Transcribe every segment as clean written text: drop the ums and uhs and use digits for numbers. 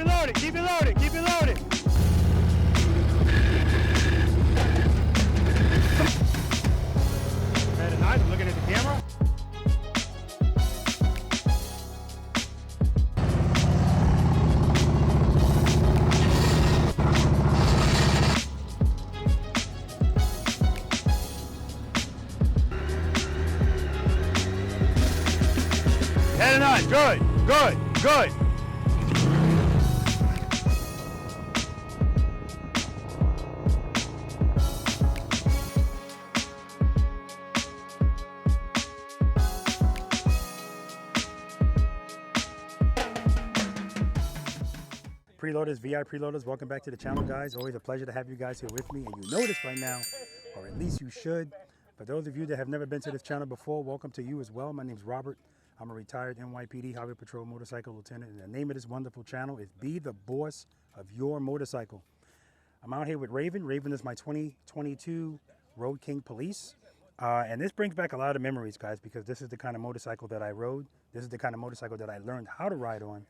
it loaded, keep it loaded, keep it loaded. Better nice, I'm looking at the camera. Better nice, good, good, good. Preloaders, V.I.Preloaders, welcome back to the channel, guys. Always a pleasure to have you guys here with me, and you know this by now, or at least you should. For those of you that have never been to this channel before, welcome to you as well. My name's Robert. I'm a retired NYPD Highway Patrol Motorcycle Lieutenant, and the name of this wonderful channel is Be the Boss of Your Motorcycle. I'm out here with Raven. Raven is my 2022 Road King Police. And this brings back a lot of memories, guys, because this is the kind of motorcycle that I rode. This is the kind of motorcycle that I learned how to ride on.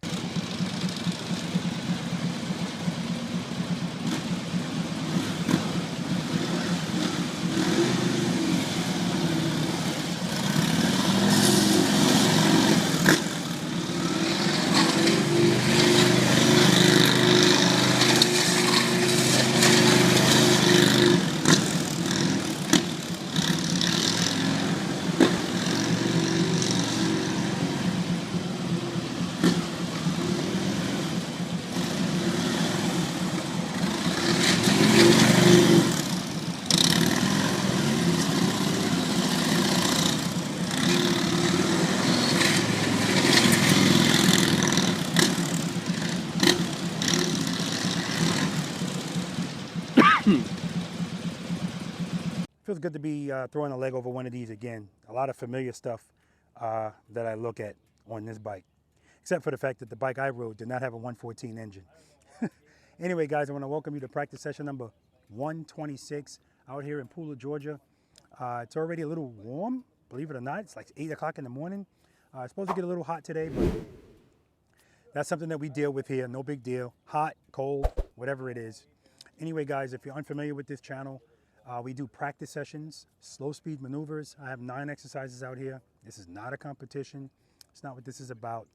Feels good to be throwing a leg over one of these again. A lot of familiar stuff that I look at on this bike, except for the fact that the bike I rode did not have a 114 engine. Anyway, guys, I want to welcome you to practice session number 126 out here in Pooler, Georgia. It's already a little warm, believe it or not. It's like 8 o'clock in the morning. It's supposed to get a little hot today, but that's something that we deal with here. No big deal. Hot, cold, whatever it is. Anyway, guys, if you're unfamiliar with this channel, we do practice sessions, slow speed maneuvers. I have 9 exercises out here. This is not a competition. It's not what this is about.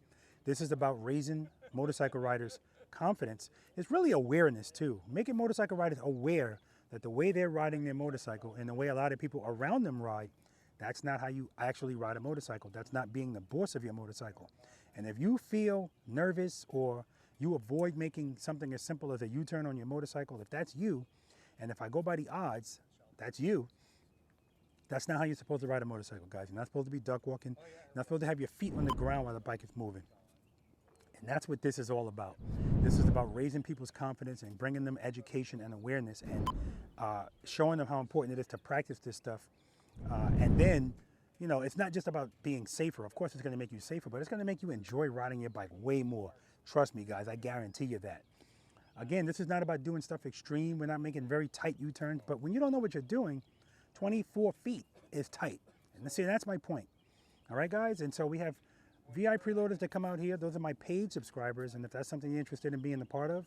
This is about raising motorcycle riders' confidence. It's really awareness too. Making motorcycle riders aware that the way they're riding their motorcycle and the way a lot of people around them ride, that's not how you actually ride a motorcycle. That's not being the boss of your motorcycle. And if you feel nervous or you avoid making something as simple as a U-turn on your motorcycle, if that's you, and if I go by the odds, that's you. That's not how you're supposed to ride a motorcycle, guys. You're not supposed to be duck walking. You're not supposed to have your feet on the ground while the bike is moving. And that's what this is all about. This is about raising people's confidence and bringing them education and awareness and showing them how important it is to practice this stuff. And then, you know, it's not just about being safer. Of course, it's going to make you safer, but it's going to make you enjoy riding your bike way more. Trust me, guys. I guarantee you that. Again, this is not about doing stuff extreme. We're not making very tight U-turns, but when you don't know what you're doing, 24 feet is tight. And see, that's my point. All right, guys? And so we have V.I.Preloaders that come out here. Those are my paid subscribers, and if that's something you're interested in being a part of,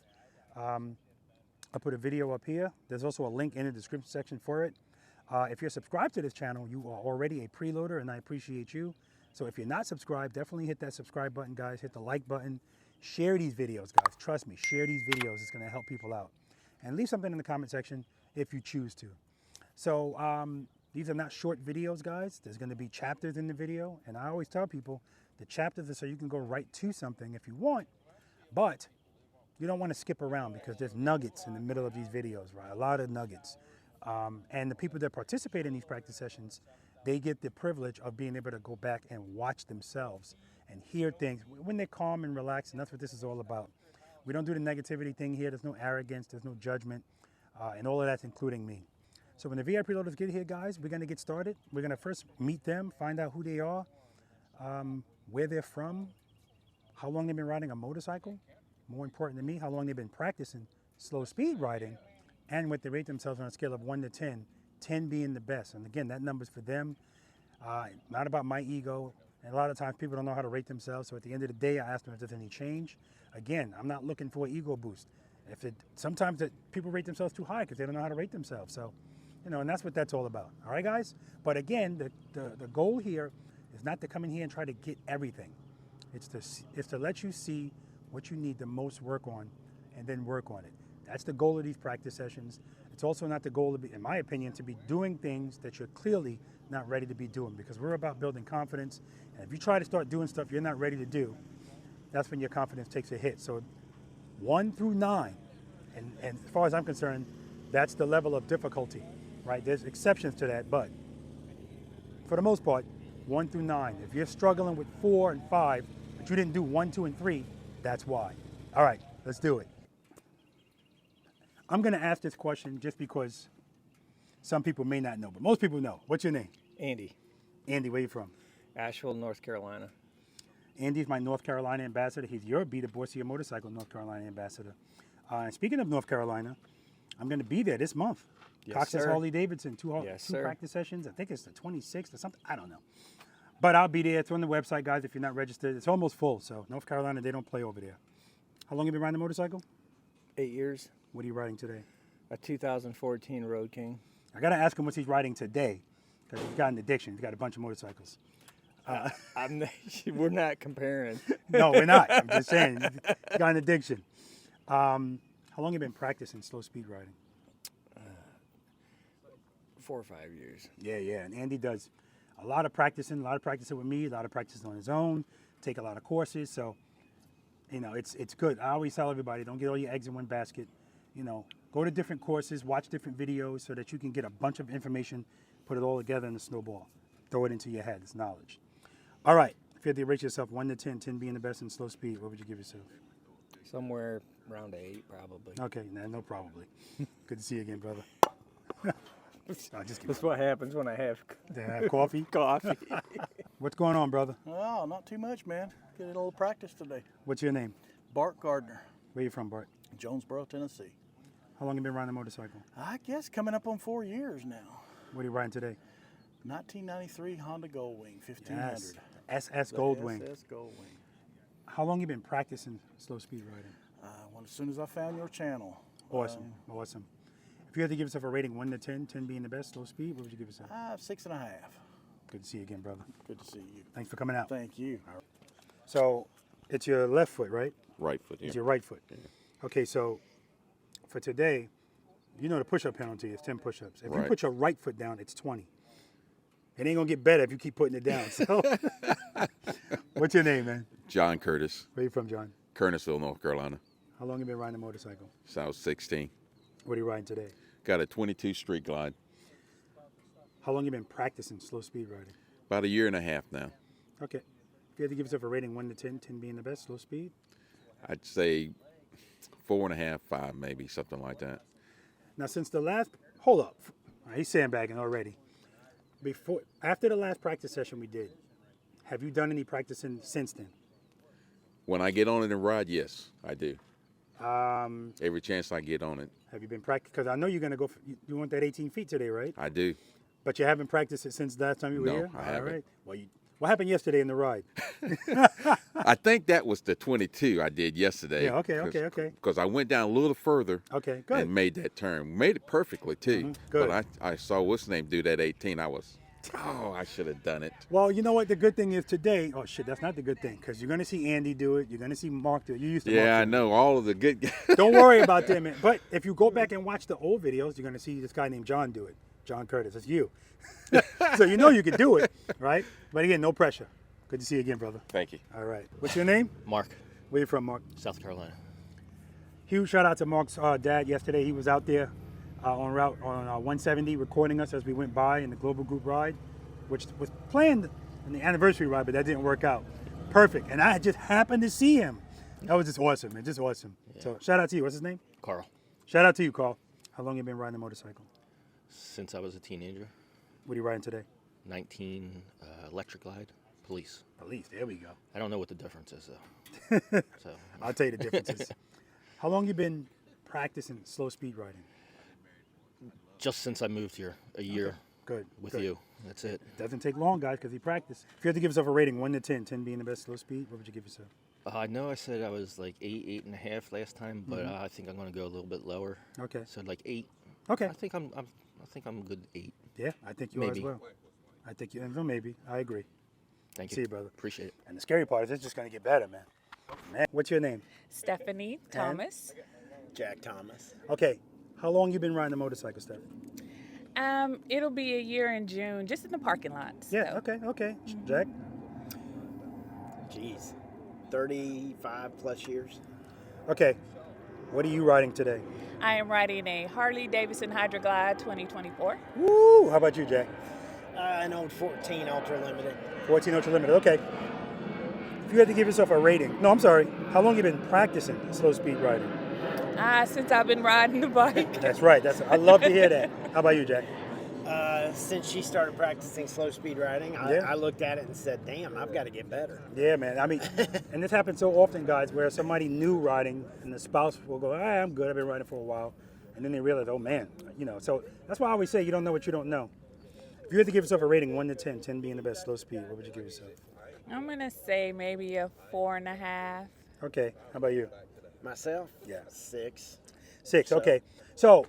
I'll put a video up here. There's also a link in the description section for it. If you're subscribed to this channel, you are already a preloader, and I appreciate you. So if you're not subscribed, definitely hit that subscribe button, guys. Hit the like button. Share these videos, guys. Trust me, share these videos. It's going to help people out. And leave something in the comment section if you choose to. So these are not short videos, guys. There's going to be chapters in the video. And I always tell people the chapters are so you can go right to something if you want. But you don't want to skip around because there's nuggets in the middle of these videos, right? A lot of nuggets. And the people that participate in these practice sessions, they get the privilege of being able to go back and watch themselves and hear things when they're calm and relaxed, and that's what this is all about. We don't do the negativity thing here. There's no arrogance, there's no judgment, and all of that's including me. So when the V.I.Preloaders get here, guys, we're going to get started. We're going to first meet them, find out who they are, where they're from, how long they've been riding a motorcycle, more important to me, how long they've been practicing slow speed riding, and what they rate themselves on a scale of 1 to 10, 10 being the best. And again, that number's for them, not about my ego. And a lot of times people don't know how to rate themselves. So at the end of the day, I ask them if there's any change. Again, I'm not looking for an ego boost. Sometimes people rate themselves too high because they don't know how to rate themselves. So, and that's what that's all about. All right, guys? But again, the goal here is not to come in here and try to get everything. It's to let you see what you need the most work on and then work on it. That's the goal of these practice sessions. It's also not the goal, in my opinion, to be doing things that you're clearly not ready to be doing, because we're about building confidence. And if you try to start doing stuff you're not ready to do, that's when your confidence takes a hit. So 1 through 9, and as far as I'm concerned, that's the level of difficulty, right? There's exceptions to that, but for the most part, 1 through 9. If you're struggling with 4 and 5, but you didn't do 1, 2, and 3, that's why. All right, let's do it. I'm gonna ask this question just because some people may not know, but most people know. What's your name? Andy. Andy, where you from? Asheville, North Carolina. Andy's my North Carolina ambassador. He's your Be the Boss of Your Motorcycle North Carolina ambassador. And speaking of North Carolina, I'm going to be there this month. Yes, Cox's sir. Harley Davidson, two Yes, practice sessions. I think it's the 26th or something. I don't know. But I'll be there. It's on the website, guys, if you're not registered. It's almost full, so North Carolina, they don't play over there. How long have you been riding the motorcycle? 8 years. What are you riding today? A 2014 Road King. I got to ask him what he's riding today, because he's got an addiction. He's got a bunch of motorcycles. We're not comparing. No, we're not. I'm just saying. He's got an addiction. How long have you been practicing slow speed riding? 4 or 5 years. Yeah. And Andy does a lot of practicing with me, a lot of practicing on his own, take a lot of courses. So, it's good. I always tell everybody, don't get all your eggs in one basket. Go to different courses, watch different videos so that you can get a bunch of information, put it all together in a snowball. Throw it into your head. It's knowledge. All right. If you had to rate yourself 1 to 10, 10 being the best in slow speed, what would you give yourself? Somewhere around 8, probably. Okay, no probably. Good to see you again, brother. Just That's what happens when I have coffee. coffee. What's going on, brother? Oh, not too much, man. Get a little practice today. What's your name? Bart Gardner, Where you from, Bart? Jonesboro, Tennessee. How long have you been riding a motorcycle? I guess coming up on 4 years now. What are you riding today? 1993 Honda Goldwing 1500. Yes. SS Goldwing. SS Goldwing. How long you been practicing slow speed riding? As soon as I found your channel. Awesome. If you had to give yourself a rating 1 to 10, 10 being the best slow speed, what would you give yourself? 6.5. Good to see you again, brother. Good to see you. Thanks for coming out. Thank you. So it's your left foot, right? Right foot, yeah. It's your right foot. Yeah. Okay, so for today, the push-up penalty is 10 push-ups. If you put your right foot down, it's 20. It ain't gonna get better if you keep putting it down. So, what's your name, man? John Curtis, Where you from, John? Kernersville, North Carolina. How long you been riding a motorcycle? So I was 16. What are you riding today? Got a 22 Street Glide. How long you been practicing slow speed riding? About 1.5 years now. Okay. If you had to give yourself a rating 1 to 10, 10 being the best slow speed? I'd say 4.5, 5 maybe, something like that. Now, since the last, hold up. He's sandbagging already. After the last practice session we did, have you done any practicing since then? When I get on it and ride, yes, I do. Every chance I get on it. Have you been practicing? Because I know you're going to go, you want that 18 feet today, right? I do. But you haven't practiced it since the last time you were No, here? I haven't. All right. Well, what happened yesterday in the ride? I think that was the 22 I did yesterday. Yeah, okay. Because I went down a little further Okay, good. and made that turn. Made it perfectly, too. Good. But I saw what's name do that 18. I should have done it. Well, you know what? The good thing is today, oh shit, that's not the good thing, because you're going to see Andy do it. You're going to see Mark do it. You used to Yeah, I Mark do it. know. All of the good guys. Don't worry about them, man. But if you go back and watch the old videos, you're going to see this guy named John do it. John Curtis. That's you. So you know you can do it, right? But again, no pressure. Good to see you again, brother. Thank you. All right. What's your name? Mark, Where you from, Mark? South Carolina. Huge shout out to Mark's dad yesterday. He was out there on route on 170 recording us as we went by in the Global Group ride, which was planned in the anniversary ride, but that didn't work out. Perfect. And I just happened to see him. That was just awesome, man. Just awesome. Yeah. So shout out to you. What's his name? Carl, Shout out to you, Carl. How long you been riding a motorcycle? since I was a teenager. What are you riding today? 19 Electric Glide, Police. Police. There we go. I don't know what the difference is, though. So, I'll tell you the differences. How long you been practicing slow speed riding? just since I moved here, a year. Good. with good. you. That's it. Doesn't take long, guys, because he practiced. If you had to give yourself a rating, 1 to 10, 10 being the best slow speed, what would you give yourself? I know I said I was like 8, 8.5 last time, but I think I'm going to go a little bit lower. Okay. So like 8. Okay. I think I'm a good 8. Yeah, I think you are as Maybe. well. I think you, well, maybe. I agree. Thank you. See you, brother. Appreciate it. And the scary part is it's just going to get better, man. Man, what's your name? Stephanie Thomas. Jack Thomas. Okay. How long you been riding a motorcycle, Steph? It'll be a year in June, just in the parking lots. Yeah, so. okay. Jack? Jeez. 35 plus years. Okay. What are you riding today? I am riding a Harley Davidson Hydroglide 2024. Woo! How about you, Jack? An old 14 Ultra Limited. 14 Ultra Limited. Okay. If you had to give yourself a rating, no, I'm sorry. How long you been practicing slow speed riding? Since I've been riding the bike. That's right. I love to hear that. How about you, Jack? Since she started practicing slow speed riding, I looked at it and said, damn, I've got to get better. Yeah, man. I mean, and this happens so often, guys, where somebody new riding and the spouse will go, I'm good. I've been riding for a while. And then they realize, oh, man. So that's why I always say you don't know what you don't know. If you had to give yourself a rating, 1 to 10, 10 being the best slow speed, what would you give yourself? I'm going to say maybe a 4.5. Okay. How about you? Myself? Yeah. 6. 6. Okay. So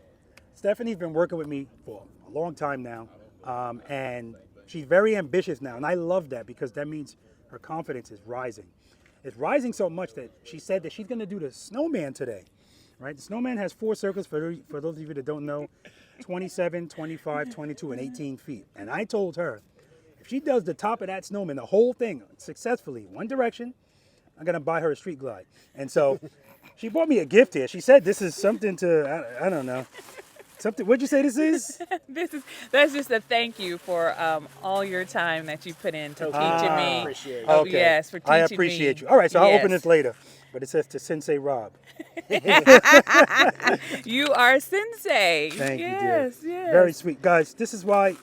Stephanie's been working with me for a long time now. And she's very ambitious now. And I love that because that means her confidence is rising. It's rising so much that she said that she's going to do the Snowman today. Right? The Snowman has 4 circles, for those of you that don't know, 27, 25, 22, and 18 feet. And I told her, if she does the top of that Snowman, the whole thing successfully, one direction, I'm going to buy her a street glide. And so she bought me a gift here. She said this is something to, I don't know. Something. What'd you say this is? That's just a thank you for all your time that you put into teaching me. Appreciate it. Oh, Okay. yes, for teaching I me. appreciate you. All right, so I'll open Yes. this later. But it says to Sensei Rob. You are sensei. Thank you, dear. Yes, yes. Very sweet. Guys, this is why,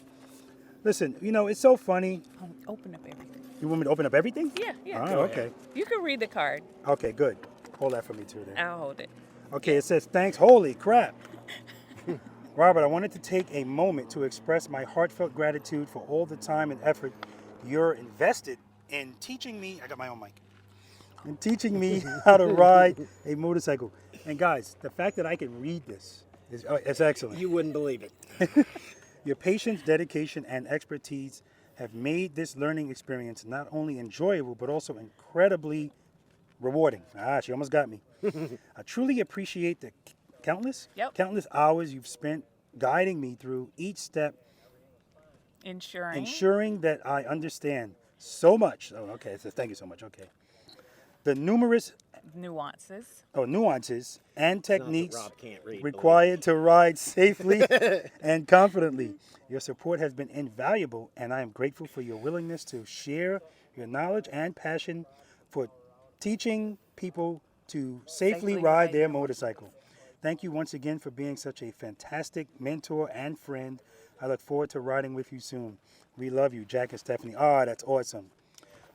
listen, it's so funny. Open up everything. You want me to open up everything? Yeah. Oh, go ahead. okay. You can read the card. Okay, good. Hold that for me too then. I'll hold it. Okay, it says, thanks. Holy crap. Robert, I wanted to take a moment to express my heartfelt gratitude for all the time and effort you're invested in teaching me. I got my own mic. In teaching me how to ride a motorcycle. And guys, the fact that I can read this is excellent. You wouldn't believe it. Your patience, dedication, and expertise have made this learning experience not only enjoyable, but also incredibly rewarding. She almost got me. I truly appreciate the countless hours you've spent guiding me through each step, ensuring that I understand so much. Oh, okay. It says thank you so much. Okay. The numerous nuances and techniques Rob can't read, required to ride safely and confidently. Your support has been invaluable, and I am grateful for your willingness to share your knowledge and passion for teaching people to safely ride their motorcycle. Thank you once again for being such a fantastic mentor and friend. I look forward to riding with you soon. We love you, Jack and Stephanie. Oh, that's awesome.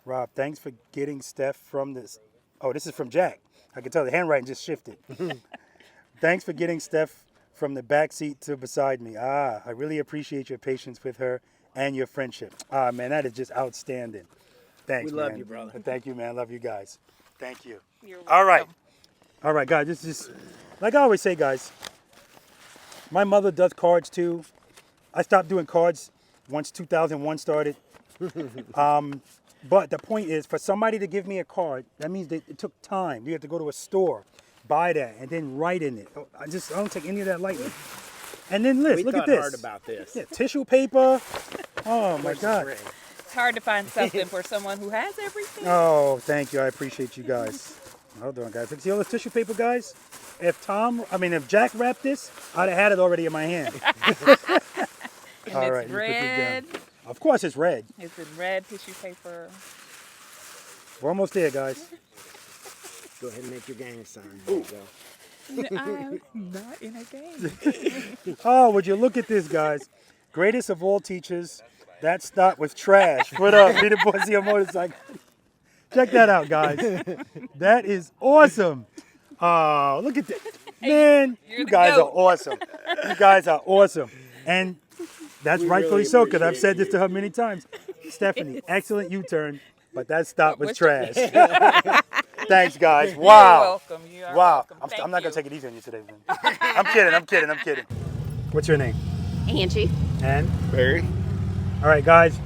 Rob, thanks for getting Steph from this. Oh, this is from Jack. I can tell the handwriting just shifted. Thanks for getting Steph from the back seat to beside me. I really appreciate your patience with her and your friendship. Man, that is just outstanding. Thanks, We man. love you, brother. Thank you, man. Love you guys. Thank you. You're All right. welcome. All right, guys. This is, like I always say, guys, my mother does cards too. I stopped doing cards once 2001 started. But the point is, for somebody to give me a card, that means that it took time. You have to go to a store, buy that, and then write in it. I don't take any of that lightly. And then Liz, We look at thought this. hard about this. Yeah, tissue paper. Oh my God. It's hard to find something for someone who has everything. Oh, thank you. I appreciate you guys. Hold on, guys. See all this tissue paper, guys? If Jack wrapped this, I'd have had it already in my hand. And All it's right, you put this red. down. Of course it's red. It's in red tissue paper. We're almost there, guys. Go ahead and make your gang sign. There you go. I'm not in a game. Oh, would you look at this, guys? Greatest of all teachers. That start with trash. Put up. Be the boys of your motorcycle. Check that out, guys. That is awesome. Oh, look at that. Man, You're you the guys are goat. awesome. You guys are awesome. And That's We rightfully really so, because I've appreciate said this you. to her many times. Stephanie, excellent U-turn, but that stop was Was trash. Thanks, guys. You're Wow. welcome. You are Wow. welcome. I'm Thank not going you. to take it easy on you today, man. I'm kidding. What's your name? Angie. And? Barry. All right, guys.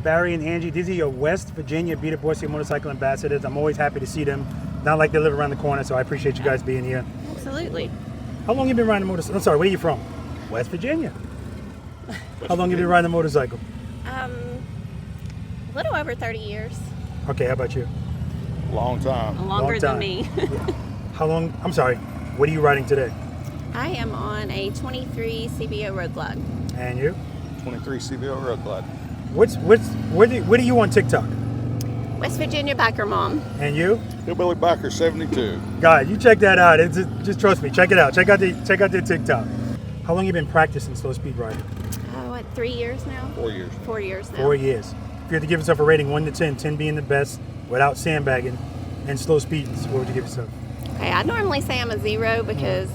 Barry and Angie, these are your West Virginia Beat It Boy State motorcycle ambassadors. I'm always happy to see them. Not like they live around the corner, so I appreciate you guys being here. Absolutely. How long you been riding a motorcycle? I'm sorry, where are you from? West Virginia. How long you been riding a motorcycle? A little over 30 years. Okay, how about you? Long time. Longer time. than me. How long? I'm sorry. What are you riding today? I am on a 23 CVO Road Glide. And you? 23 CVO Road Glide. What are you on TikTok? West Virginia Biker Mom. And you? Hillbilly Biker 72. God, you check that out. Just trust me. Check it out. Check out their TikTok. How long you been practicing slow speed riding? What, 3 years now? 4 years. 4 years now. 4 years. If you had to give yourself a rating 1 to 10, 10 being the best, without sandbagging, and slow speeds, what would you give yourself? Okay, I normally say I'm a 0 because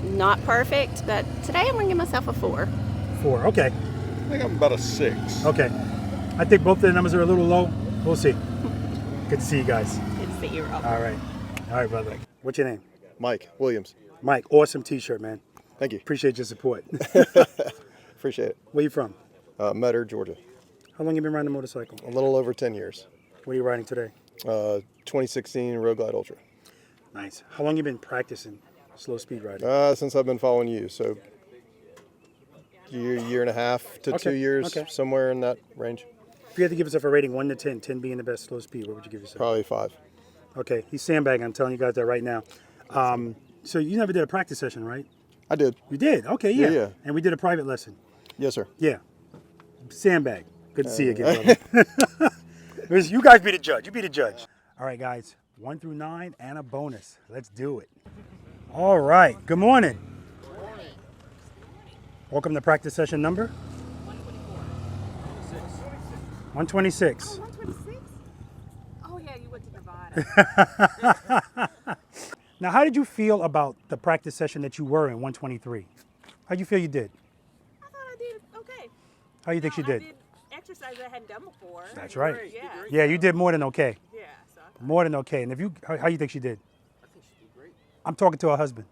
not perfect, but today I'm going to give myself a 4. 4. Okay. I think I'm about a 6. Okay. I think both of the numbers are a little low. We'll see. Good to see you guys. Good to see you, Rob. All right, brother. What's your name? Mike Williams. Mike. Awesome T-shirt, man. Thank you. Appreciate your support. Appreciate it. Where you from? Metter, Georgia. How long you been riding a motorcycle? A little over 10 years. What are you riding today? 2016 Road Glide Ultra. Nice. How long you been practicing slow speed riding? Since I've been following you, so year and a half to 2 years, somewhere in that range. If you had to give yourself a rating 1 to 10, 10 being the best slow speed, what would you give yourself? Probably 5. Okay, he's sandbagging. I'm telling you guys that right now. So you never did a practice session, right? I did. You did? Okay, yeah. Yeah. And we did a private lesson. Yes, sir. Yeah. Sandbag. Good to see you again, brother. You guys be the judge. You be the judge. All right, guys. 1 through 9 and a bonus. Let's do it. All right. Good morning. Welcome to practice session number 126. 126? Oh, yeah, you went to Nevada. Now, how did you feel about the practice session that you were in 123? How'd you feel you did? I thought I did okay. How you think you I did? did exercise I hadn't done before. That's right. Yeah. Yeah, you did more than okay. Yeah. So More than okay. And if you, how you think she did? I think she did great. I'm talking to her husband.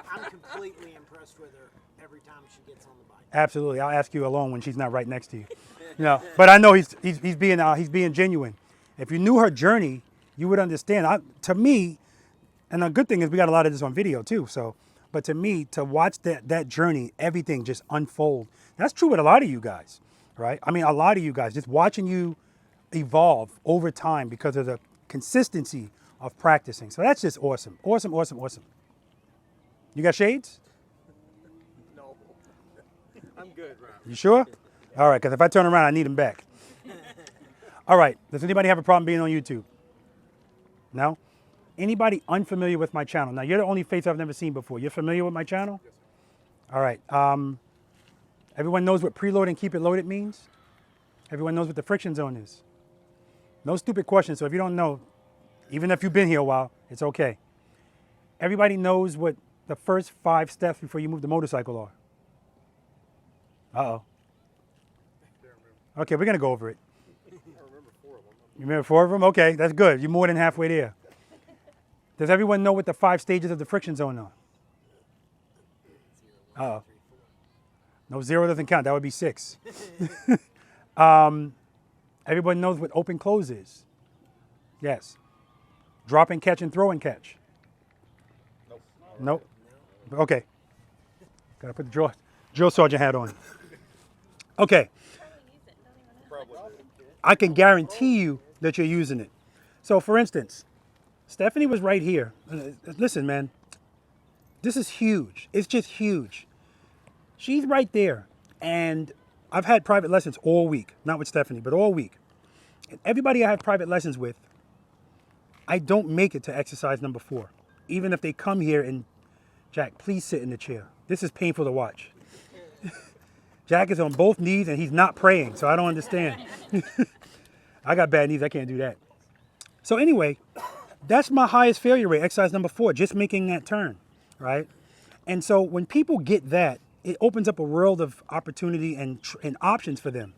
I'm completely impressed with her every time she gets on the bike. Absolutely. I'll ask you alone when she's not right next to you. But I know he's being genuine. If you knew her journey, you would understand. To me, and the good thing is we got a lot of this on video too. So, but to me, to watch that journey, everything just unfold. That's true with a lot of you guys, right? I mean, a lot of you guys, just watching you evolve over time because of the consistency of practicing. So that's just awesome. Awesome, awesome, awesome. You got shades? No. I'm good, Rob. You sure? All right, because if I turn around, I need them back. All right, does anybody have a problem being on YouTube? No? Anybody unfamiliar with my channel? Now, you're the only face I've never seen before. You're familiar with my channel? Yes, sir. All right. Everyone knows what preload and keep it loaded means? Everyone knows what the friction zone is? No stupid questions, so if you don't know, even if you've been here a while, it's okay. Everybody knows what the first 5 steps before you move the motorcycle are? Uh-oh. Okay, we're going to go over it. You remember 4 of them? Okay, that's good. You're more than halfway there. Does everyone know what the 5 stages of the friction zone are? Uh-oh. No, 0 doesn't count. That would be 6. Everyone knows what open close is? Yes. Drop and catch and throw and catch? Nope. Okay. Got to put the drill sergeant hat on. Okay. I can guarantee you that you're using it. So for instance, Stephanie was right here. Listen, man, this is huge. It's just huge. She's right there. And I've had private lessons all week, not with Stephanie, but all week. And everybody I have private lessons with, I don't make it to exercise number 4. Even if they come here and, Jack, please sit in the chair. This is painful to watch. Jack is on both knees and he's not praying, so I don't understand. I got bad knees, I can't do that. So anyway, that's my highest failure rate, exercise number 4, just making that turn, right? And so when people get that, it opens up a world of opportunity and options for them.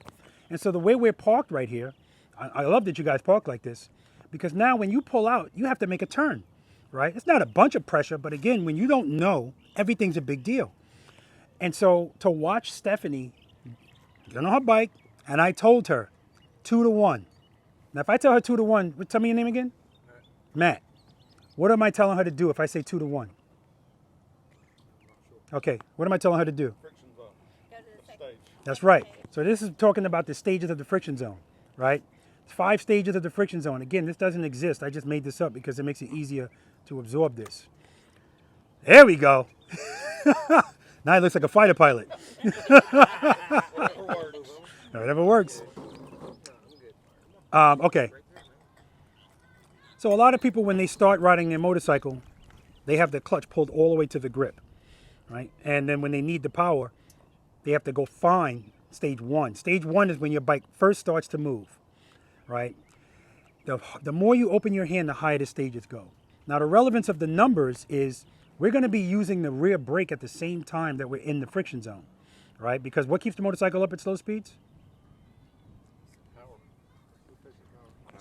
And so the way we're parked right here, I love that you guys park like this, because now when you pull out, you have to make a turn, right? It's not a bunch of pressure, but again, when you don't know, everything's a big deal. And so to watch Stephanie get on her bike, and I told her 2 to 1. Now, if I tell her 2 to 1, tell me your name again? Matt. What am I telling her to do if I say 2 to 1? Okay, what am I telling her to do? Friction zone. That's right. So this is talking about the stages of the friction zone, right? 5 stages of the friction zone. Again, this doesn't exist. I just made this up because it makes it easier to absorb this. There we go. Now it looks like a fighter pilot. Whatever works. Okay. So a lot of people, when they start riding their motorcycle, they have the clutch pulled all the way to the grip, right? And then when they need the power, they have to go find stage 1. Stage 1 is when your bike first starts to move, right? The more you open your hand, the higher the stages go. Now, the relevance of the numbers is we're going to be using the rear brake at the same time that we're in the friction zone, right? Because what keeps the motorcycle up at slow speeds?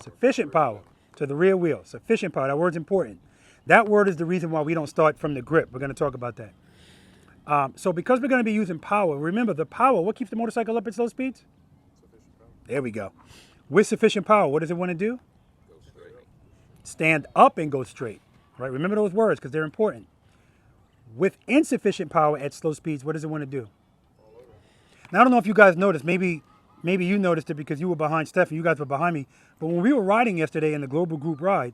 Sufficient power to the rear wheel. Sufficient power. That word's important. That word is the reason why we don't start from the grip. We're going to talk about that. So because we're going to be using power, remember the power, what keeps the motorcycle up at slow speeds? There we go. With sufficient power, what does it want to do? Stand up and go straight, right? Remember those words because they're important. With insufficient power at slow speeds, what does it want to do? Now, I don't know if you guys noticed. Maybe you noticed it because you were behind Steph and you guys were behind me. But when we were riding yesterday in the global group ride,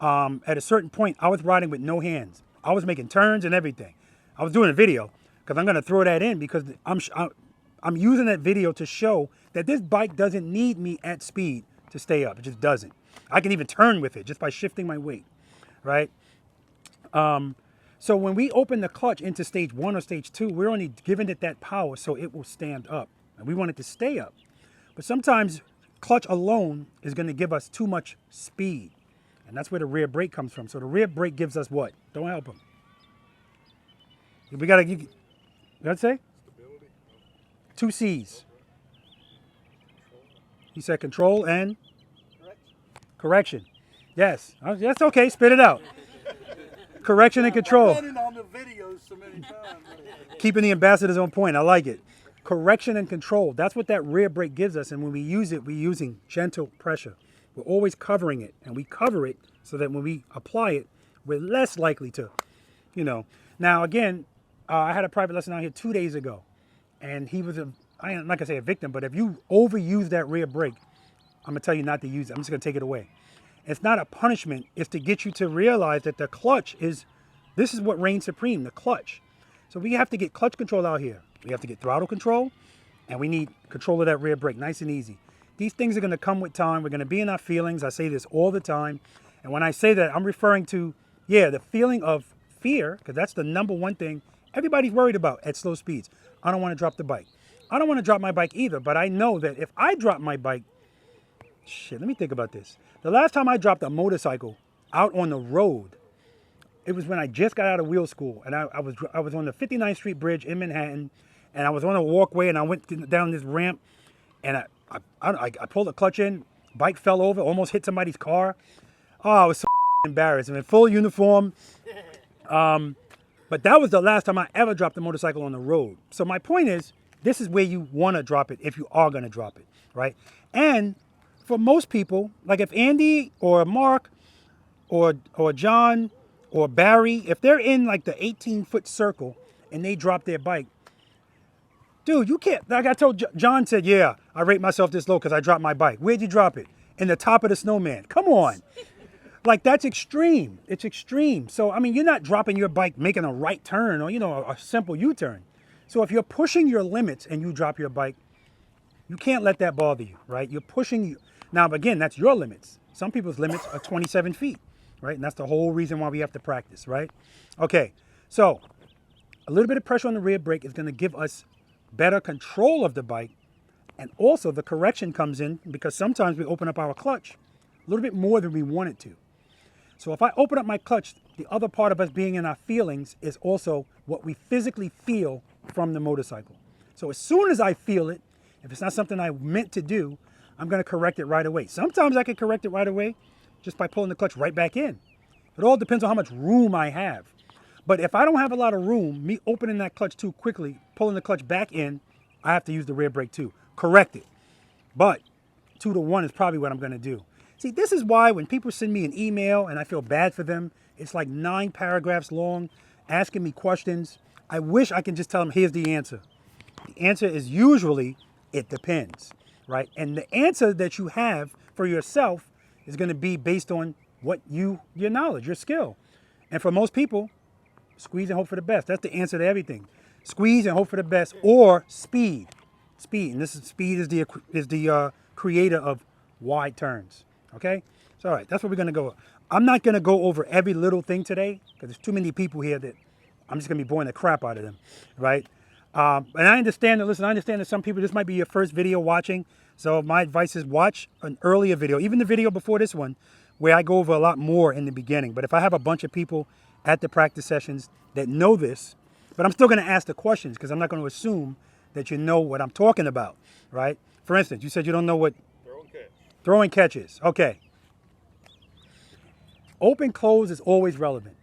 at a certain point, I was riding with no hands. I was making turns and everything. I was doing a video because I'm going to throw that in because I'm using that video to show that this bike doesn't need me at speed to stay up. It just doesn't. I can even turn with it just by shifting my weight, right? So when we open the clutch into stage 1 or stage 2, we're only giving it that power so it will stand up. And we want it to stay up. But sometimes clutch alone is going to give us too much speed. And that's where the rear brake comes from. So the rear brake gives us what? Don't help them. We got to give, what'd say? 2 C's. He said control and? Correction. Yes. That's okay. Spit it out. Correction and control. Keeping the ambassadors on point. I like it. Correction and control. That's what that rear brake gives us. And when we use it, we're using gentle pressure. We're always covering it. And we cover it so that when we apply it, we're less likely to, Now, again, I had a private lesson out here 2 days ago. And he was I'm not going to say a victim, but if you overuse that rear brake, I'm going to tell you not to use it. I'm just going to take it away. It's not a punishment. It's to get you to realize that the clutch this is what reigns supreme, the clutch. So we have to get clutch control out here. We have to get throttle control, and we need control of that rear brake, nice and easy. These things are going to come with time. We're going to be in our feelings. I say this all the time. And when I say that, I'm referring to, the feeling of fear, because that's the number one thing everybody's worried about at slow speeds. I don't want to drop the bike. I don't want to drop my bike either, but I know that if I drop my bike, let me think about this. The last time I dropped a motorcycle out on the road, it was when I just got out of wheel school, and I was on the 59th Street Bridge in Manhattan, and I was on a walkway, and I went down this ramp, and I pulled the clutch in, bike fell over, almost hit somebody's car. Oh, I was so embarrassed. I'm in full uniform. But that was the last time I ever dropped a motorcycle on the road. So my point is, this is where you want to drop it if you are going to drop it, right? And for most people, like if Andy or Mark or John or Barry, if they're in like the 18-foot circle and they drop their bike, dude, you can't. Like I told John said, yeah, I rate myself this low because I dropped my bike. Where'd you drop it? In the top of the Snowman. Come on. Like that's extreme. It's extreme. So, I mean, you're not dropping your bike making a right turn or, a simple U-turn. So if you're pushing your limits and you drop your bike, you can't let that bother you, right? You're pushing you. Now, again, that's your limits. Some people's limits are 27 feet, right? And that's the whole reason why we have to practice, right? Okay, so a little bit of pressure on the rear brake is going to give us better control of the bike. And also the correction comes in because sometimes we open up our clutch a little bit more than we want it to. So if I open up my clutch, the other part of us being in our feelings is also what we physically feel from the motorcycle. So as soon as I feel it, if it's not something I meant to do, I'm gonna correct it right away. Sometimes I can correct it right away just by pulling the clutch right back in. It all depends on how much room I have. But if I don't have a lot of room, me opening that clutch too quickly, pulling the clutch back in, I have to use the rear brake too. Correct it. But 2 to 1 is probably what I'm gonna do. See, this is why when people send me an email and I feel bad for them, it's like 9 paragraphs long, asking me questions. I wish I can just tell them, here's the answer. The answer is usually, it depends, right? And the answer that you have for yourself is gonna be based on what your knowledge, your skill. And for most people, squeeze and hope for the best. That's the answer to everything. Squeeze and hope for the best, or speed. Speed, and speed is the creator of wide turns. Okay, so all right, that's what we're gonna go with. I'm not gonna go over every little thing today because there's too many people here that I'm just gonna be boring the crap out of them, right? And I understand that. Listen, I understand that some people, this might be your first video watching. So my advice is watch an earlier video, even the video before this one, where I go over a lot more in the beginning. But if I have a bunch of people at the practice sessions that know this, but I'm still gonna ask the questions because I'm not gonna assume that you know what I'm talking about, right? For instance, you said you don't know what throwing catch is. Okay. Open close is always relevant.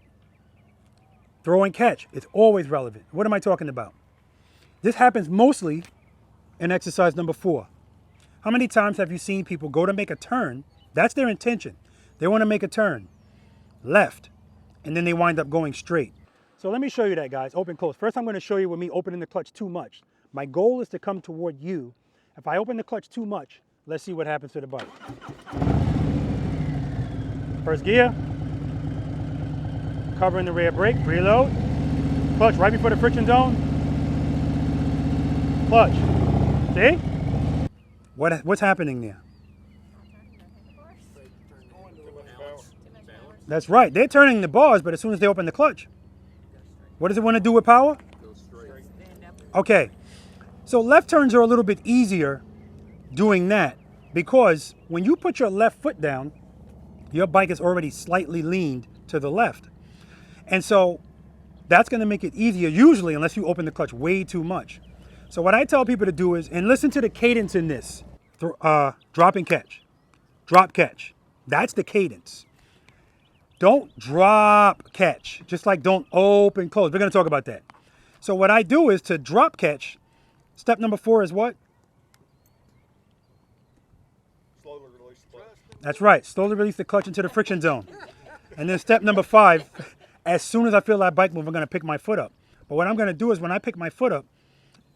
Throwing catch is always relevant. What am I talking about? This happens mostly in exercise number 4. How many times have you seen people go to make a turn? That's their intention. They want to make a turn left, and then they wind up going straight. So let me show you that, guys. Open close. First, I'm going to show you with me opening the clutch too much. My goal is to come toward you. If I open the clutch too much, let's see what happens to the bike. First gear. Covering the rear brake, preload. Clutch right before the friction zone. Clutch. See? What's happening there? That's right. They're turning the bars, but as soon as they open the clutch, what does it want to do with power? Okay. So left turns are a little bit easier doing that because when you put your left foot down, your bike is already slightly leaned to the left. And so that's going to make it easier usually unless you open the clutch way too much. So what I tell people to do is, and listen to the cadence in this, drop and catch, drop catch. That's the cadence. Don't drop catch, just like don't open close. We're going to talk about that. So what I do is to drop catch, step number 4 is what? Slowly release the clutch. That's right, slowly release the clutch into the friction zone. And then step number 5, as soon as I feel that bike move, I'm going to pick my foot up. But what I'm going to do is when I pick my foot up,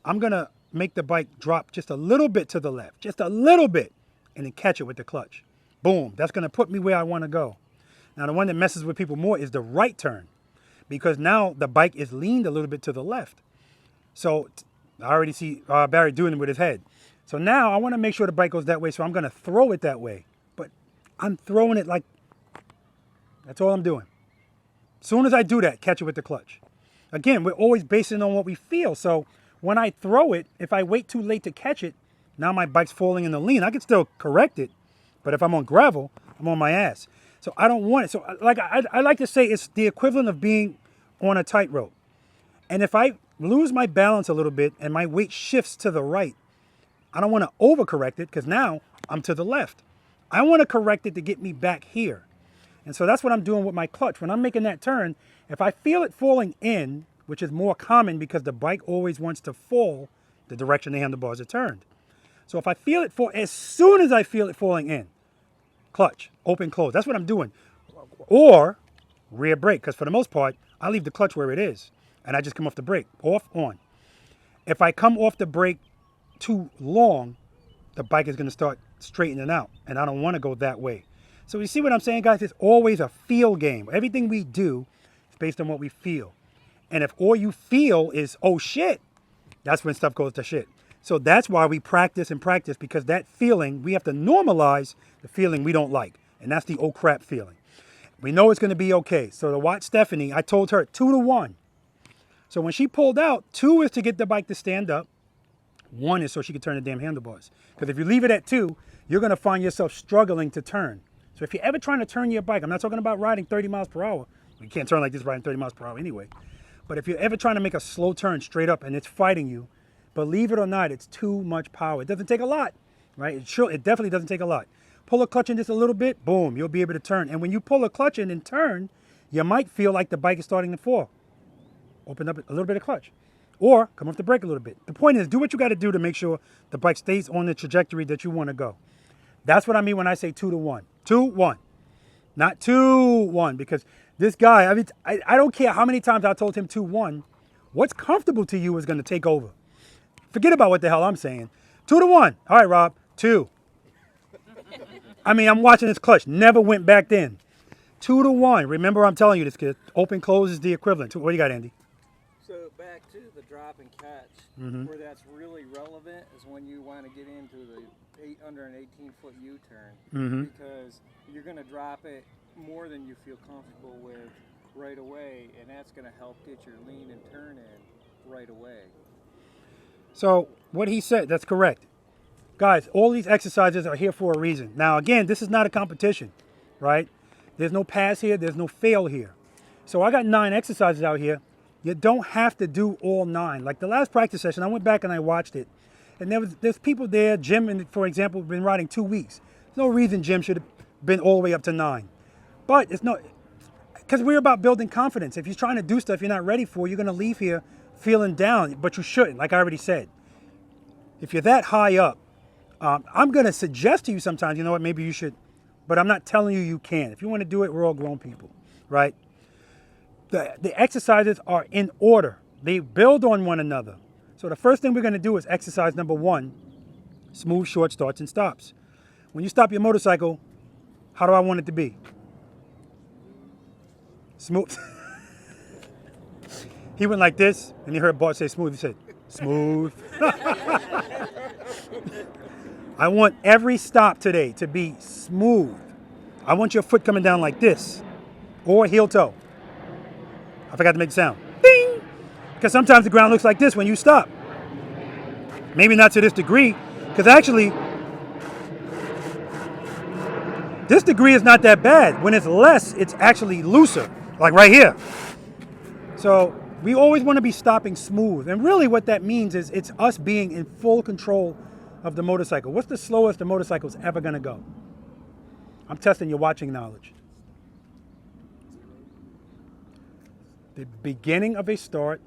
I'm going to make the bike drop just a little bit to the left, just a little bit, and then catch it with the clutch. Boom, that's going to put me where I want to go. Now, the one that messes with people more is the right turn because now the bike is leaned a little bit to the left. So I already see Barry doing it with his head. So now I want to make sure the bike goes that way, so I'm going to throw it that way. But I'm throwing it like, that's all I'm doing. As soon as I do that, catch it with the clutch. Again, we're always basing it on what we feel. So when I throw it, if I wait too late to catch it, now my bike's falling in the lean. I can still correct it, but if I'm on gravel, I'm on my ass. So I don't want it. So like I like to say it's the equivalent of being on a tightrope. And if I lose my balance a little bit and my weight shifts to the right, I don't want to overcorrect it because now I'm to the left. I want to correct it to get me back here. And so that's what I'm doing with my clutch. When I'm making that turn, if I feel it falling in, which is more common because the bike always wants to fall the direction the handlebars are turned. So if I feel it fall, as soon as I feel it falling in, clutch, open, close. That's what I'm doing. Or rear brake, because for the most part, I leave the clutch where it is. And I just come off the brake, off, on. If I come off the brake too long, the bike is going to start straightening out. And I don't want to go that way. So you see what I'm saying, guys? It's always a feel game. Everything we do is based on what we feel. And if all you feel is, oh shit, that's when stuff goes to shit. So that's why we practice and practice, because that feeling, we have to normalize the feeling we don't like. And that's the oh crap feeling. We know it's going to be okay. So to watch Stephanie, I told her 2 to 1. So when she pulled out, 2 is to get the bike to stand up. 1 is so she can turn the damn handlebars. Because if you leave it at 2, you're going to find yourself struggling to turn. So if you're ever trying to turn your bike, I'm not talking about riding 30 miles per hour. You can't turn like this riding 30 miles per hour anyway. But if you're ever trying to make a slow turn straight up and it's fighting you, believe it or not, it's too much power. It doesn't take a lot, right? It definitely doesn't take a lot. Pull a clutch in just a little bit, boom, you'll be able to turn. And when you pull a clutch in and turn, you might feel like the bike is starting to fall. Open up a little bit of clutch. Or come off the brake a little bit. The point is, do what you got to do to make sure the bike stays on the trajectory that you want to go. That's what I mean when I say 2 to 1. 2, 1. Not 2, 1. Because this guy, I don't care how many times I told him 2, 1. What's comfortable to you is going to take over. Forget about what the hell I'm saying. 2 to 1. All right, Rob. 2. I mean, I'm watching this clutch. Never went back then. 2 to 1. Remember, I'm telling you this, kid. Open, close is the equivalent. What do you got, Andy? So back to the drop and catch, where that's really relevant is when you want to get into the under an 18-foot U-turn, because you're going to drop it more than you feel comfortable with right away, and that's going to help get your lean and turn in right away. So what he said, that's correct. Guys, all these exercises are here for a reason. Now, again, this is not a competition, right? There's no pass here. There's no fail here. So I got 9 exercises out here. You don't have to do all 9. Like the last practice session, I went back and I watched it. And there's people there, Jim, for example, been riding 2 weeks. There's no reason Jim should have been all the way up to 9. But it's not, because we're about building confidence. If you're trying to do stuff you're not ready for, you're going to leave here feeling down, but you shouldn't, like I already said. If you're that high up, I'm going to suggest to you sometimes, you know what, maybe you should, but I'm not telling you you can. If you want to do it, we're all grown people, right? The exercises are in order. They build on one another. So the first thing we're going to do is exercise number 1, smooth short starts and stops. When you stop your motorcycle, how do I want it to be? Smooth. He went like this, and he heard Bart say smooth. He said, smooth. I want every stop today to be smooth. I want your foot coming down like this, or heel toe. I forgot to make the sound. Ding! Because sometimes the ground looks like this when you stop. Maybe not to this degree, because actually, this degree is not that bad. When it's less, it's actually looser, like right here. So we always want to be stopping smooth. And really what that means is it's us being in full control of the motorcycle. What's the slowest the motorcycle's ever going to go? I'm testing your watching knowledge. The beginning of a start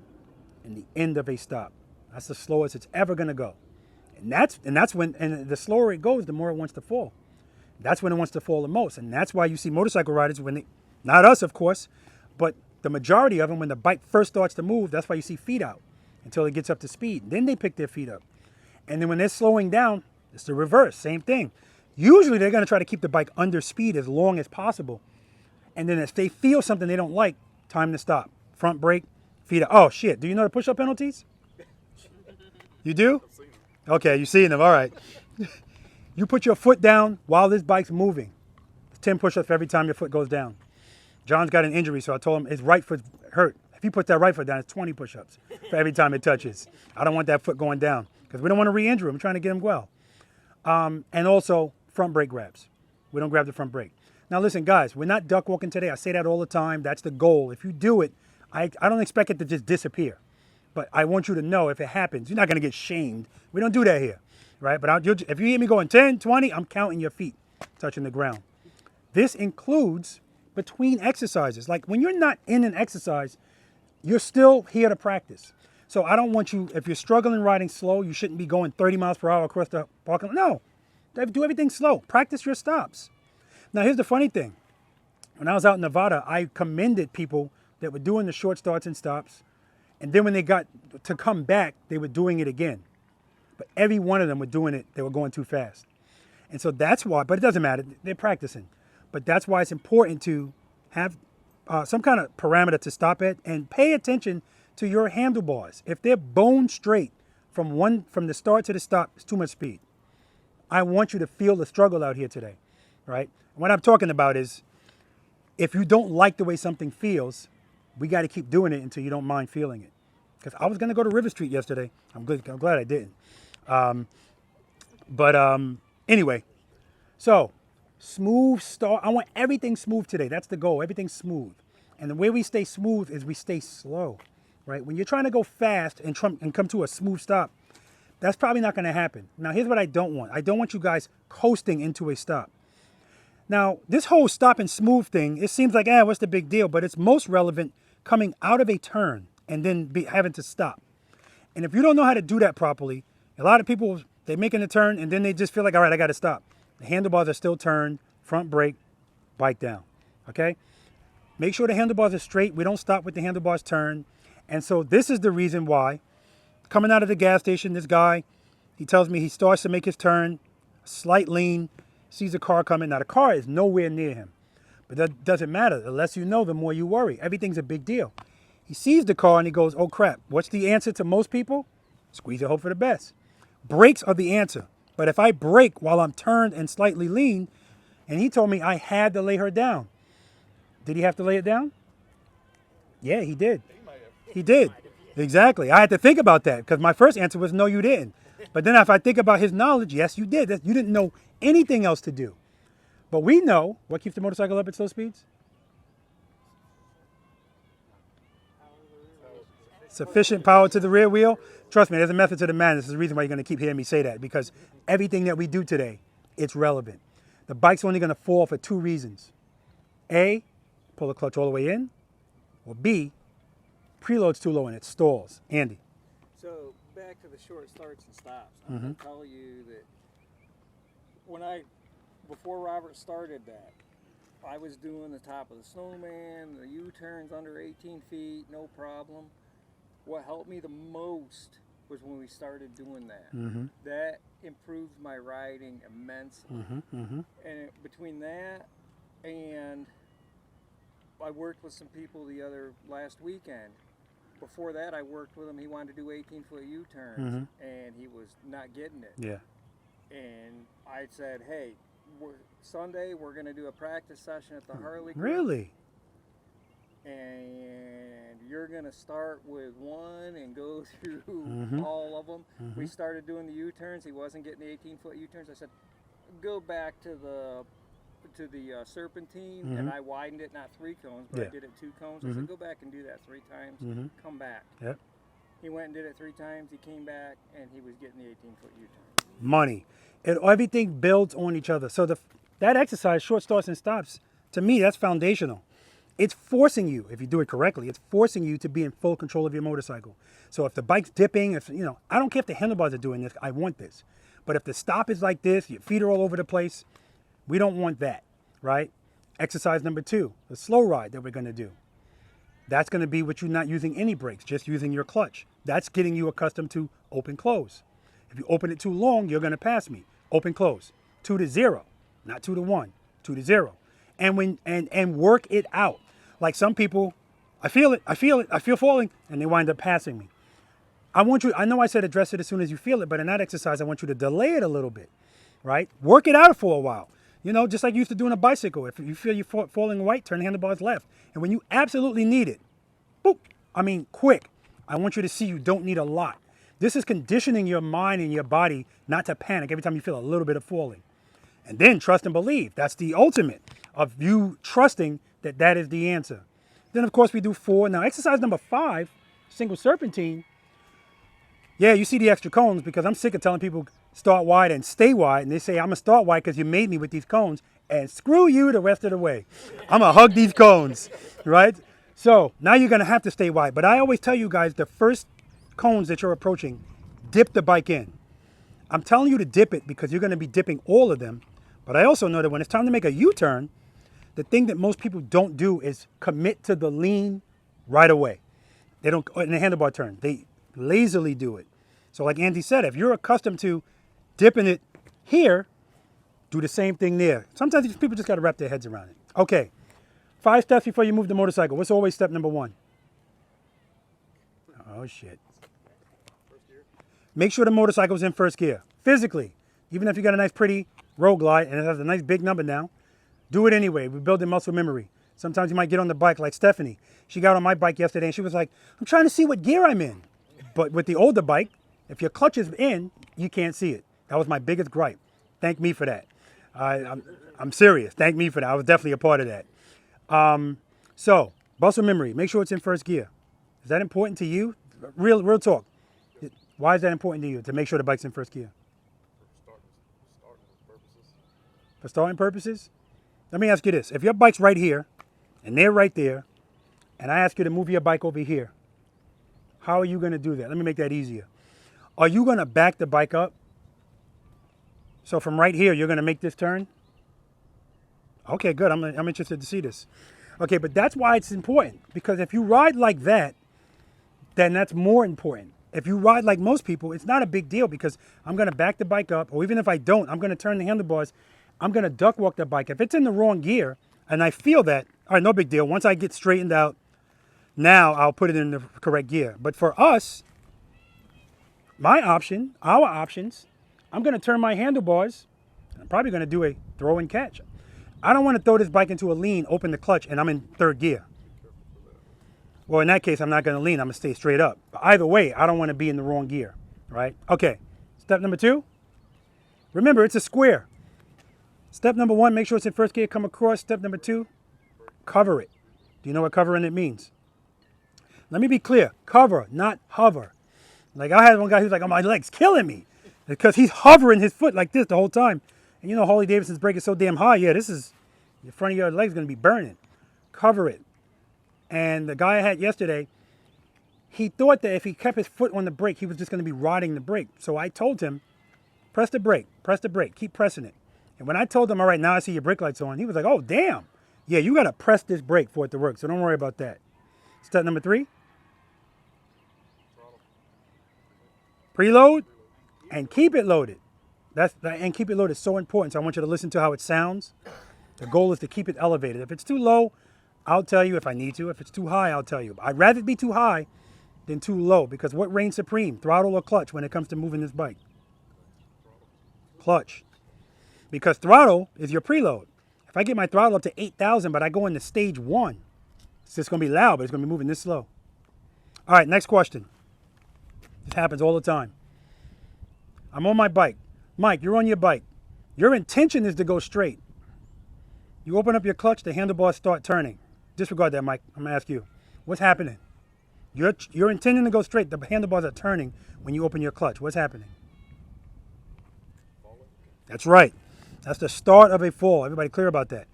and the end of a stop. That's the slowest it's ever going to go. And that's when, and the slower it goes, the more it wants to fall. That's when it wants to fall the most. And that's why you see motorcycle riders when they, not us of course, but the majority of them, when the bike first starts to move, that's why you see feet out until it gets up to speed. Then they pick their feet up. And then when they're slowing down, it's the reverse, same thing. Usually they're going to try to keep the bike under speed as long as possible. And then if they feel something they don't like, time to stop. Front brake, feet up. Oh shit, do you know the push-up penalties? You do? Okay, you've seen them, all right. You put your foot down while this bike's moving. It's 10 push-ups every time your foot goes down. John's got an injury, so I told him his right foot's hurt. If he puts that right foot down, it's 20 push-ups for every time it touches. I don't want that foot going down because we don't want to re-injure him. I'm trying to get him well. And also front brake grabs. We don't grab the front brake. Now listen, guys, we're not duck walking today. I say that all the time. That's the goal. If you do it, I don't expect it to just disappear. But I want you to know if it happens, you're not going to get shamed. We don't do that here, right? But if you hear me going 10, 20, I'm counting your feet touching the ground. This includes between exercises. Like when you're not in an exercise, you're still here to practice. So I don't want you, if you're struggling riding slow, you shouldn't be going 30 miles per hour across the parking lot. No, do everything slow. Practice your stops. Now here's the funny thing. When I was out in Nevada, I commended people that were doing the short starts and stops. And then when they got to come back, they were doing it again. But every one of them were doing it, they were going too fast. And so that's why, but it doesn't matter, they're practicing. But that's why it's important to have some kind of parameter to stop at and pay attention to your handlebars. If they're bone straight from the start to the stop, it's too much speed. I want you to feel the struggle out here today, right? What I'm talking about is if you don't like the way something feels, we got to keep doing it until you don't mind feeling it. Because I was going to go to River Street yesterday. I'm glad I didn't. Anyway, so Smooth start. I want everything smooth today. That's the goal. Everything smooth. And the way we stay smooth is we stay slow, right? When you're trying to go fast and come to a smooth stop, that's probably not going to happen. Now, here's what I don't want. I don't want you guys coasting into a stop. Now, this whole stop and smooth thing, it seems like, what's the big deal? But it's most relevant coming out of a turn and then having to stop. And if you don't know how to do that properly, a lot of people, they're making a turn and then they just feel like, all right, I got to stop. The handlebars are still turned, front brake, bike down, okay? Make sure the handlebars are straight. We don't stop with the handlebars turned. And so this is the reason why, coming out of the gas station, this guy, he tells me he starts to make his turn, slight lean, sees a car coming. Now, the car is nowhere near him, but that doesn't matter. The less you know, the more you worry. Everything's a big deal. He sees the car and he goes, oh, crap. What's the answer to most people? Squeeze and hope for the best. Brakes are the answer. But if I brake while I'm turned and slightly lean, and he told me I had to lay her down. Did he have to lay it down? Yeah, he did. He did. Exactly. I had to think about that because my first answer was no, you didn't. But then if I think about his knowledge, yes, you did. You didn't know anything else to do. But we know what keeps the motorcycle up at slow speeds? Sufficient power to the rear wheel. Trust me, there's a method to the madness. There's a reason why you're going to keep hearing me say that, because everything that we do today, it's relevant. The bike's only going to fall for two reasons. A, pull the clutch all the way in, or B, preload's too low and it stalls. Andy. So back to the short starts and stops. I'm going to tell you that before Robert started that, I was doing the top of the Snowman, the U-turns under 18 feet, no problem. What helped me the most was when we started doing that. That improved my riding immensely. And between that and I worked with some people last weekend. Before that, I worked with him. He wanted to do 18-foot U-turns, and he was not getting it. Yeah. And I said, hey, Sunday we're going to do a practice session at the Harley group. Really? And you're going to start with one and go through all of them. We started doing the U-turns. He wasn't getting the 18-foot U-turns. I said, go back to the Serpentine, and I widened it, not 3 cones, but I did it 2 cones. I said, go back and do that 3 times, come back. Yep. He went and did it 3 times, he came back, and he was getting the 18-foot U-turn. Money. Everything builds on each other. So that exercise, short starts and stops, to me, that's foundational. It's forcing you, if you do it correctly, it's forcing you to be in full control of your motorcycle. So if the bike's dipping, I don't care if the handlebars are doing this, I want this. But if the stop is like this, your feet are all over the place, we don't want that, right? Exercise number 2, the slow ride that we're going to do. That's going to be with you not using any brakes, just using your clutch. That's getting you accustomed to open, close. If you open it too long, you're going to pass me. Open, close. 2 to 0, not 2 to 1, 2 to 0. And work it out. Like some people, I feel falling, and they wind up passing me. I know I said address it as soon as you feel it, but in that exercise, I want you to delay it a little bit, right? Work it out for a while. Just like you used to do on a bicycle. If you feel you're falling right, turn the handlebars left. And when you absolutely need it, boop, quick. I want you to see you don't need a lot. This is conditioning your mind and your body not to panic every time you feel a little bit of falling. And then trust and believe. That's the ultimate of you trusting that is the answer. Then, of course, we do 4. Now, exercise number 5, single serpentine. Yeah, you see the extra cones because I'm sick of telling people start wide and stay wide. And they say, I'm going to start wide because you made me with these cones. And screw you the rest of the way. I'm going to hug these cones, right? So now you're going to have to stay wide. But I always tell you guys, the first cones that you're approaching, dip the bike in. I'm telling you to dip it because you're going to be dipping all of them. But I also know that when it's time to make a U-turn, the thing that most people don't do is commit to the lean right away. They don't, in the handlebar turn, they lazily do it. So like Andy said, if you're accustomed to dipping it here, do the same thing there. Sometimes people just got to wrap their heads around it. Okay, 5 steps before you move the motorcycle. What's always step number 1? Oh, shit. Make sure the motorcycle's in first gear. Physically, even if you got a nice pretty road glide and it has a nice big number now, do it anyway. We're building muscle memory. Sometimes you might get on the bike like Stephanie. She got on my bike yesterday and she was like, I'm trying to see what gear I'm in. But with the older bike, if your clutch is in, you can't see it. That was my biggest gripe. Thank me for that. I'm I'm serious. Thank me for that. I was definitely a part of that. So, muscle memory. Make sure it's in first gear. Is that important to you? Real talk. Why is that important to you, to make sure the bike's in first gear? For starting purposes? Let me ask you this. If your bike's right here, and they're right there, and I ask you to move your bike over here, how are you going to do that? Let me make that easier. Are you going to back the bike up? So from right here, you're going to make this turn? Okay, good. I'm interested to see this. Okay, but that's why it's important. Because if you ride like that, then that's more important. If you ride like most people, it's not a big deal because I'm going to back the bike up, or even if I don't, I'm going to turn the handlebars. I'm going to duck walk the bike. If it's in the wrong gear and I feel that, all right, no big deal. Once I get straightened out, now I'll put it in the correct gear. But for us, our options, I'm going to turn my handlebars. I'm probably going to do a throw and catch. I don't want to throw this bike into a lean, open the clutch, and I'm in third gear. Well, in that case, I'm not going to lean. I'm going to stay straight up. But either way, I don't want to be in the wrong gear, right? Okay, step number 2. Remember, it's a square. Step number 1, make sure it's in first gear, come across. Step number 2, cover it. Do you know what covering it means? Let me be clear. Cover, not hover. Like I had one guy who's like, oh, my leg's killing me. Because he's hovering his foot like this the whole time. And you know Harley Davidson's brake is so damn high. Yeah, this is, the front of your leg's going to be burning. Cover it. And the guy I had yesterday, he thought that if he kept his foot on the brake, he was just going to be riding the brake. So I told him, press the brake, keep pressing it. And when I told him, all right, now I see your brake lights on, he was like, oh, damn. Yeah, you got to press this brake for it to work. So don't worry about that. Step number 3. Preload and keep it loaded. And keep it loaded is so important. So I want you to listen to how it sounds. The goal is to keep it elevated. If it's too low, I'll tell you if I need to. If it's too high, I'll tell you. I'd rather it be too high than too low, because what reigns supreme, throttle or clutch, when it comes to moving this bike? Clutch. Because throttle is your preload. If I get my throttle up to 8,000, but I go into stage 1, it's just going to be loud, but it's going to be moving this slow. All right, next question. This happens all the time. I'm on my bike. Mike, you're on your bike. Your intention is to go straight. You open up your clutch, the handlebars start turning. Disregard that, Mike. I'm going to ask you. What's happening? You're intending to go straight. The handlebars are turning when you open your clutch. What's happening? That's right. That's the start of a fall. Everybody clear about that?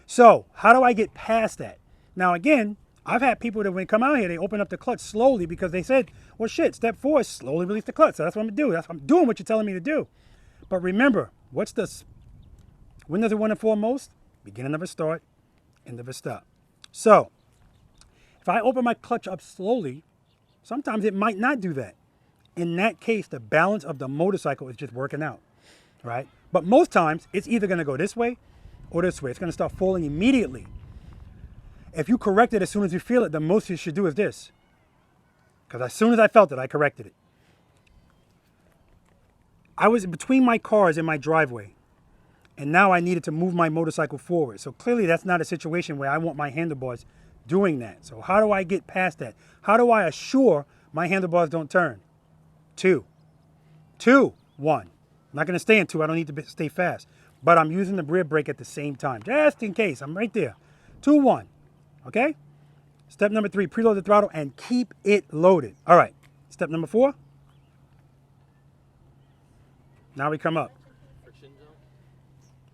So, how do I get past that? Now, again, I've had people that when they come out here, they open up the clutch slowly because they said, well, shit, step 4 is slowly release the clutch. So that's what I'm going to do. I'm doing what you're telling me to do. But remember, when does it want to fall most? Beginning of a start, end of a stop. So, if I open my clutch up slowly, sometimes it might not do that. In that case, the balance of the motorcycle is just working out, right? But most times, it's either going to go this way or this way. It's going to start falling immediately. If you correct it as soon as you feel it, the most you should do is this. Because as soon as I felt it, I corrected it. I was between my cars in my driveway, and now I needed to move my motorcycle forward. So clearly that's not a situation where I want my handlebars doing that. So how do I get past that? How do I assure my handlebars don't turn? 2, 1. I'm not going to stay in 2. I don't need to stay fast. But I'm using the rear brake at the same time, just in case. I'm right there. 2, 1. Okay? Step number 3, preload the throttle and keep it loaded. All right. Step number 4. Now we come up.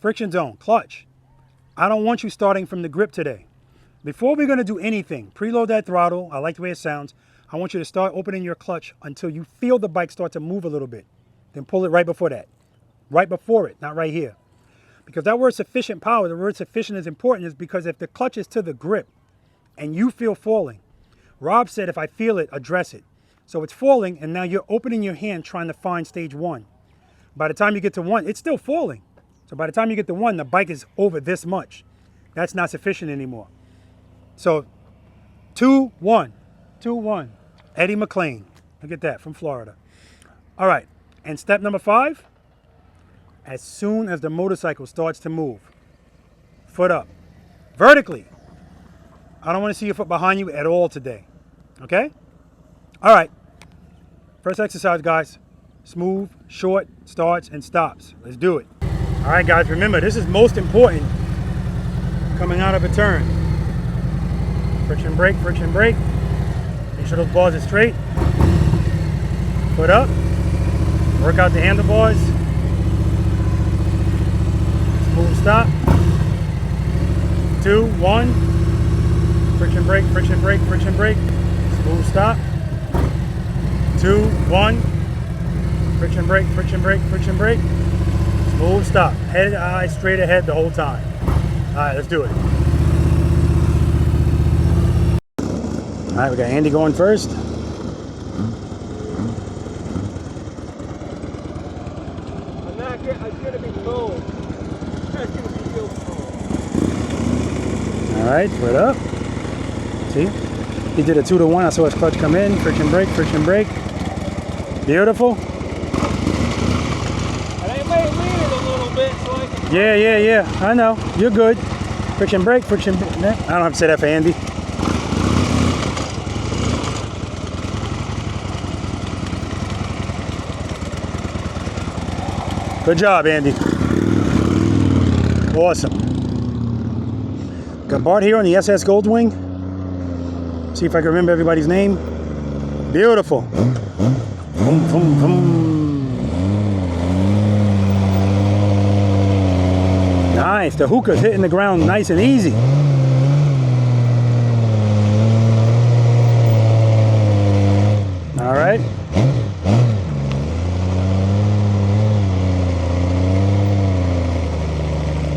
Friction zone, clutch. I don't want you starting from the grip today. Before we're going to do anything, preload that throttle. I like the way it sounds. I want you to start opening your clutch until you feel the bike start to move a little bit. Then pull it right before that. Right before it, not right here. Because that word sufficient power, the word sufficient is important, is because if the clutch is to the grip and you feel falling, Rob said if I feel it, address it. So it's falling, and now you're opening your hand trying to find stage 1. By the time you get to 1, it's still falling. So by the time you get to 1, the bike is over this much. That's not sufficient anymore. So 2, 1. 2, 1. Eddie McLean. Look at that, from Florida. All right. And step number 5, as soon as the motorcycle starts to move, foot up, vertically. I don't want to see your foot behind you at all today. Okay? All right. First exercise, guys. Smooth, short, starts, and stops. Let's do it. All right, guys, remember, this is most important coming out of a turn. Friction brake, friction brake. Make sure those bars are straight. Foot up. Work out the handlebars. Smooth stop. 2, 1. Friction brake, friction brake, friction brake. Smooth stop. 2, 1. Friction brake, friction brake, friction brake. Smooth stop. Head, eye, straight ahead the whole time. All right, let's do it. All right, we got Andy going first. It's gonna be cold. It's gonna be real cold. All right, foot up. See? He did a 2 to 1. I saw his clutch come in. Friction brake, friction brake. Beautiful. And I may lean it a little bit so I can... Yeah. I know. You're good. Friction brake, friction brake. I don't have to say that for Andy. Good job, Andy. Awesome. Got Bart here on the SS Goldwing. See if I can remember everybody's name. Beautiful. Boom, boom, boom. Nice. The hookah's hitting the ground nice and easy. All right.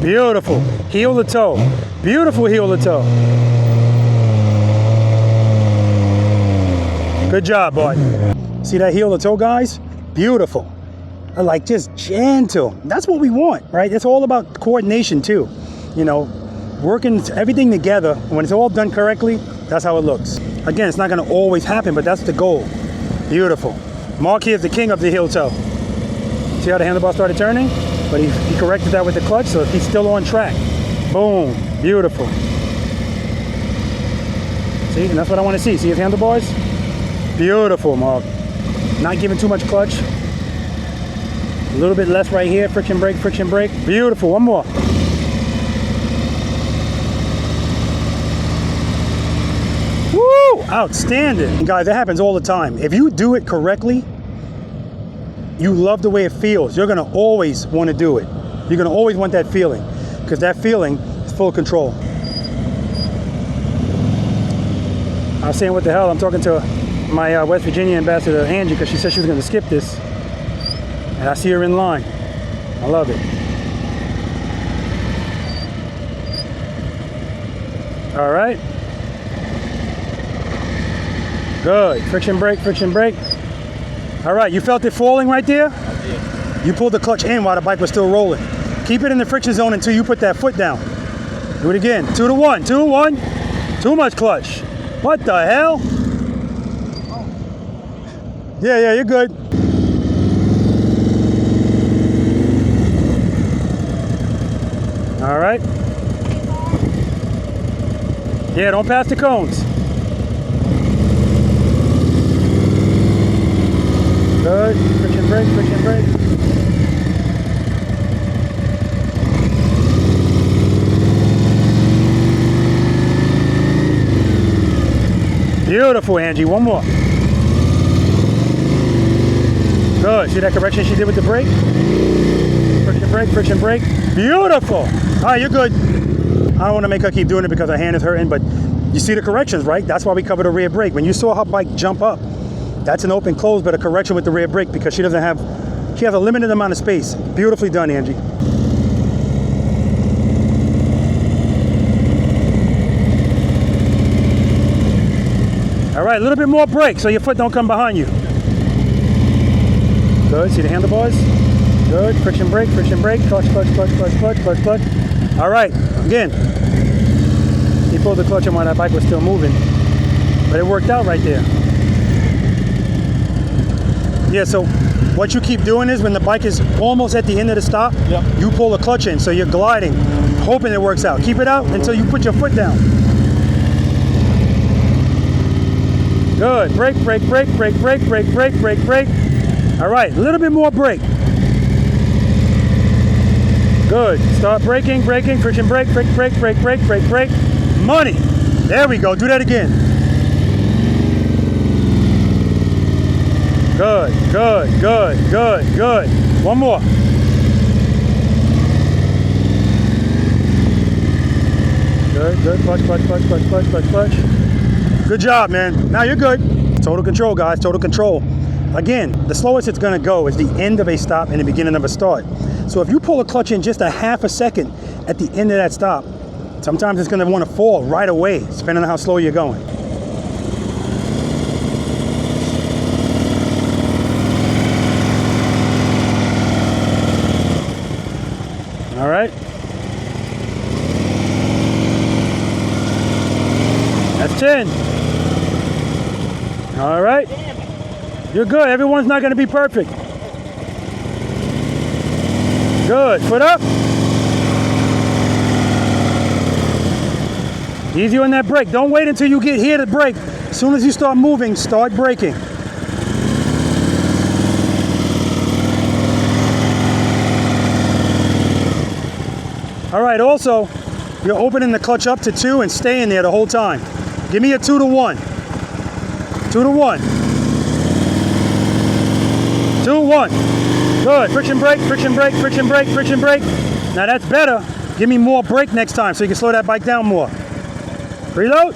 Beautiful. Heel to toe. Beautiful heel to toe. Good job, Bart. See that heel to toe, guys? Beautiful. I like just gentle. That's what we want, right? It's all about coordination too. You know, working everything together. When it's all done correctly, that's how it looks. Again, it's not gonna always happen, but that's the goal. Beautiful. Mark here is the king of the heel toe. See how the handlebar started turning? But he corrected that with the clutch, so he's still on track. Boom, beautiful. See, and that's what I want to see. See his handlebars? Beautiful, Mark. Not giving too much clutch. A little bit less right here. Friction brake, friction brake. Beautiful, one more. Woo, outstanding. And guys, that happens all the time. If you do it correctly, you love the way it feels, you're gonna always want to do it. You're gonna always want that feeling, because that feeling is full control. I was saying, what the hell? I'm talking to my West Virginia ambassador, Angie, because she said she was gonna skip this. And I see her in line. I love it. All right. Good. Friction brake, friction brake. All right, you felt it falling right there? I did. You pulled the clutch in while the bike was still rolling. Keep it in the friction zone until you put that foot down. Do it again. 2 to 1, 2 to 1. Too much clutch. What the hell? Yeah, you're good. All right. Yeah, don't pass the cones. Good. Friction brake, friction brake. Beautiful, Angie. One more. Good. See that correction she did with the brake? Friction brake, friction brake. Beautiful. All right, you're good. I don't want to make her keep doing it because her hand is hurting, but you see the corrections, right? That's why we cover the rear brake. When you saw her bike jump up, that's an open close, but a correction with the rear brake because she has a limited amount of space. Beautifully done, Angie. All right, a little bit more brake so your foot don't come behind you. Good, see the handlebars? Good, friction brake, clutch, clutch, clutch, clutch, clutch, clutch, clutch. All right, again. He pulled the clutch in while that bike was still moving, but it worked out right there. Yeah, so what you keep doing is when the bike is almost at the end of the stop, you pull the clutch in, so you're gliding, hoping it works out. Keep it out until you put your foot down. Good, brake, brake, brake, brake, brake, brake, brake, brake, brake. All right, a little bit more brake. Good. Start braking, braking, friction brake, brake, brake, brake, brake, brake, brake. Money. There we go. Do that again. Good, good, good, good, good. One more. Good, good. Clutch, clutch, clutch, clutch, clutch, clutch, clutch. Good job, man. Now you're good. Total control, guys. Total control. Again, the slowest it's going to go is the end of a stop and the beginning of a start. So if you pull a clutch in just a half a second at the end of that stop, sometimes it's going to want to fall right away, depending on how slow you're going. All right. That's 10. All right. You're good. Everyone's not going to be perfect. Good. Foot up. Easy on that brake. Don't wait until you get here to brake. As soon as you start moving, start braking. All right, also, you're opening the clutch up to 2 and staying there the whole time. Give me a 2 to 1. 2 to 1. 2 to 1. Good. Friction brake, friction brake, friction brake, friction brake. Now that's better. Give me more brake next time so you can slow that bike down more. Preload.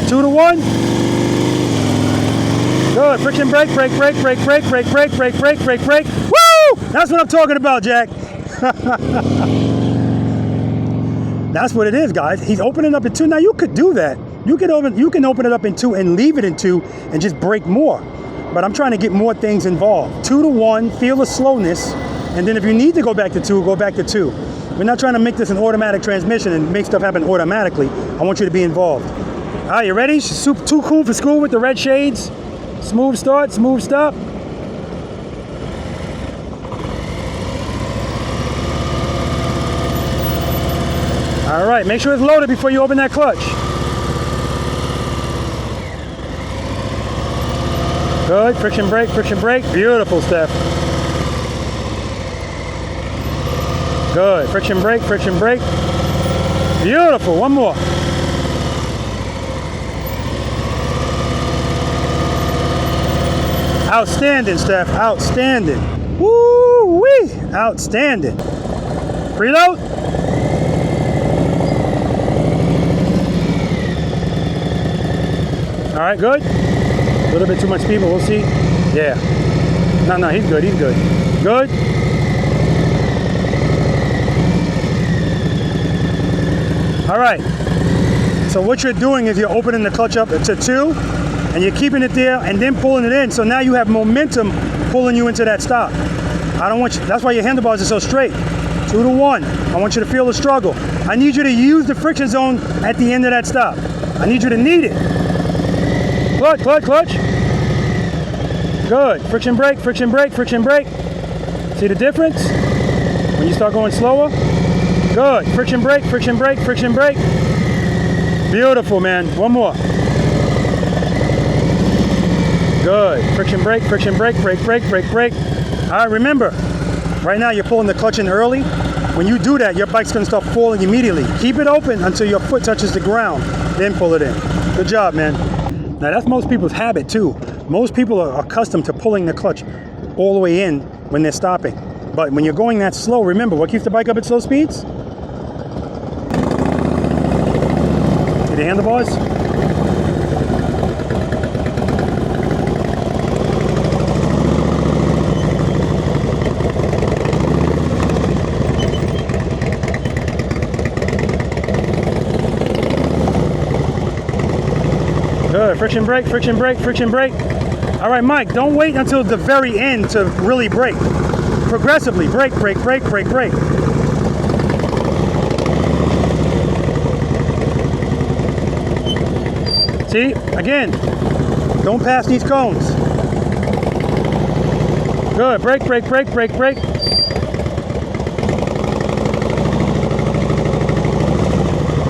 2 to 1. Good. Friction brake, brake, brake, brake, brake, brake, brake, brake, brake, brake, brake. Woo! That's what I'm talking about, Jack. That's what it is, guys. He's opening up in 2. Now you could do that. You can open it up in 2 and leave it in 2 and just brake more. But I'm trying to get more things involved. 2 to 1, feel the slowness, and then if you need to go back to 2, go back to 2. We're not trying to make this an automatic transmission and make stuff happen automatically. I want you to be involved. All right, you ready? Too cool for school with the red shades. Smooth start, smooth stop. All right, make sure it's loaded before you open that clutch. Good, friction brake, friction brake. Beautiful, Steph. Good, friction brake, friction brake. Beautiful, one more. Outstanding, Steph, outstanding. Woo-wee, outstanding. Preload. All right, good. A little bit too much speed, but we'll see. Yeah. No, he's good, he's good. Good. All right. So what you're doing is you're opening the clutch up to 2, and you're keeping it there and then pulling it in. So now you have momentum pulling you into that stop. I don't want you, that's why your handlebars are so straight. 2 to 1. I want you to feel the struggle. I need you to use the friction zone at the end of that stop. I need you to need it. Clutch, clutch, clutch. Good. Friction brake, friction brake, friction brake. See the difference? When you start going slower? Good. Friction brake, friction brake, friction brake. Beautiful, man. One more. Good. Friction brake, friction brake, brake, brake, brake, brake. All right, remember, right now you're pulling the clutch in early. When you do that, your bike's gonna start falling immediately. Keep it open until your foot touches the ground, then pull it in. Good job, man. Now that's most people's habit too. Most people are accustomed to pulling the clutch all the way in when they're stopping. But when you're going that slow, remember, what keeps the bike up at slow speeds? See the handlebars? Good. Friction brake, friction brake, friction brake. All right, Mike, don't wait until the very end to really brake. Progressively, brake, brake, brake, brake, brake. See, again, don't pass these cones. Good, brake, brake, brake, brake, brake.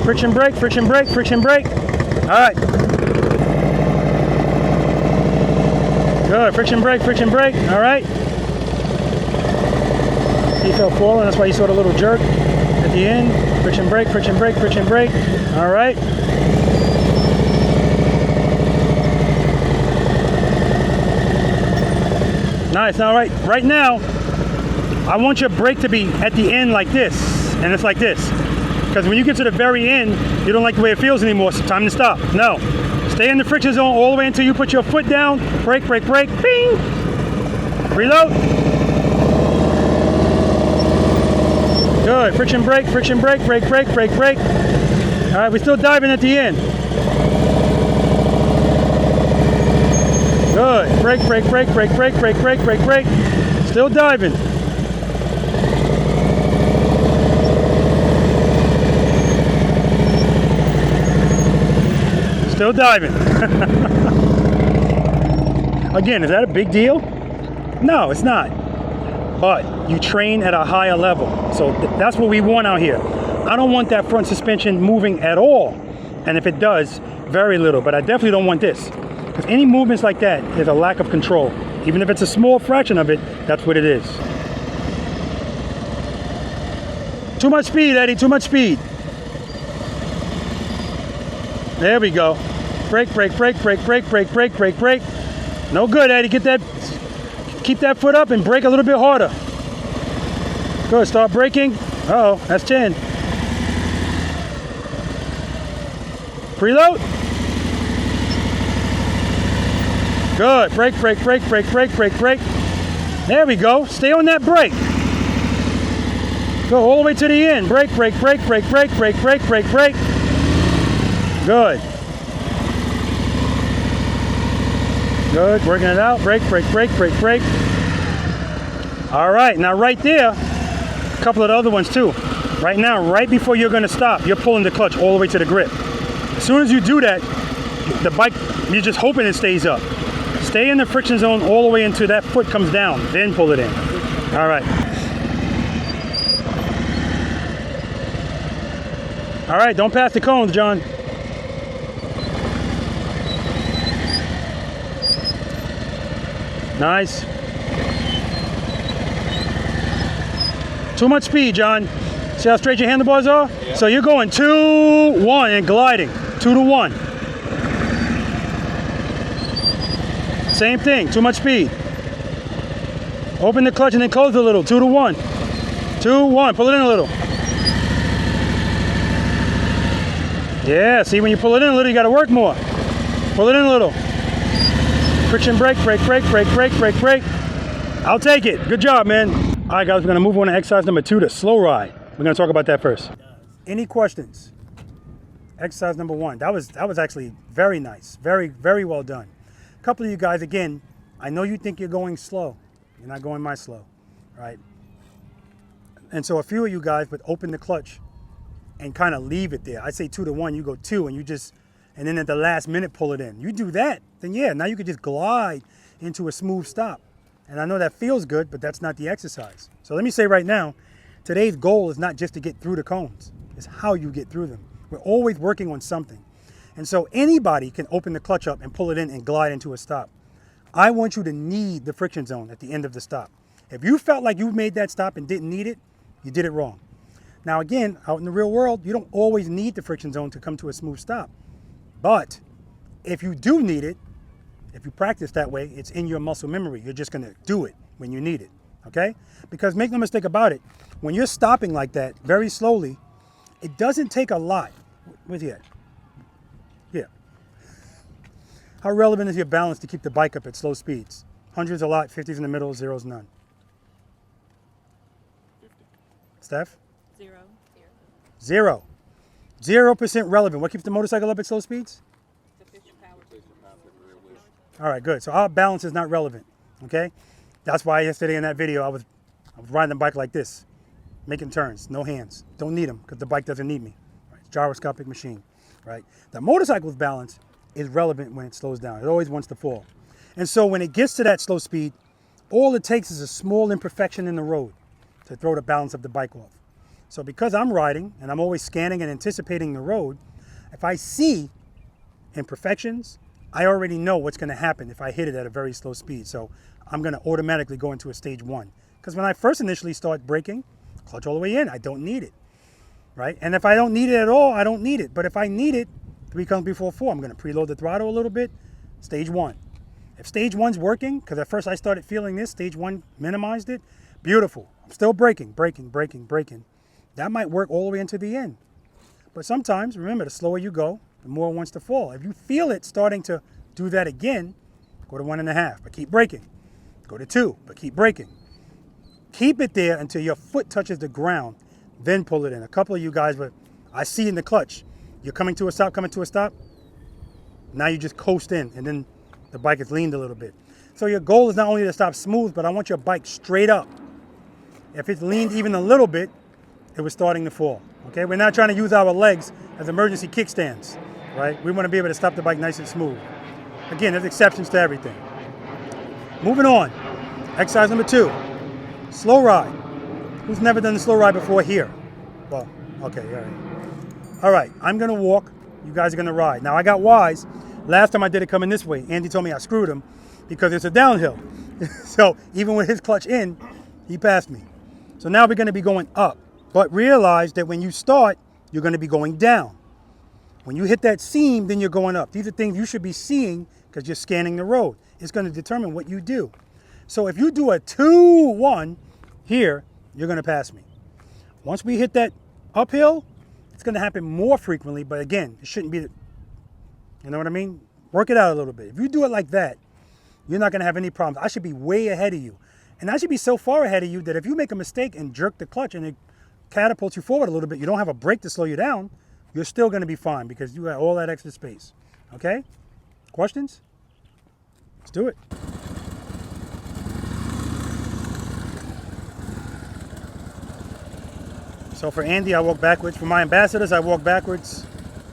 Friction brake, friction brake, friction brake. All right. Good, friction brake, all right. See, it felt falling. That's why you saw the little jerk at the end. Friction brake, friction brake, friction brake. All right. Nice. Now, right now, I want your brake to be at the end like this, and it's like this. Because when you get to the very end, you don't like the way it feels anymore, so time to stop. No. Stay in the friction zone all the way until you put your foot down. Brake, brake, brake. Bing! Reload. Good. Friction brake, brake, brake, brake, brake. All right, we're still diving at the end. Good. Brake, brake, brake, brake, brake, brake, brake, brake, brake. Still diving. Still diving. Again, is that a big deal? No, it's not. But you train at a higher level. So that's what we want out here. I don't want that front suspension moving at all. And if it does, very little. But I definitely don't want this. Because any movements like that is a lack of control. Even if it's a small fraction of it, that's what it is. Too much speed, Eddie, too much speed. There we go. Brake, brake, brake, brake, brake, brake, brake, brake, brake. No good, Eddie. Get that, keep that foot up and brake a little bit harder. Good, start braking. Uh-oh, that's 10. Preload. Good, brake, brake, brake, brake, brake, brake, brake. There we go, stay on that brake. Go all the way to the end. Brake, brake, brake, brake, brake, brake, brake, brake, brake. Good. Good, working it out. Brake, brake, brake, brake, brake. All right, now right there, a couple of the other ones too. Right now, right before you're gonna stop, you're pulling the clutch all the way to the grip. As soon as you do that, the bike, you're just hoping it stays up. Stay in the friction zone all the way until that foot comes down, then pull it in. All right. All right, don't pass the cones, John. Nice. Too much speed, John. See how straight your handlebars are? Yeah. So you're going 2, 1 and gliding. 2 to 1. Same thing, too much speed. Open the clutch and then close a little. 2 to 1. 2, 1. Pull it in a little. Yeah, see, when you pull it in a little, you got to work more. Pull it in a little. Friction brake, brake, brake, brake, brake, brake, brake. I'll take it. Good job, man. All right, guys, we're going to move on to exercise number 2, the slow ride. We're going to talk about that first. Any questions? Exercise number 1. That was actually very nice. Very, very well done. A couple of you guys, again, I know you think you're going slow. You're not going my slow, right? And so a few of you guys would open the clutch and kind of leave it there. I say 2 to 1, you go 2, and you just, and then at the last minute pull it in. You do that, then yeah, now you could just glide into a smooth stop. And I know that feels good, but that's not the exercise. So let me say right now, today's goal is not just to get through the cones. It's how you get through them. We're always working on something. And so anybody can open the clutch up and pull it in and glide into a stop. I want you to need the friction zone at the end of the stop. If you felt like you made that stop and didn't need it, you did it wrong. Now again, out in the real world, you don't always need the friction zone to come to a smooth stop. But if you do need it, if you practice that way, it's in your muscle memory. You're just gonna do it when you need it, okay? Because make no mistake about it, when you're stopping like that, very slowly, it doesn't take a lot. Where's he at? Yeah. How relevant is your balance to keep the bike up at slow speeds? 100's a lot, 50's in the middle, 0's none. 50. Steph? 0. 0. 0% relevant. What keeps the motorcycle up at slow speeds? Sufficient power. All right, good. So our balance is not relevant, okay? That's why yesterday in that video, I was riding the bike like this, making turns, no hands. Don't need them because the bike doesn't need me. Right? It's a gyroscopic machine, right? The motorcycle's balance is relevant when it slows down. It always wants to fall. And so when it gets to that slow speed, all it takes is a small imperfection in the road to throw the balance of the bike off. So because I'm riding and I'm always scanning and anticipating the road, if I see imperfections, I already know what's going to happen if I hit it at a very slow speed. So I'm going to automatically go into a stage 1 Because when I first initially start braking, clutch all the way in, I don't need it, right? And if I don't need it at all, I don't need it. But if I need it, 3 comes before 4. I'm going to preload the throttle a little bit, stage 1. If stage 1's working, because at first I started feeling this, stage 1 minimized it, beautiful. I'm still braking. That might work all the way into the end. But sometimes, remember, the slower you go, the more it wants to fall. If you feel it starting to do that again, go to 1.5, but keep braking. Go to 2, but keep braking. Keep it there until your foot touches the ground, then pull it in. A couple of you guys, but I see in the clutch, you're coming to a stop. Now you just coast in, and then the bike is leaned a little bit. So your goal is not only to stop smooth, but I want your bike straight up. If it's leaned even a little bit, it was starting to fall. Okay, we're not trying to use our legs as emergency kickstands, right? We want to be able to stop the bike nice and smooth. Again, there's exceptions to everything. Moving on, exercise number 2, slow ride. Who's never done the slow ride before here? Well, okay, all right. All right, I'm gonna walk, you guys are gonna ride. Now I got wise, last time I did it coming this way, Andy told me I screwed him because it's a downhill. So even with his clutch in, he passed me. So now we're gonna be going up, but realize that when you start, you're gonna be going down. When you hit that seam, then you're going up. These are things you should be seeing because you're scanning the road. It's gonna determine what you do. So if you do a 2-1 here, you're gonna pass me. Once we hit that uphill, it's gonna happen more frequently, but again, it shouldn't be, you know what I mean? Work it out a little bit. If you do it like that, you're not gonna have any problems. I should be way ahead of you. And I should be so far ahead of you that if you make a mistake and jerk the clutch and it catapults you forward a little bit, you don't have a brake to slow you down, you're still gonna be fine because you got all that extra space, okay? Questions? Let's do it. So for Andy, I walk backwards. For my ambassadors, I walk backwards.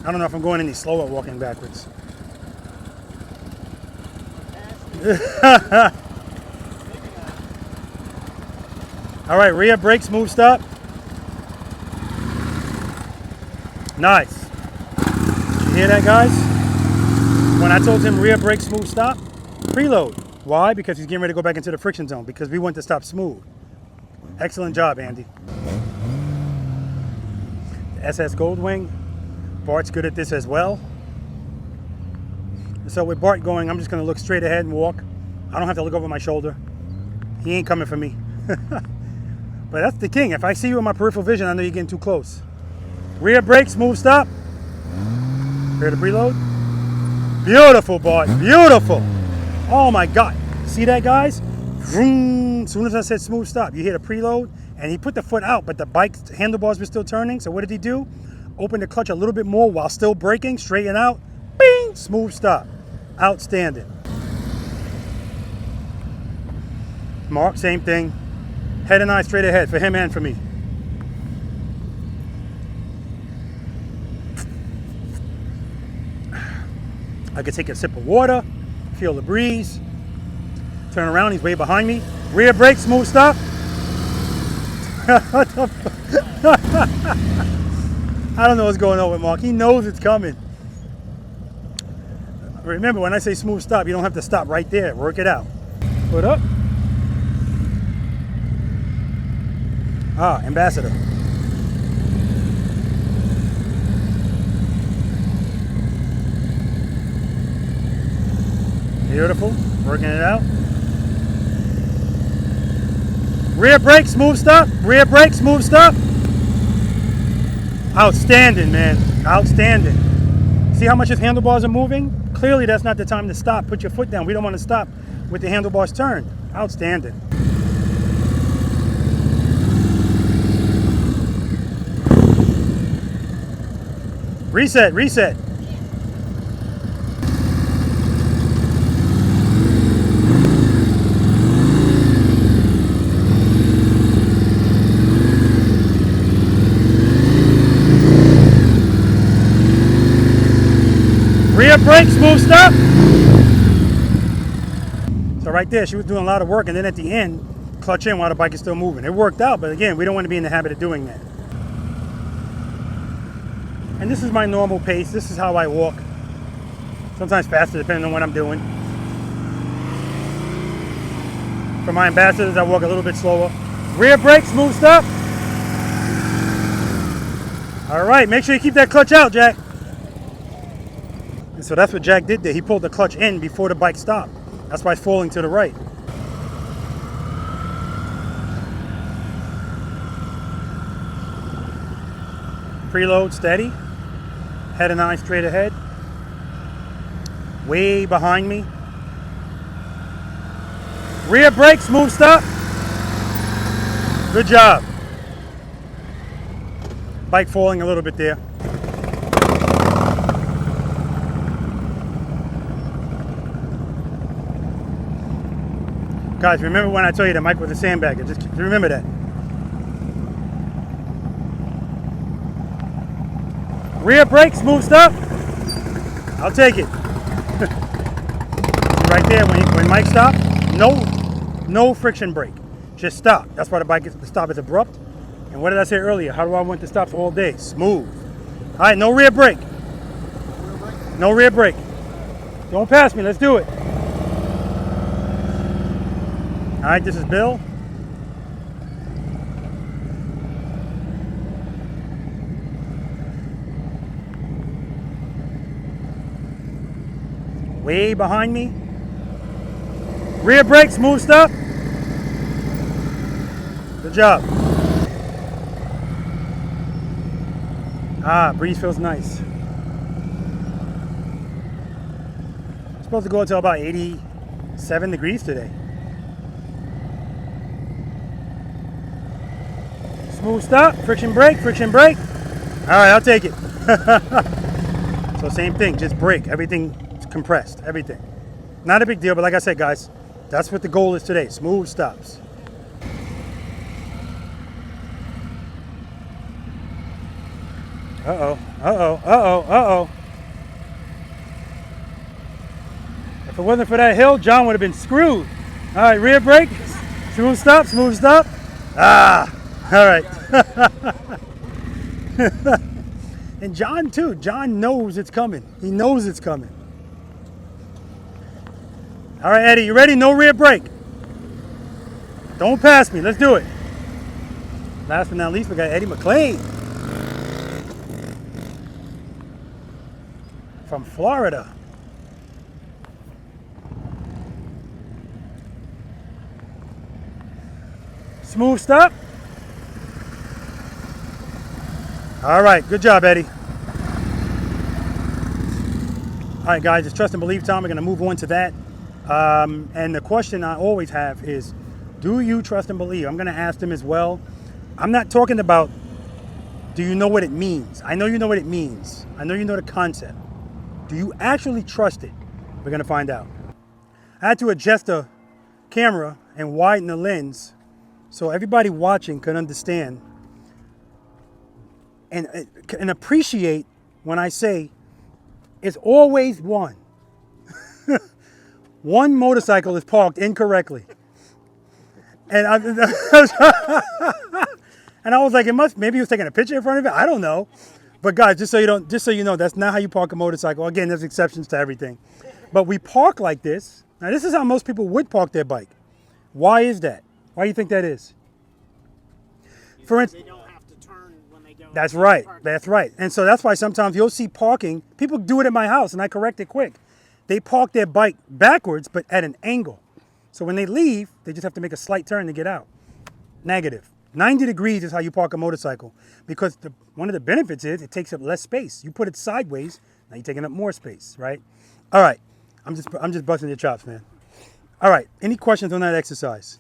I don't know if I'm going any slower walking backwards. All right, rear brake, smooth stop. Nice. Did you hear that, guys? When I told him rear brake, smooth stop, preload. Why? Because he's getting ready to go back into the friction zone because we want to stop smooth. Excellent job, Andy. SS Goldwing. Bart's good at this as well. So with Bart going, I'm just going to look straight ahead and walk. I don't have to look over my shoulder. He ain't coming for me. But that's the king. If I see you in my peripheral vision, I know you're getting too close. Rear brake, smooth stop. Rear to preload. Beautiful, Bart. Beautiful. Oh my God. See that, guys? Vroom. As soon as I said smooth stop, you hear the preload, and he put the foot out, but the bike's handlebars were still turning. So what did he do? Open the clutch a little bit more while still braking, straighten out. Bing! Smooth stop. Outstanding. Mark, same thing. Head and eye straight ahead for him and for me. I could take a sip of water, feel the breeze. Turn around, he's way behind me. Rear brake, smooth stop. I don't know what's going on with Mark. He knows it's coming. Remember, when I say smooth stop, you don't have to stop right there. Work it out. Foot up. Ah, ambassador. Beautiful. Working it out. Rear brake, smooth stop. Rear brake, smooth stop. Outstanding, man. Outstanding. See how much his handlebars are moving? Clearly, that's not the time to stop. Put your foot down. We don't want to stop with the handlebars turned. Outstanding. Reset, reset. Rear brake, smooth stop. So right there, she was doing a lot of work, and then at the end, clutch in while the bike is still moving. It worked out, but again, we don't want to be in the habit of doing that. And this is my normal pace. This is how I walk. Sometimes faster, depending on what I'm doing. For my ambassadors, I walk a little bit slower. Rear brake, smooth stop. All right, make sure you keep that clutch out, Jack. And so that's what Jack did there. He pulled the clutch in before the bike stopped. That's why it's falling to the right. Preload steady. Head and eye straight ahead. Way behind me. Rear brake, smooth stop. Good job. Bike falling a little bit there. Guys, remember when I told you the mic was a sandbagger? Just remember that. Rear brake, smooth stop. I'll take it. Right there, when Mike stops, no friction brake. Just stop. That's why the stop is abrupt. And what did I say earlier? How do I want the stops all day? Smooth. All right, no rear brake. No rear brake. Don't pass me. Let's do it. All right, this is Bill. Way behind me. Rear brake, smooth stop. Good job. Ah, breeze feels nice. It's supposed to go until about 87 degrees today. Smooth stop, friction brake, friction brake. All right, I'll take it. So same thing, just brake, everything compressed, everything. Not a big deal, but like I said, guys, that's what the goal is today, smooth stops. Uh-oh, uh-oh, uh-oh, uh-oh. If it wasn't for that hill, John would have been screwed. All right, rear brake, smooth stop, smooth stop. Ah, all right. And John too, John knows it's coming. He knows it's coming. All right, Eddie, you ready? No rear brake. Don't pass me, let's do it. Last but not least, we got Eddie McLean. From Florida. Smooth stop. All right, good job, Eddie. All right, guys, it's trust and believe time. We're going to move on to that. And the question I always have is, do you trust and believe? I'm going to ask them as well. I'm not talking about, do you know what it means? I know you know what it means. I know you know the concept. Do you actually trust it? We're going to find out. I had to adjust the camera and widen the lens so everybody watching can understand and appreciate when I say it's always one. One motorcycle is parked incorrectly. And I was like, maybe he was taking a picture in front of it. I don't know. But guys, just so you know, that's not how you park a motorcycle. Again, there's exceptions to everything. But we park like this. Now, this is how most people would park their bike. Why is that? Why do you think that is? For instance, they don't have to turn when they go. That's right. That's right. And so that's why sometimes you'll see parking. People do it at my house, and I correct it quick. They park their bike backwards, but at an angle. So when they leave, they just have to make a slight turn to get out. Negative. 90 degrees is how you park a motorcycle, because one of the benefits is it takes up less space. You put it sideways, now you're taking up more space, right? All right, I'm just busting your chops, man. All right, any questions on that exercise?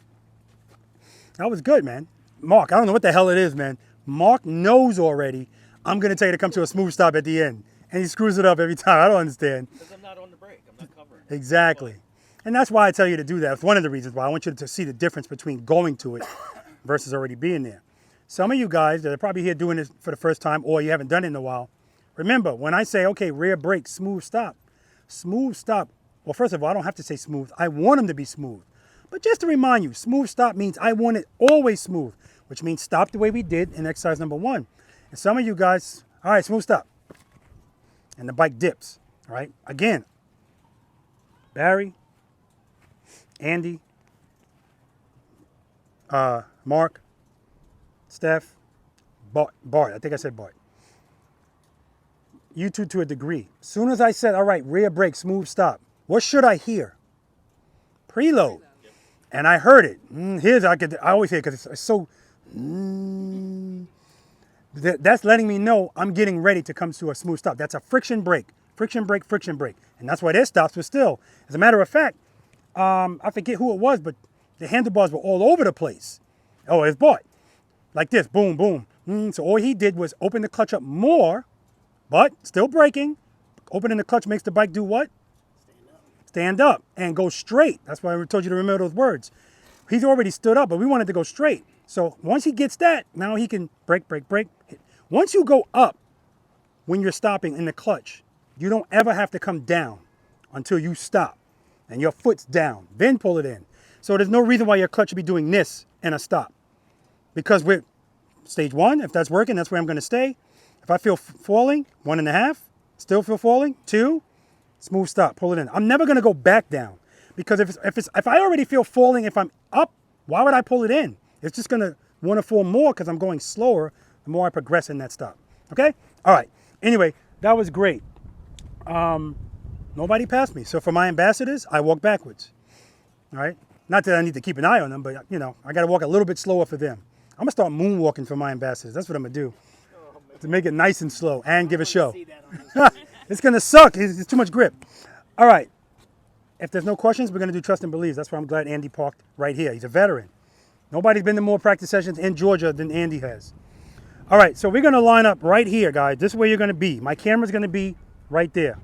That was good, man. Mark, I don't know what the hell it is, man. Mark knows already I'm gonna tell you to come to a smooth stop at the end, and he screws it up every time. I don't understand. Because I'm not on the brake, I'm not covering. Exactly. And that's why I tell you to do that. It's one of the reasons why I want you to see the difference between going to it versus already being there. Some of you guys that are probably here doing this for the first time, or you haven't done it in a while, remember when I say, okay, rear brake, smooth stop. Well, first of all, I don't have to say smooth. I want them to be smooth. But just to remind you, smooth stop means I want it always smooth, which means stop the way we did in exercise number 1. And some of you guys, all right, smooth stop. And the bike dips, all right? Again, Barry, Andy, Mark, Steph, Bart. I think I said Bart. You two to a degree. As soon as I said, all right, rear brake, smooth stop, what should I hear? Preload. And I heard it. I always hear it because it's so. That's letting me know I'm getting ready to come to a smooth stop. That's a friction brake. Friction brake, friction brake. And that's why their stops were still. As a matter of fact, I forget who it was, but the handlebars were all over the place. Oh, it's Bart. Like this, boom, boom. So all he did was open the clutch up more, but still braking. Opening the clutch makes the bike do what? Stand up and go straight. That's why I told you to remember those words. He's already stood up, but we wanted to go straight. So once he gets that, now he can brake, brake, brake. Once you go up, when you're stopping in the clutch, you don't ever have to come down until you stop and your foot's down. Then pull it in. So there's no reason why your clutch should be doing this in a stop. Because we're stage 1, if that's working, that's where I'm going to stay. If I feel falling, 1.5, still feel falling, 2, smooth stop, pull it in. I'm never going to go back down because if I already feel falling, if I'm up, why would I pull it in? It's just going to want to fall more because I'm going slower the more I progress in that stop. Okay? All right. Anyway, that was great. Nobody passed me. So for my ambassadors, I walk backwards. All right? Not that I need to keep an eye on them, but, you know, I got to walk a little bit slower for them. I'm going to start moonwalking for my ambassadors. That's what I'm going to do. To make it nice and slow and give a show. It's going to suck. It's too much grip. All right. If there's no questions, we're going to do Trust and Believe. That's why I'm glad Andy parked right here. He's a veteran. Nobody's been to more practice sessions in Georgia than Andy has. All right. So we're going to line up right here, guys. This is where you're going to be. My camera's going to be right there.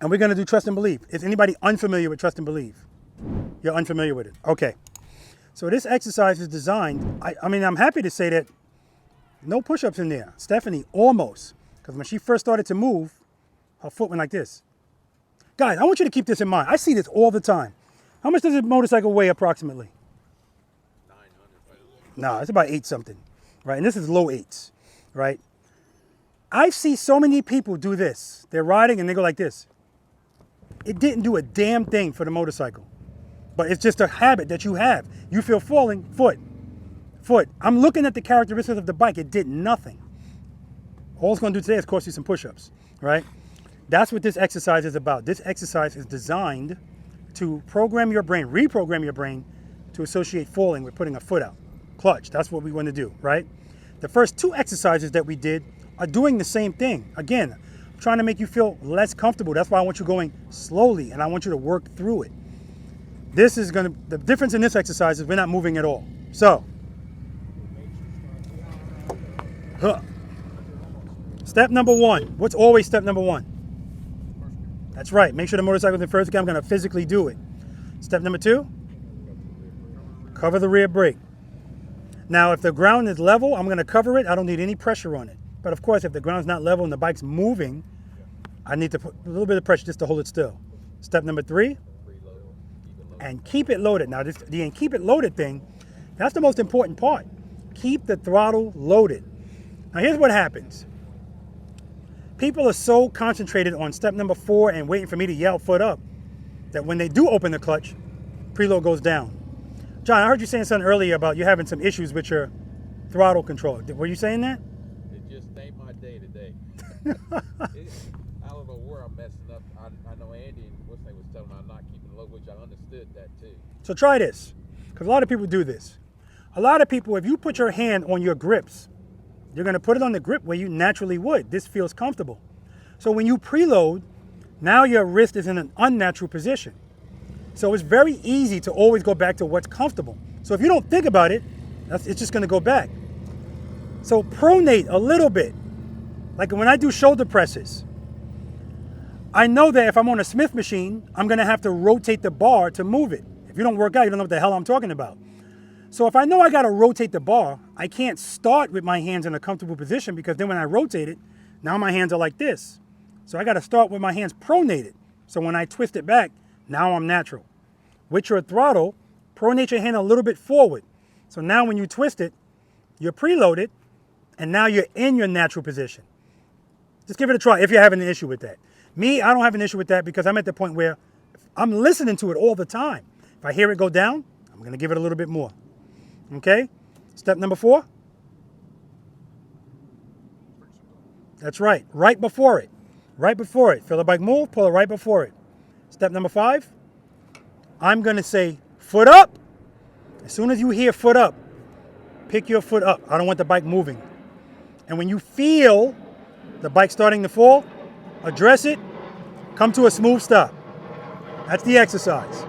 And we're going to do Trust and Believe. Is anybody unfamiliar with Trust and Believe? You're unfamiliar with it. Okay. So this exercise is designed, I mean, I'm happy to say that no push-ups in there. Stephanie, almost. Because when she first started to move, her foot went like this. Guys, I want you to keep this in mind. I see this all the time. How much does a motorcycle weigh approximately? 900 pounds. No, it's about 8 something, right? And this is low 8s, right? I see so many people do this. They're riding and they go like this. It didn't do a damn thing for the motorcycle. But it's just a habit that you have. You feel falling, foot. I'm looking at the characteristics of the bike. It did nothing. All it's going to do today is cost you some push-ups, right? That's what this exercise is about. This exercise is designed to program your brain, reprogram your brain to associate falling with putting a foot out. Clutch, that's what we want to do, right? The first 2 exercises that we did are doing the same thing. Again, I'm trying to make you feel less comfortable. That's why I want you going slowly and I want you to work through it. This is going to, the difference in this exercise is we're not moving at all. So, step number 1. What's always step number 1? That's right. Make sure the motorcycle's in first gear. I'm going to physically do it. Step number 2, cover the rear brake. Now, if the ground is level, I'm going to cover it. I don't need any pressure on it. But of course, if the ground's not level and the bike's moving, I need to put a little bit of pressure just to hold it still. Step number 3, and keep it loaded. Now, the keep it loaded thing, that's the most important part. Keep the throttle loaded. Now, here's what happens. People are so concentrated on step number 4 and waiting for me to yell foot up that when they do open the clutch, preload goes down. John, I heard you saying something earlier about you having some issues with your throttle control. Were you saying that? It just ain't my day today. I don't know where I'm messing up. I know Andy, what's name, was telling me I'm not keeping low, which I understood that too. So try this, because a lot of people do this. A lot of people, if you put your hand on your grips, you're going to put it on the grip where you naturally would. This feels comfortable. So when you preload, now your wrist is in an unnatural position. So it's very easy to always go back to what's comfortable. So if you don't think about it, it's just going to go back. So pronate a little bit. Like when I do shoulder presses, I know that if I'm on a Smith machine, I'm going to have to rotate the bar to move it. If you don't work out, you don't know what the hell I'm talking about. So if I know I got to rotate the bar, I can't start with my hands in a comfortable position because then when I rotate it, now my hands are like this. So I got to start with my hands pronated. So when I twist it back, now I'm natural. With your throttle, pronate your hand a little bit forward. So now when you twist it, you're preloaded, and now you're in your natural position. Just give it a try if you're having an issue with that. Me, I don't have an issue with that because I'm at the point where I'm listening to it all the time. If I hear it go down, I'm going to give it a little bit more. Okay? Step number 4. That's right. Right before it. Right before it. Feel the bike move, pull it right before it. Step number 5. I'm going to say foot up. As soon as you hear foot up, pick your foot up. I don't want the bike moving. And when you feel the bike starting to fall, address it, come to a smooth stop. That's the exercise.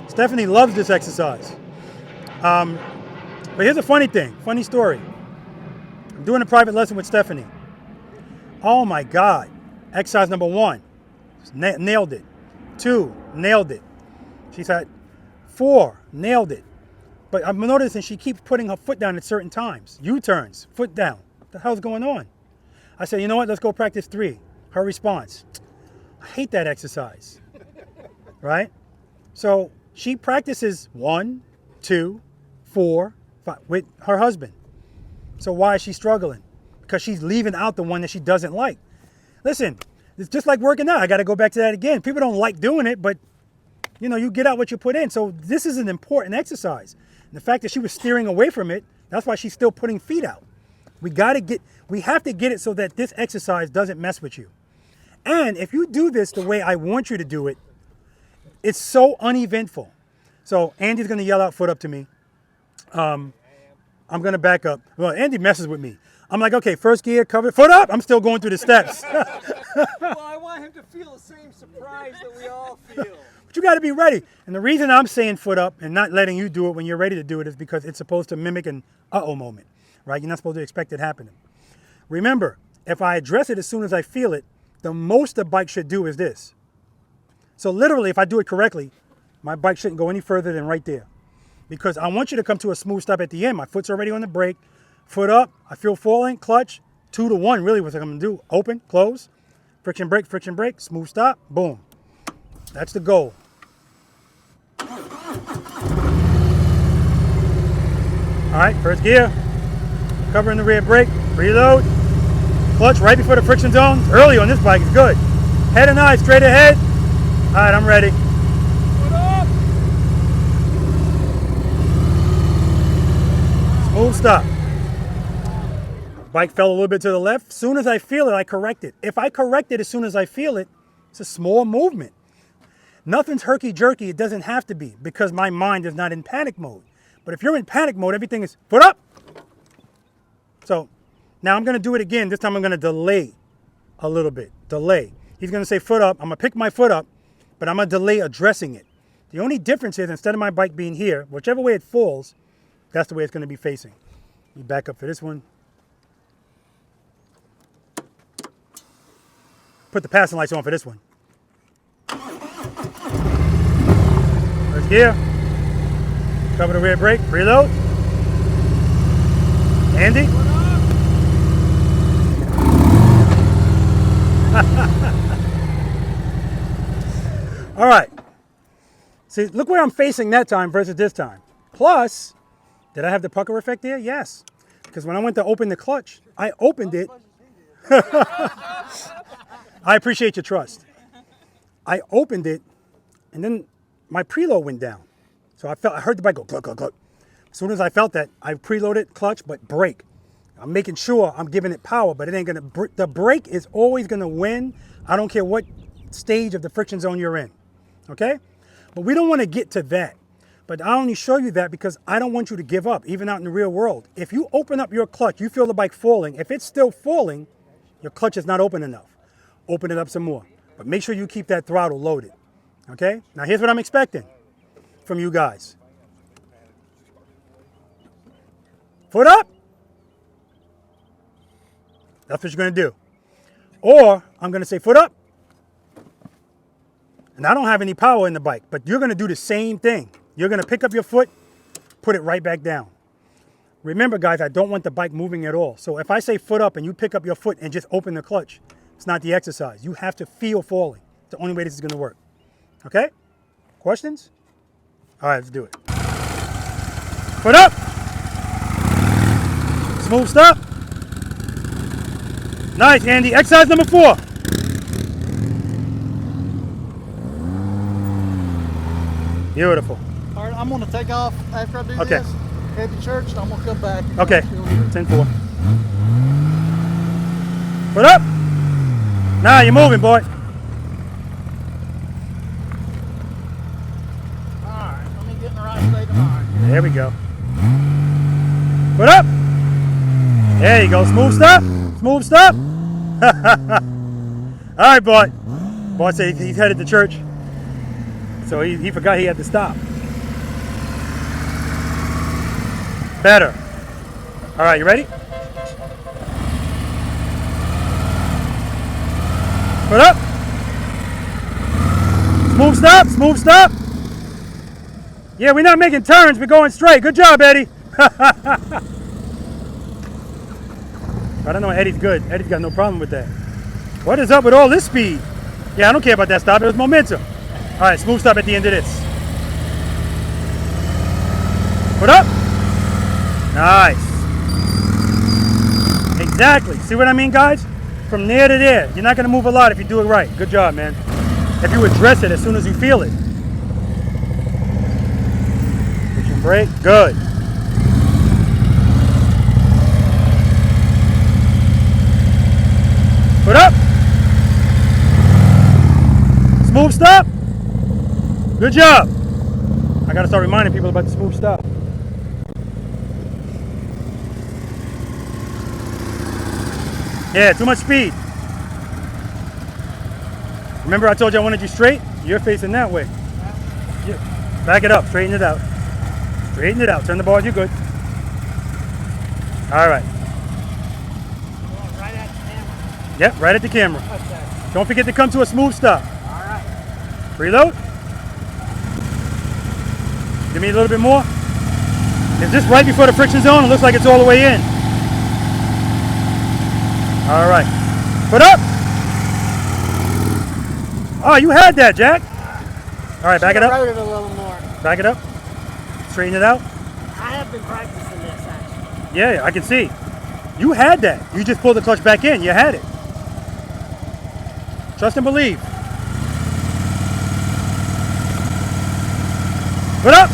Stephanie loves this exercise. But here's a funny thing, funny story. I'm doing a private lesson with Stephanie. Oh my God. Exercise number 1, nailed it. 2, nailed it. She's at 4, nailed it. But I'm noticing she keeps putting her foot down at certain times. U-turns, foot down. What the hell's going on? I said, you know what, let's go practice 3. Her response, I hate that exercise. Right? So she practices 1, 2, 4, 5 with her husband. So why is she struggling? Because she's leaving out the one that she doesn't like. Listen, it's just like working out. I got to go back to that again. People don't like doing it, but you know, you get out what you put in. So this is an important exercise. And the fact that she was steering away from it, that's why she's still putting feet out. We have to get it so that this exercise doesn't mess with you. And if you do this the way I want you to do it, it's so uneventful. So Andy's going to yell out foot up to me. I'm going to back up. Well, Andy messes with me. I'm like, okay, first gear, cover, foot up. I'm still going through the steps. Well, I want him to feel the same surprise that we all feel. But you got to be ready. And the reason I'm saying foot up and not letting you do it when you're ready to do it is because it's supposed to mimic an uh-oh moment, right? You're not supposed to expect it happening. Remember, if I address it as soon as I feel it, the most the bike should do is this. So literally, if I do it correctly, my bike shouldn't go any further than right there. Because I want you to come to a smooth stop at the end. My foot's already on the brake. Foot up, I feel falling, clutch, 2 to 1, really what I'm gonna do. Open, close, friction brake, smooth stop, boom. That's the goal. All right, first gear, covering the rear brake, reload, clutch right before the friction zone. Early on this bike is good. Head and eye straight ahead. All right, I'm ready. Foot up. Smooth stop. Bike fell a little bit to the left. As soon as I feel it, I correct it. If I correct it as soon as I feel it, it's a small movement. Nothing's herky-jerky. It doesn't have to be because my mind is not in panic mode. But if you're in panic mode, everything is foot up. So now I'm going to do it again. This time I'm going to delay a little bit. Delay. He's going to say foot up. I'm going to pick my foot up, but I'm going to delay addressing it. The only difference is instead of my bike being here, whichever way it falls, that's the way it's going to be facing. You back up for this one. Put the passing lights on for this one. First gear. Cover the rear brake. Reload. Andy. All right. See, look where I'm facing that time versus this time. Plus, did I have the pucker effect there? Yes. Because when I went to open the clutch, I opened it. I appreciate your trust. I opened it, and then my preload went down. So I heard the bike go cluck, cluck, cluck. As soon as I felt that, I preloaded, clutch, but brake. I'm making sure I'm giving it power, but it ain't gonna, the brake is always gonna win. I don't care what stage of the friction zone you're in, okay? But we don't wanna get to that. But I only show you that because I don't want you to give up, even out in the real world. If you open up your clutch, you feel the bike falling. If it's still falling, your clutch is not open enough. Open it up some more. But make sure you keep that throttle loaded. Okay? Now here's what I'm expecting from you guys. Foot up. That's what you're going to do. Or I'm going to say foot up. And I don't have any power in the bike, but you're going to do the same thing. You're going to pick up your foot, put it right back down. Remember, guys, I don't want the bike moving at all. So if I say foot up and you pick up your foot and just open the clutch, it's not the exercise. You have to feel falling. It's the only way this is going to work. Okay? Questions? All right, let's do it. Foot up. Smooth stop. Nice, Andy. Exercise number 4. Beautiful. Hard I'm gonna take off after I do Okay. this. Head to church, and I'm gonna come back. And Okay, I'll show you. 10-4. Put up. Nah, you're moving, boy. Alright, let me get in the right state of mind. There we go. Put up. There you go. Smooth stop. Smooth stop. All right, boy. Boy said he's headed to church. So he forgot he had to stop. Better. All right, you ready? Put up. Smooth stop. Smooth stop. Yeah, we're not making turns. We're going straight. Good job, Eddie. I don't know. Eddie's good. Eddie's got no problem with that. What is up with all this speed? Yeah, I don't care about that stop. It was momentum. All right, smooth stop at the end of this. Put up. Nice. Exactly. See what I mean, guys? From there to there. You're not going to move a lot if you do it right. Good job, man. If you address it as soon as you feel it. Push and brake. Good. Put up. Smooth stop. Good job. I gotta start reminding people about the smooth stop. Yeah, too much speed. Remember I told you I wanted you straight? You're facing that way. Yeah. Back it up, straighten it out. Straighten it out, turn the ball, you're good. All right. Right at the camera. Yep, right at the camera. Okay. Don't forget to come to a smooth stop. All right. Preload. Give me a little bit more. It's just right before the friction zone. It looks like it's all the way in. All right. Put up. Oh, you had that, Jack. All right, back it up. Rode it a little more. Back it up. Straighten it out. I have been practicing this actually. Yeah, I can see. You had that. You just pulled the clutch back in. You had it. Trust and believe. Put up.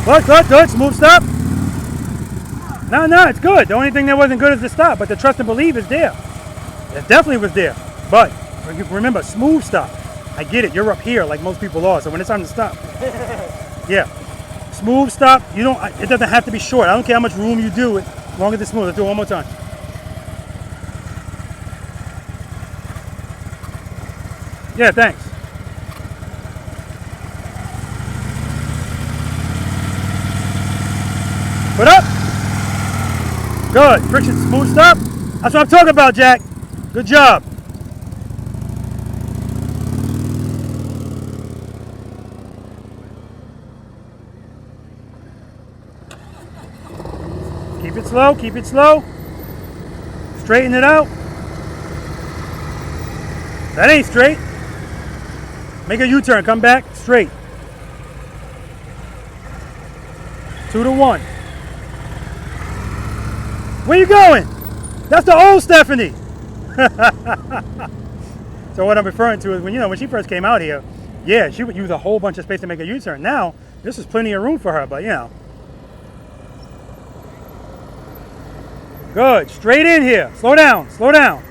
Good, good, good. Smooth stop. No, it's good. The only thing that wasn't good is the stop, but the trust and believe is there. It definitely was there. But remember, smooth stop. I get it. You're up here like most people are. So when it's time to stop, yeah, smooth stop. You don't. It doesn't have to be short. I don't care how much room you do it. As long as it's smooth. Let's do it one more time. Yeah, thanks. Put up. Good. Friction smooth stop. That's what I'm talking about, Jack. Good job. Keep it slow. Keep it slow. Straighten it out. That ain't straight. Make a U-turn. Come back straight. 2-1. Where you going? That's the old Stephanie. So what I'm referring to is when she first came out here, yeah, she would use a whole bunch of space to make a U-turn. Now, this is plenty of room for her, but Good. Straight in here. Slow down. Slow down.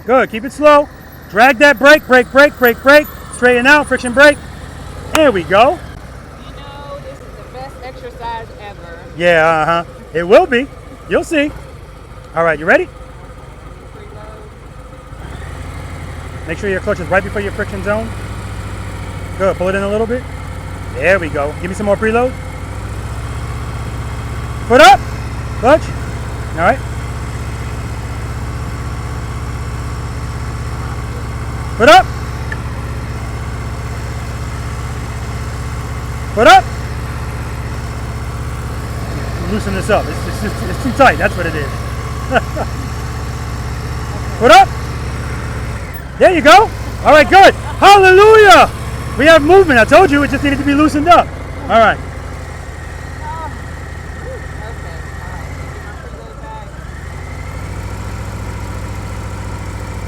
Good. Keep it slow. Drag that brake. Brake, brake, brake, brake. Straighten out. Friction brake. There we go. You know, this is the best exercise ever. Yeah, It will be. You'll see. All right, you ready? Make sure your clutch is right before your friction zone. Good. Pull it in a little bit. There we go. Give me some more preload. Foot up. Clutch. All right. Foot up. Foot up. Loosen this up. It's too tight. That's what it is. Foot up. There you go. All right, good. Hallelujah. We have movement. I told you it just needed to be loosened up. All right.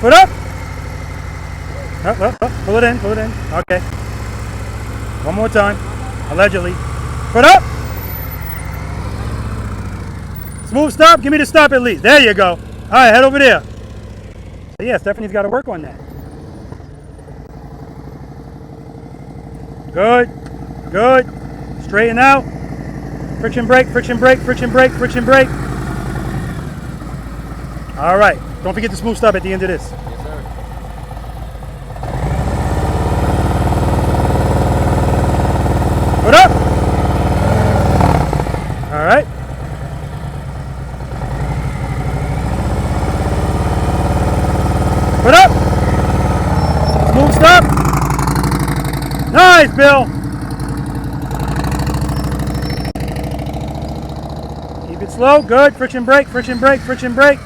Foot up. Up. Pull it in. Okay. One more time. Allegedly. Foot up. Smooth stop. Give me the stop at least. There you go. All right, head over there. So yeah, Stephanie's got to work on that. Good. Good. Straighten out. Friction brake, friction brake, friction brake, friction brake. All right. Don't forget the smooth stop at the end of this. Yes, sir. Put up. All right. Put up. Smooth stop. Nice, Bill. Keep it slow. Good. Friction brake, friction brake, friction brake.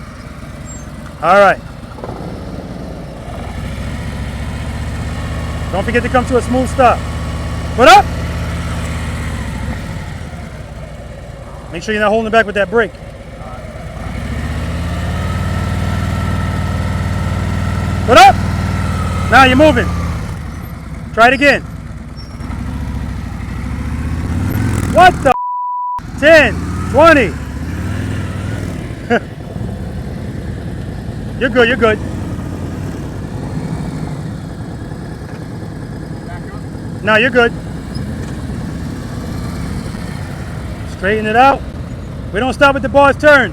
All right. Don't forget to come to a smooth stop. Put up. Make sure you're not holding it back with that brake. Put up. Now you're moving. Try it again. What the 10, 20. You're good, you're good. No, you're good. Straighten it out. We don't stop at the bar's turn.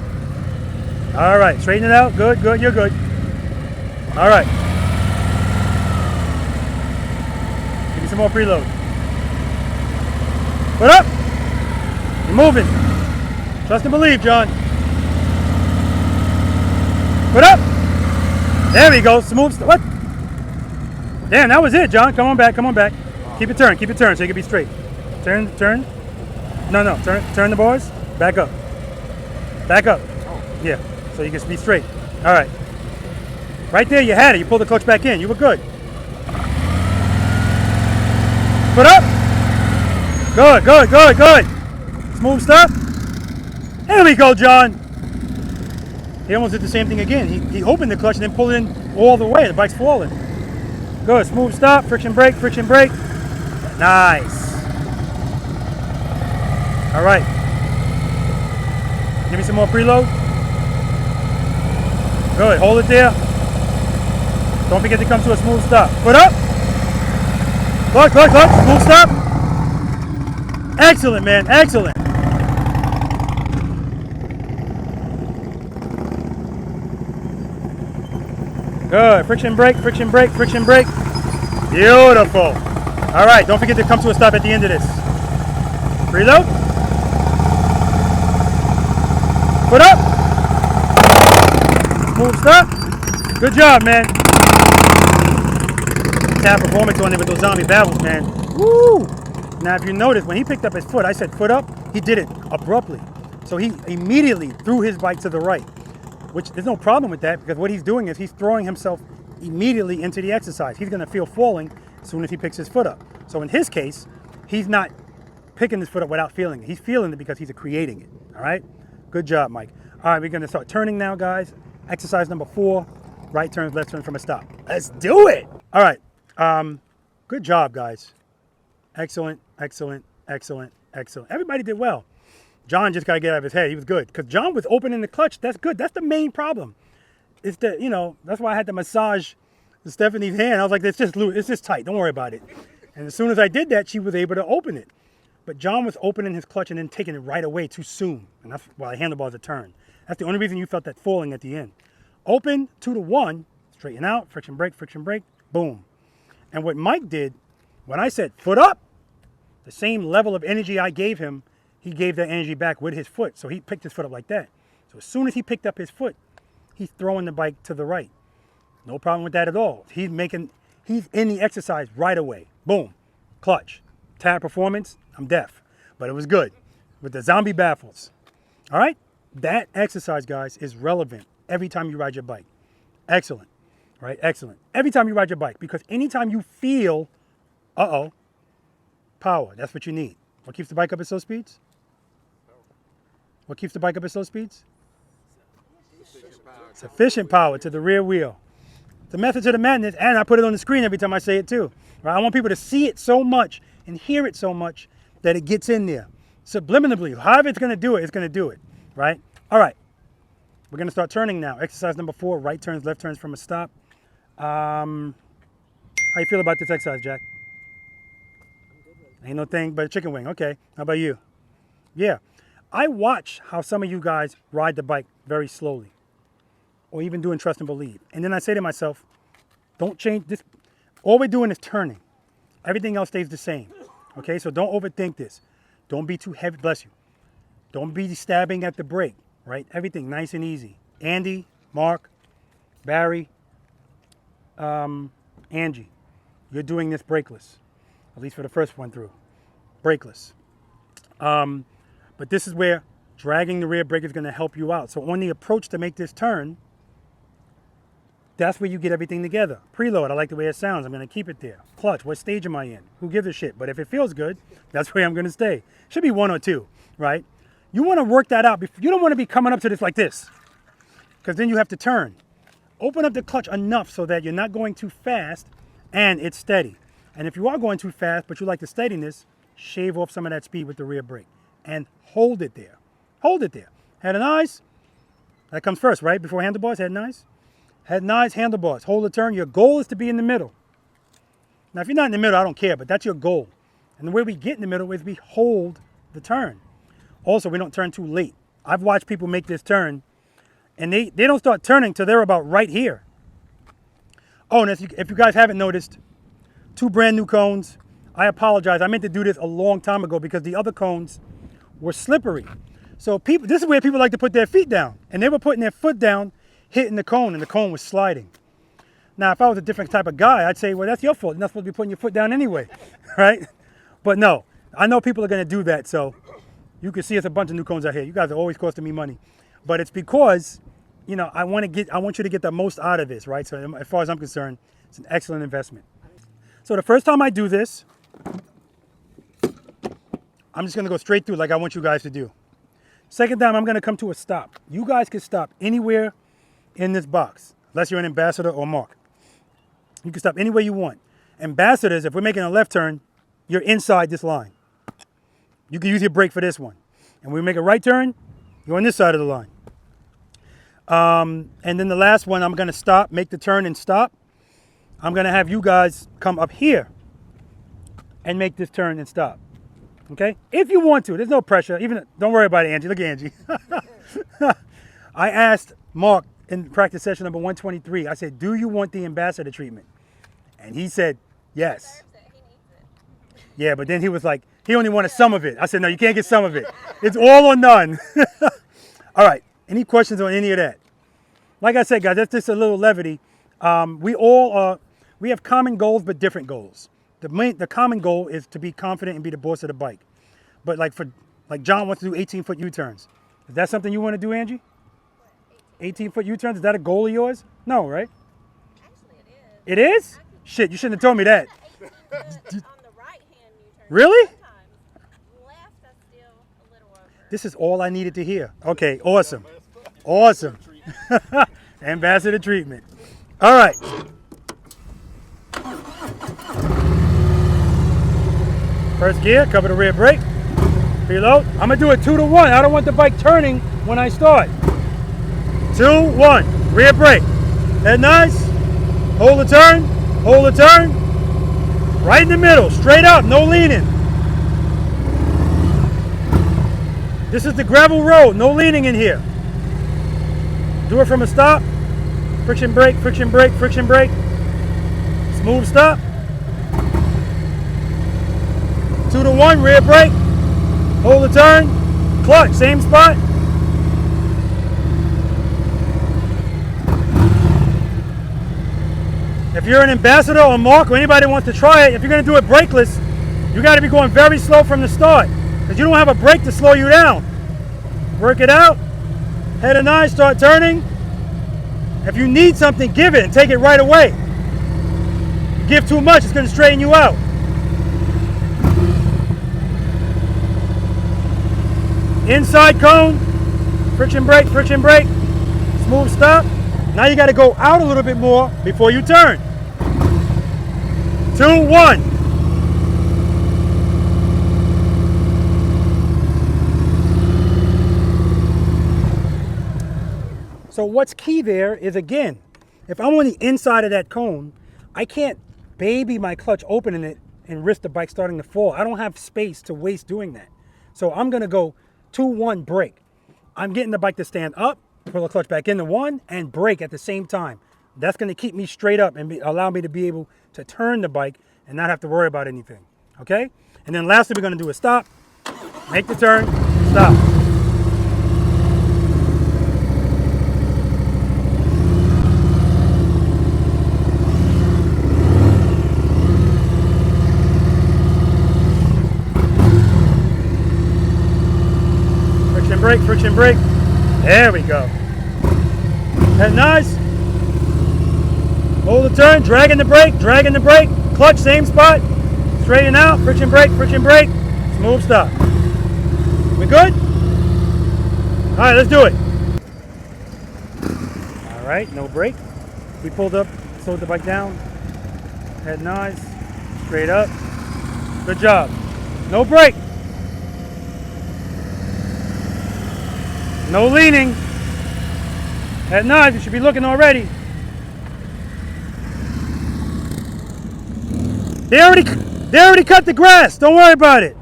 All right, straighten it out. Good, good, you're good. All right. Give me some more preload. Put up. You're moving. Trust and believe, John. Put up. There we go. Smooth. What? Damn, that was it, John. Come on back. Come on back. Keep it turned. Keep it turned so you can be straight. Turn. Turn. No, no. Turn the boys. Back up. Back up. Yeah. So you can be straight. All right. Right there, you had it. You pulled the clutch back in. You were good. Put up. Good, good, good, good. Smooth stop. There we go, John. He almost did the same thing again. He opened the clutch and then pulled it in all the way. The bike's falling. Good. Smooth stop. Friction brake. Friction brake. Nice. All right. Give me some more preload. Good. Hold it there. Don't forget to come to a smooth stop. Put up. Clutch, clutch, clutch. Smooth stop. Excellent, man. Excellent. Good. Friction brake, friction brake, friction brake. Beautiful. All right. Don't forget to come to a stop at the end of this. Preload. Put up. Smooth stop. Good job, man. Tap performance on it with those zombie baffles, man. Woo! Now, if you notice, when he picked up his foot, I said foot up. He did it abruptly. So he immediately threw his bike to the right, which there's no problem with that because what he's doing is he's throwing himself immediately into the exercise. He's going to feel falling as soon as he picks his foot up. So in his case, he's not picking his foot up without feeling it. He's feeling it because he's creating it. All right? Good job, Mike. All right, we're going to start turning now, guys. Exercise number 4. Right turns, left turn from a stop. Let's do it. All right. Good job, guys. Excellent, excellent, excellent, excellent. Everybody did well. John just got to get out of his head. He was good. Because John was opening the clutch. That's good. That's the main problem. It's the, that's why I had to massage Stephanie's hand. I was like, it's just tight. Don't worry about it. And as soon as I did that, she was able to open it. But John was opening his clutch and then taking it right away too soon. And that's why the handlebars are turned. That's the only reason you felt that falling at the end. Open 2 to 1, straighten out, friction brake, boom. And what Mike did, when I said foot up, the same level of energy I gave him, he gave that energy back with his foot. So he picked his foot up like that. So as soon as he picked up his foot, he's throwing the bike to the right. No problem with that at all. He's in the exercise right away. Boom, clutch. Tire performance, I'm deaf, but it was good with the zombie baffles. All right, that exercise, guys, is relevant every time you ride your bike. Excellent, right? Excellent. Every time you ride your bike, because anytime you feel, power, that's what you need. What keeps the bike up at slow speeds? What keeps the bike up at slow speeds? Sufficient power to the rear wheel. The method to the madness, and I put it on the screen every time I say it too. Right? I want people to see it so much and hear it so much that it gets in there. Subliminally, however it's going to do it, it's going to do it, right? All right, we're going to start turning now. Exercise number 4, right turns, left turns from a stop. How you feel about this exercise, Jack? Ain't no thing but a chicken wing. Okay, how about you? Yeah, I watch how some of you guys ride the bike very slowly, or even doing trust and believe. And then I say to myself, don't change this. All we're doing is turning. Everything else stays the same. Okay, so don't overthink this. Don't be too heavy, bless you. Don't be stabbing at the brake, right? Everything nice and easy. Andy, Mark, Barry, Angie, you're doing this brakeless, at least for the first one through, brakeless. But this is where dragging the rear brake is going to help you out. So on the approach to make this turn, that's where you get everything together. Preload, I like the way it sounds. I'm going to keep it there. Clutch, what stage am I in? Who gives a shit? But if it feels good, that's where I'm going to stay. Should be 1 or 2, right? You want to work that out. You don't want to be coming up to this like this, because then you have to turn. Open up the clutch enough so that you're not going too fast and it's steady. And if you are going too fast, but you like the steadiness, shave off some of that speed with the rear brake and hold it there. Hold it there. Head and eyes. That comes first, right? Before handlebars, head and eyes. Head and eyes, handlebars. Hold the turn. Your goal is to be in the middle. Now, if you're not in the middle, I don't care, but that's your goal. And the way we get in the middle is we hold the turn. Also, we don't turn too late. I've watched people make this turn, and they don't start turning till they're about right here. Oh, and if you guys haven't noticed, 2 brand new cones. I apologize. I meant to do this a long time ago because the other cones were slippery. So this is where people like to put their feet down. And they were putting their foot down, hitting the cone, and the cone was sliding. Now, if I was a different type of guy, I'd say, well, that's your fault. You're not supposed to be putting your foot down anyway, right? But no, I know people are going to do that. So you can see it's a bunch of new cones out here. You guys are always costing me money. But it's because, you know, I want you to get the most out of this, right? So as far as I'm concerned, it's an excellent investment. So the first time I do this, I'm just going to go straight through like I want you guys to do. Second time, I'm going to come to a stop. You guys can stop anywhere in this box, unless you're an ambassador or Mark. You can stop anywhere you want. Ambassadors, if we're making a left turn, you're inside this line. You can use your brake for this one. And when we make a right turn, you're on this side of the line. And then the last one, I'm going to stop, make the turn and stop. I'm going to have you guys come up here and make this turn and stop. Okay? If you want to. There's no pressure. Don't worry about it, Angie. Look at Angie. I asked Mark in practice session number 123, I said, do you want the ambassador treatment? And he said, yes. Yeah, but then he was like, he only wanted some of it. I said, no, you can't get some of it. It's all or none. All right. Any questions on any of that? Like I said, guys, that's just a little levity. We have common goals, but different goals. The common goal is to be confident and be the boss of the bike. But like John wants to do 18-foot U-turns. Is that something you want to do, Angie? 18-foot U-turns? Is that a goal of yours? No, right? Actually, it is. It is? Shit, you shouldn't have told me that. 18 foot on the right-hand U-turn. Really? Sometimes left, that's still a little over. This is all I needed to hear. Okay, awesome. Awesome. Ambassador treatment. All right. First gear, cover the rear brake. Preload. I'm going to do it 2 to 1. I don't want the bike turning when I start. 2, 1. Rear brake. Head nice. Hold the turn. Hold the turn. Right in the middle. Straight up. No leaning. This is the gravel road. No leaning in here. Do it from a stop. Friction brake, friction brake, friction brake. Smooth stop. 2 to 1. Rear brake. Hold the turn. Clutch. Same spot. If you're an ambassador or Mark or anybody who wants to try it, if you're going to do it brakeless, you got to be going very slow from the start because you don't have a brake to slow you down. Work it out. Head and eye, start turning. If you need something, give it and take it right away. Give too much, it's going to straighten you out. Inside cone, friction brake, smooth stop. Now you got to go out a little bit more before you turn. 2, 1. So what's key there is, again, if I'm on the inside of that cone, I can't baby my clutch opening it and risk the bike starting to fall. I don't have space to waste doing that. So I'm gonna go 2-1 brake. I'm getting the bike to stand up, pull the clutch back into 1, and brake at the same time. That's gonna keep me straight up and allow me to be able to turn the bike and not have to worry about anything, okay? And then lastly, we're gonna do a stop, make the turn, stop. Friction brake. There we go. That's nice. Hold the turn, dragging the brake, clutch, same spot. Straighten out, friction brake, smooth stop. We good? All right, let's do it. All right, no brake. We pulled up, slowed the bike down. Head nice, straight up. Good job. No brake. No leaning. At night, you should be looking already. They already cut the grass. Don't worry about it.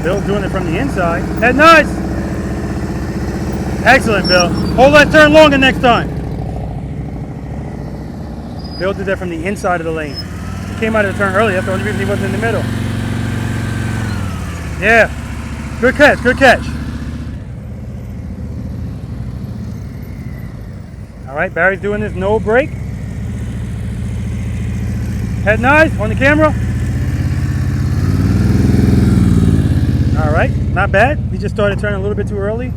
Bill's doing it from the inside. At nice. Excellent, Bill. Hold that turn longer next time. Bill did that from the inside of the lane. He came out of the turn early. That's the only reason he wasn't in the middle. Yeah, good catch, good catch. All right, Barry's doing this no brake. Head nice on the camera. All right, not bad. We just started turning a little bit too early.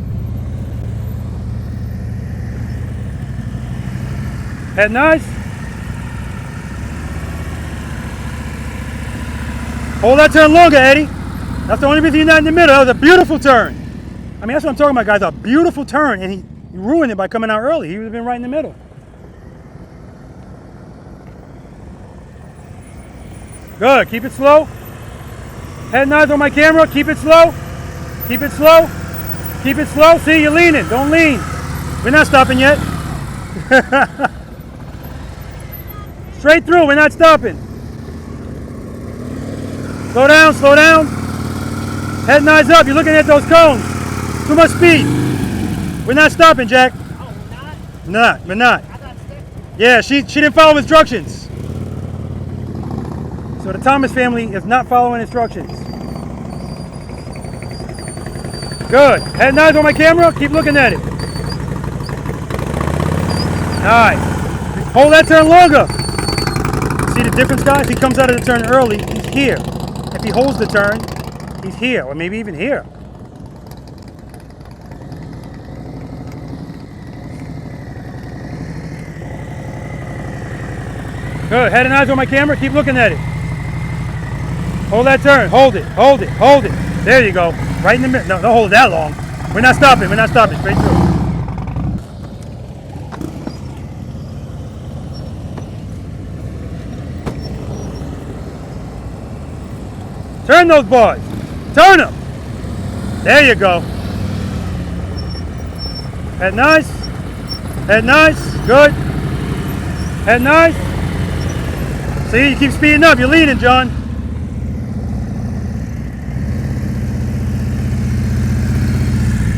Head nice. Hold that turn longer, Eddie. That's the only reason you're not in the middle. That was a beautiful turn. I mean, that's what I'm talking about, guys. A beautiful turn, and he ruined it by coming out early. He would have been right in the middle. Good. Keep it slow. Head nods on my camera. Keep it slow. Keep it slow. Keep it slow. See, you're leaning. Don't lean. We're not stopping yet. Straight through. We're not stopping. Slow down. Slow down. Head nods up, you're looking at those cones. Too much speed. We're not stopping, Jack. Oh, we're not? We're not. I thought stick. Yeah, she didn't follow instructions. So the Thomas family is not following instructions. Good. Head nods on my camera, keep looking at it. Alright. Hold that turn longer. See the difference, guys? He comes out of the turn early, he's here. If he holds the turn, he's here, or maybe even here. Good. Head and eyes on my camera. Keep looking at it. Hold that turn. Hold it. Hold it. Hold it. There you go. Right in the middle. No, don't hold it that long. We're not stopping. We're not stopping. Straight through. Turn those bars. Turn them. There you go. Head nice. Head nice. Good. Head nice. See, you keep speeding up. You're leaning, John.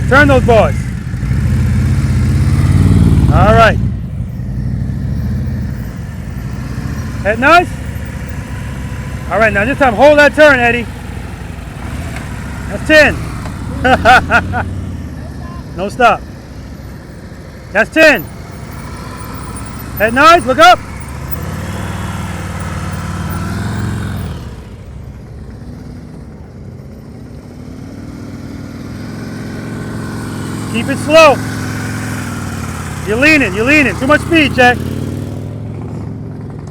Turn those bars. All right. Head nice. All right, now this time hold that turn, Eddie. That's 10. No stop. That's 10. Head nice, look up. Keep it slow. You're leaning. Too much speed, Jack.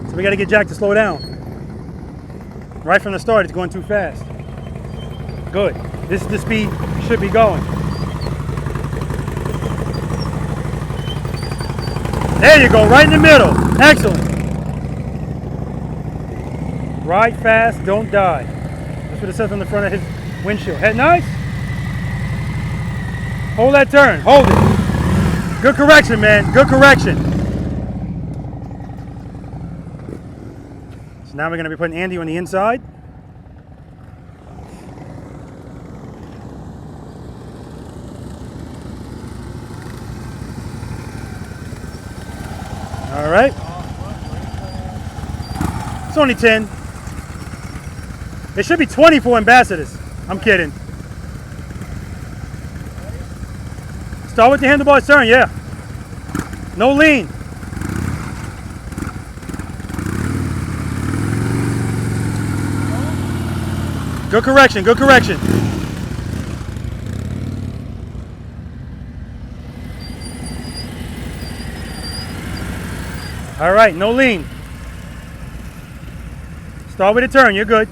So we got to get Jack to slow down. Right from the start, it's going too fast. Good. This is the speed you should be going. There you go, right in the middle. Excellent. Ride fast, don't die. That's what it says on the front of his windshield. Head nice. Hold that turn. Hold it. Good correction, man. Good correction. So now we're going to be putting Andy on the inside. All right. It's only 10. It should be 20 for ambassadors. I'm kidding. Start with the handlebars turn, yeah. No lean. Good correction, good correction. All right, no lean. Start with a turn, you're good.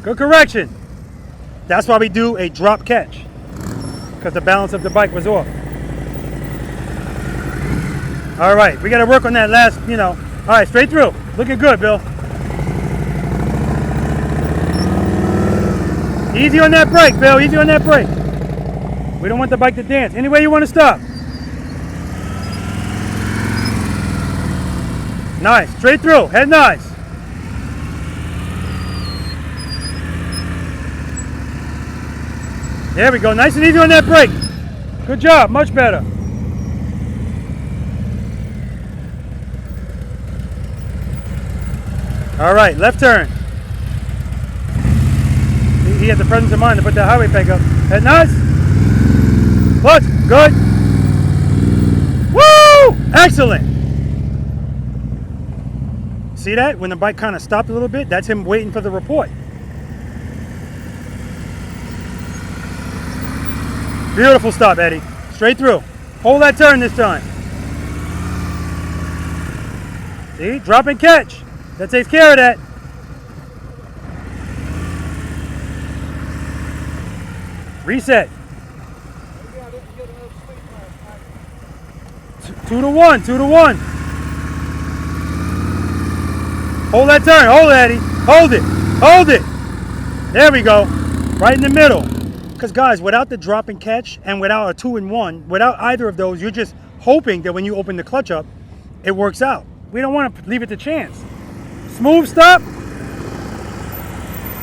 Good correction. That's why we do a drop catch, because the balance of the bike was off. All right, we got to work on that last, All right, straight through. Looking good, Bill. Easy on that brake, Bill. Easy on that brake. We don't want the bike to dance. Any way you want to stop. Nice. Straight through. Head nice. There we go. Nice and easy on that brake. Good job. Much better. All right. Left turn. He had the presence of mind to put that highway peg up. Head nice. Clutch. Good. Woo! Excellent. See that? When the bike kind of stopped a little bit, that's him waiting for the report. Beautiful stop, Eddie. Straight through. Hold that turn this time. See? Drop and catch. That takes care of that. Reset. 2 to 1. 2 to 1. Hold that turn. Hold it, Eddie. Hold it. Hold it. There we go. Right in the middle. Because, guys, without the drop and catch and without a 2-in-1, without either of those, you're just hoping that when you open the clutch up, it works out. We don't want to leave it to chance. Smooth stop.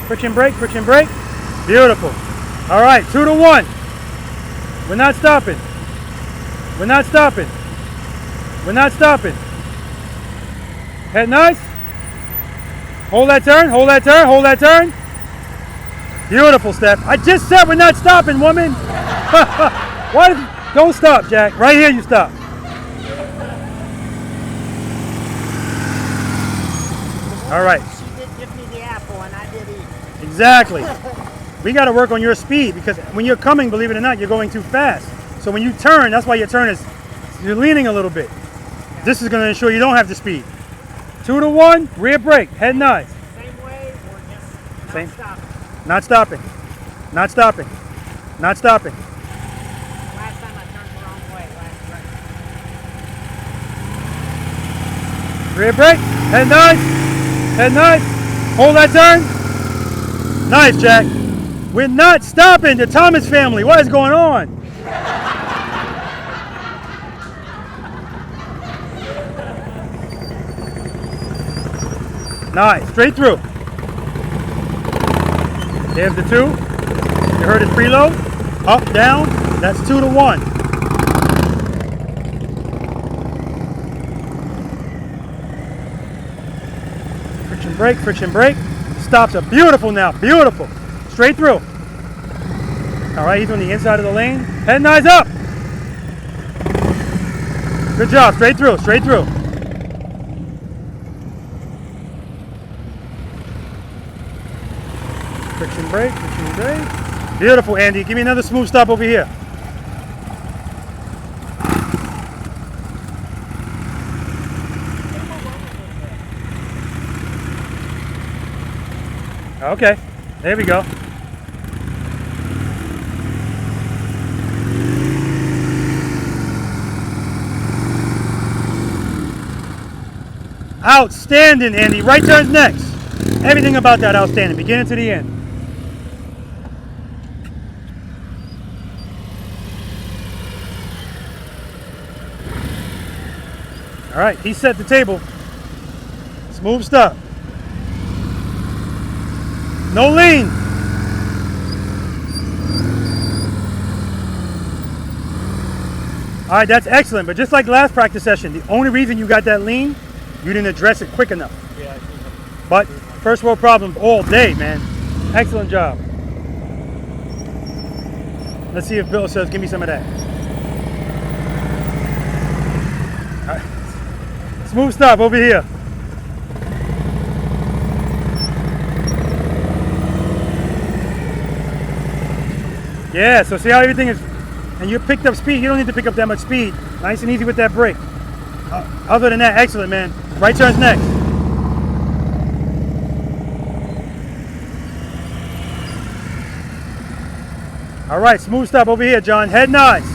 Friction brake, friction brake. Beautiful. All right, 2 to 1. We're not stopping. We're not stopping. We're not stopping. Head nice. Hold that turn, hold that turn, hold that turn. Beautiful, Steph. I just said we're not stopping, woman. Why? Don't stop, Jack. Right here you stop. All right. She did give me the apple and I did eat. Exactly. We got to work on your speed, because when you're coming, believe it or not, you're going too fast. So when you turn, that's why your turn is, you're leaning a little bit. This is going to ensure you don't have the speed. 2 to 1, rear brake, head nice. Same way or just Same. stopping? Not stopping. Not stopping. Not stopping. Last time I turned the wrong way. Rear brake, head nice. Head nice. Hold that turn. Nice, Jack. We're not stopping, the Thomas family. What is going on? Nice, straight through. There's the 2. You heard his preload. Up, down. That's 2 to 1. Friction brake, friction brake. Stops are beautiful now, beautiful. Straight through. All right, he's on the inside of the lane. Head nice up. Good job, straight through, straight through. Friction brake, friction brake. Beautiful, Andy. Give me another smooth stop over here. Okay, there we go. Outstanding, Andy. Right turns next. Everything about that outstanding, beginning to the end. All right, he set the table. Smooth stop. No lean. All right, that's excellent. But just like last practice session, the only reason you got that lean, you didn't address it quick enough. Yeah, I think But first world problems all day, man. Excellent job. Let's see if Bill says, give me some of that. All right. Smooth stop over here. Yeah, so see how everything is, and you picked up speed. You don't need to pick up that much speed. Nice and easy with that brake. Other than that, excellent, man. Right turns next. All right, smooth stop over here, John. Head nods.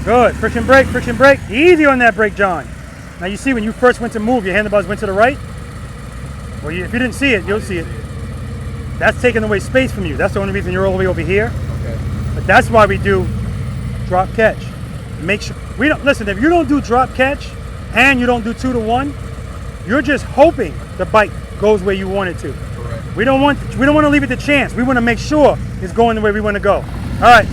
Good. Friction brake. Easy on that brake, John. Now you see when you first went to move, your handlebars went to the right. Well, if you didn't see it, you'll see it. That's taking away space from you. That's the only reason you're all the way over here. Okay. But that's why we do drop catch. Make sure we don't listen. If you don't do drop catch and you don't do 2 to 1, you're just hoping the bike goes where you want it to. Correct. We don't want to leave it to chance. We want to make sure it's going the way we want to go. All right.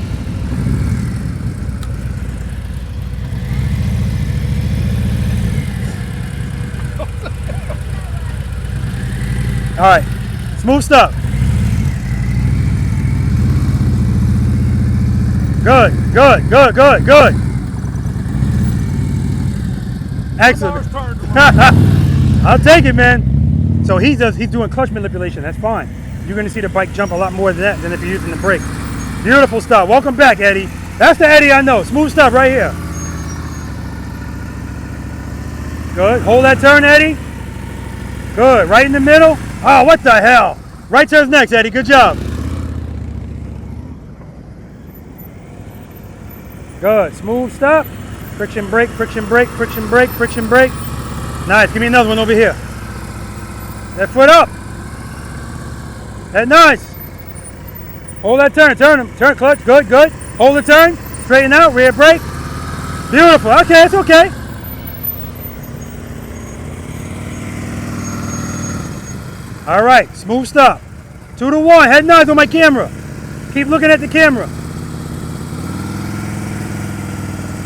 All right. Smooth stop. Good. Excellent. I'll take it, man. So he's doing clutch manipulation. That's fine. You're going to see the bike jump a lot more than that than if you're using the brake. Beautiful stop. Welcome back, Eddie. That's the Eddie I know. Smooth stop right here. Good. Hold that turn, Eddie. Good. Right in the middle. Oh, what the hell? Right turns next, Eddie. Good job. Good. Smooth stop. Friction brake. Nice. Give me another one over here. That foot up. That nice. Hold that turn. Turn clutch. Good. Hold the turn. Straighten out. Rear brake. Beautiful. Okay, it's okay. All right. Smooth stop. 2 to 1. Head nods on my camera. Keep looking at the camera.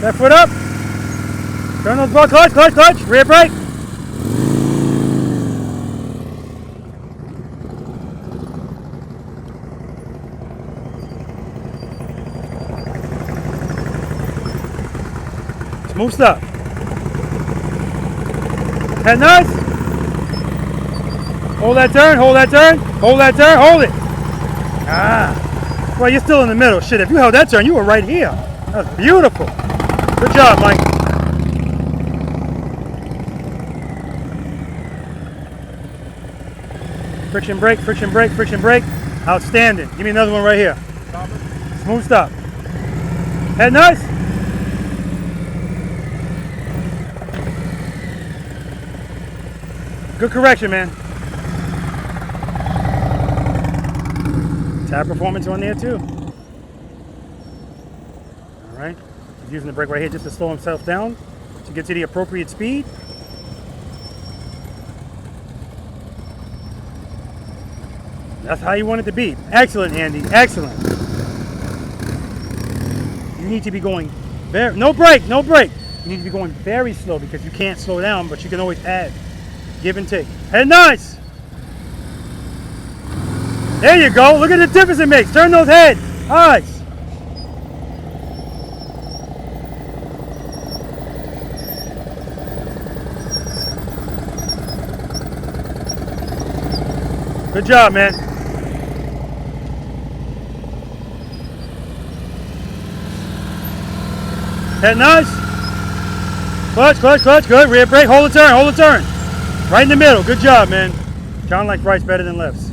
That foot up. Turn those ball. Clutch. Rear brake. Smooth stop. Head nods. Hold that turn. Hold it. Ah. Well, you're still in the middle. Shit, if you held that turn, you were right here. That's beautiful. Good job, Mike. Friction brake. Outstanding. Give me another one right here. Smooth stop. Head nice. Good correction, man. Tap performance on there too. All right. He's using the brake right here just to slow himself down to get to the appropriate speed. That's how you want it to be. Excellent, Andy. Excellent. You need to be going very, no brake. You need to be going very slow because you can't slow down, but you can always add. Give and take. Head nice. There you go. Look at the difference it makes. Turn those heads. Eyes. Good job, man. Head nice. Clutch. Good. Rear brake. Hold the turn. Right in the middle. Good job, man. John likes rights better than lefts.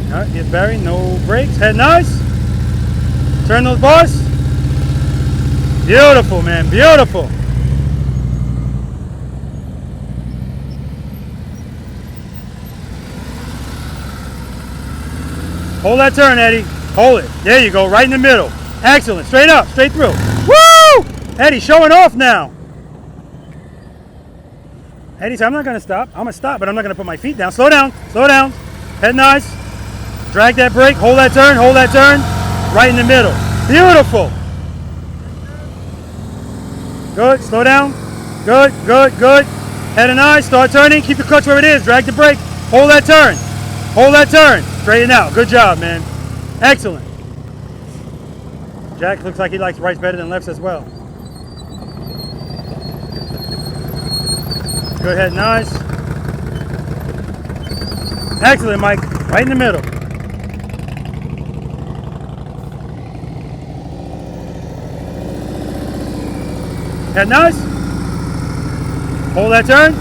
All right, get Barry. No brakes. Head nice. Turn those bars. Beautiful, man, beautiful. Hold that turn, Eddie. Hold it. There you go, right in the middle. Excellent. Straight up, straight through. Woo! Eddie, showing off now. Eddie said, I'm not going to stop. I'm going to stop, but I'm not going to put my feet down. Slow down, slow down. Head nice. Drag that brake. Hold that turn, hold that turn. Right in the middle. Beautiful. Good, slow down. Good, good, good. Head and eyes, start turning. Keep the clutch where it is. Drag the brake. Hold that turn. Hold that turn. Straighten out. Good job, man. Excellent. Jack looks like he likes rights better than lefts as well. Good, head nice. Excellent, Mike. Right in the middle. Head nice. Hold that turn.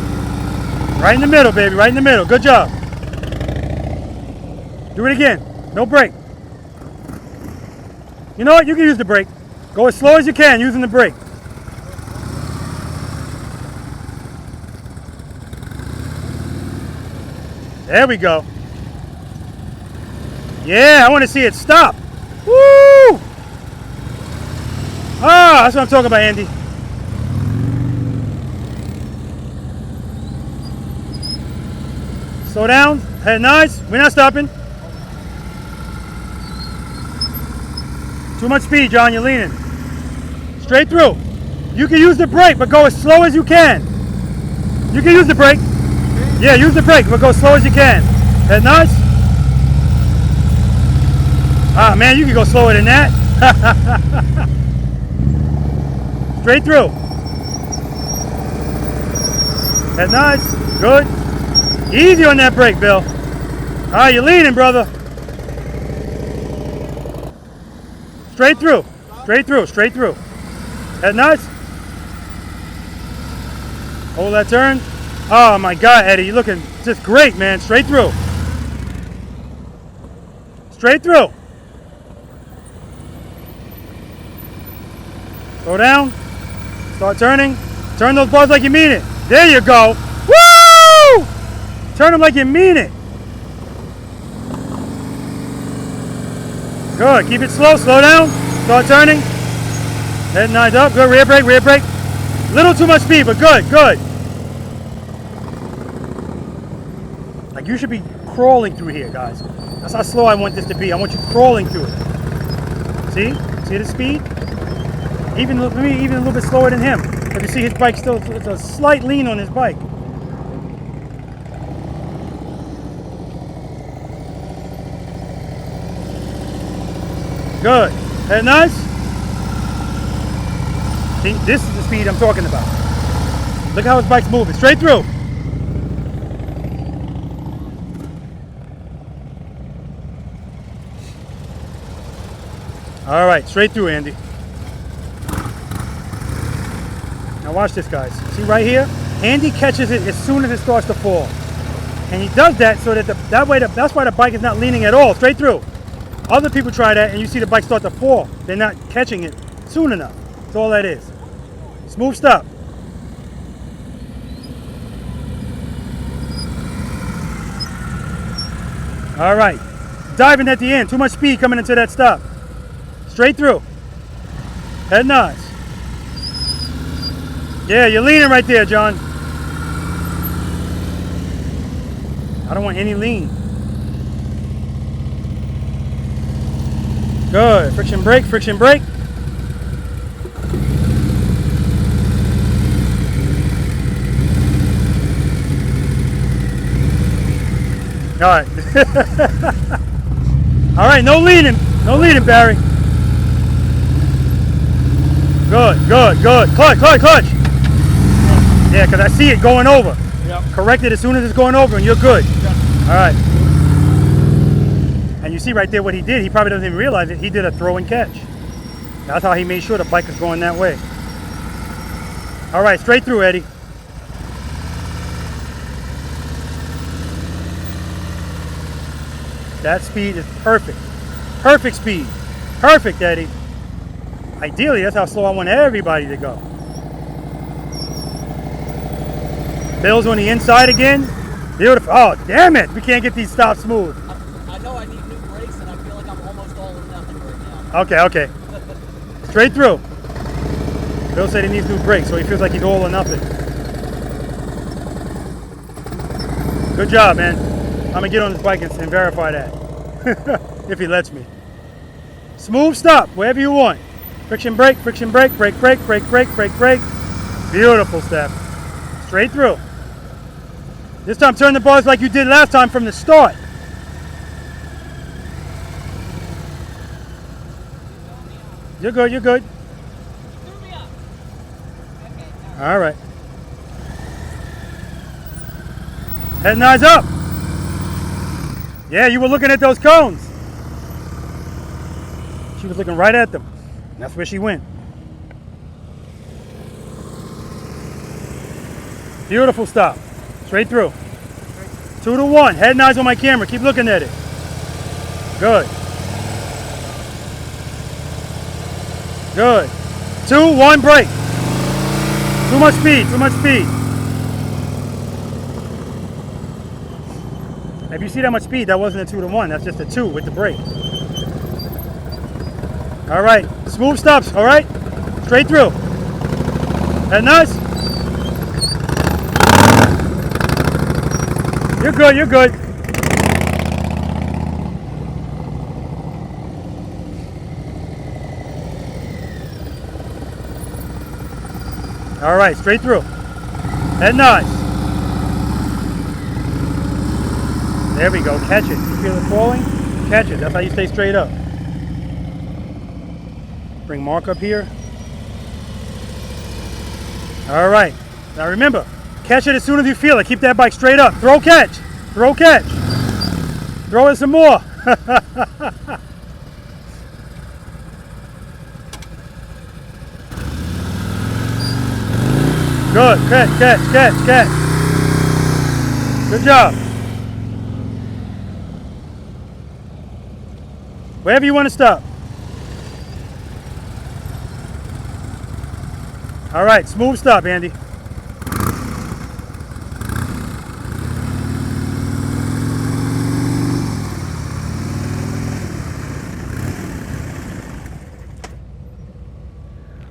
Right in the middle, baby. Right in the middle. Good job. Do it again. No brake. You know what? You can use the brake. Go as slow as you can using the brake. There we go. Yeah, I want to see it stop. Woo! Ah, that's what I'm talking about, Andy. Slow down. Head nice. We're not stopping. Too much speed, John. You're leaning. Straight through. You can use the brake, but go as slow as you can. You can use the brake. Yeah, use the brake, but go as slow as you can. Head nice. Ah, man, you can go slower than that. Straight through. Head nice. Good. Easy on that brake, Bill. All right, you're leaning, brother. Straight through. Straight through. Straight through. Head nice. Hold that turn. Oh my God, Eddie, you're looking just great, man. Straight through. Straight through. Slow down. Start turning. Turn those bars like you mean it. There you go. Woo! Turn them like you mean it. Good. Keep it slow. Slow down. Start turning. Head nice up. Good. Rear brake. Rear brake. Little too much speed, but good. Good. Like you should be crawling through here, guys. That's how slow I want this to be. I want you crawling through it. See? See the speed? Even a little bit slower than him. If you see his bike still, it's a slight lean on his bike. Good. Head nice. See, this is the speed I'm talking about. Look how his bike's moving. Straight through. All right, straight through, Andy. Now watch this, guys. See right here? Andy catches it as soon as it starts to fall. And he does that so that that's why the bike is not leaning at all. Straight through. Other people try that and you see the bike start to fall. They're not catching it soon enough. That's all that is. Smooth stop. All right. Diving at the end. Too much speed coming into that stop. Straight through. Head nice. Yeah, you're leaning right there, John. I don't want any lean. Good. Friction brake, friction brake. All right. All right, no leaning. No leaning, Barry. Good, good, good. Clutch, clutch, clutch. Yeah, because I see it going over. Yep. Correct it as soon as it's going over and you're good. Yep. All right. And you see right there what he did. He probably doesn't even realize it. He did a throw and catch. That's how he made sure the bike was going that way. All right, straight through, Eddie. That speed is perfect. Perfect speed. Perfect, Eddie. Ideally, that's how slow I want everybody to go. Bill's on the inside again. Beautiful. Oh, damn it. We can't get these stops smooth. I know I need new brakes, and I feel like I'm almost all or nothing right now. Okay, okay. Straight through. Bill said he needs new brakes, so he feels like he's all or nothing. Good job, man. I'm going to get on this bike and verify that. If he lets me. Smooth stop, wherever you want. Friction brake, brake, brake, brake, brake, brake, brake. Beautiful, Steph. Straight through. This time turn the bars like you did last time from the start. You're good, you're good. All right. Head and eyes up. Yeah, you were looking at those cones. She was looking right at them. That's where she went. Beautiful stop. Straight through. 2 to 1. Head and eyes on my camera. Keep looking at it. Good. Good. 2, 1, brake. Too much speed, too much speed. If you see that much speed, that wasn't a 2 to 1. That's just a 2 with the brake. All right. Smooth stops. All right. Straight through. Head nice. You're good. You're good. All right. Straight through. Head nice. There we go. Catch it. You feel it falling? Catch it. That's how you stay straight up. Bring Mark up here. All right. Now remember, catch it as soon as you feel it. Keep that bike straight up. Throw, catch. Throw, catch. Throw it some more. Good. Catch, catch, catch, catch. Good job. Wherever you want to stop. All right, smooth stop, Andy.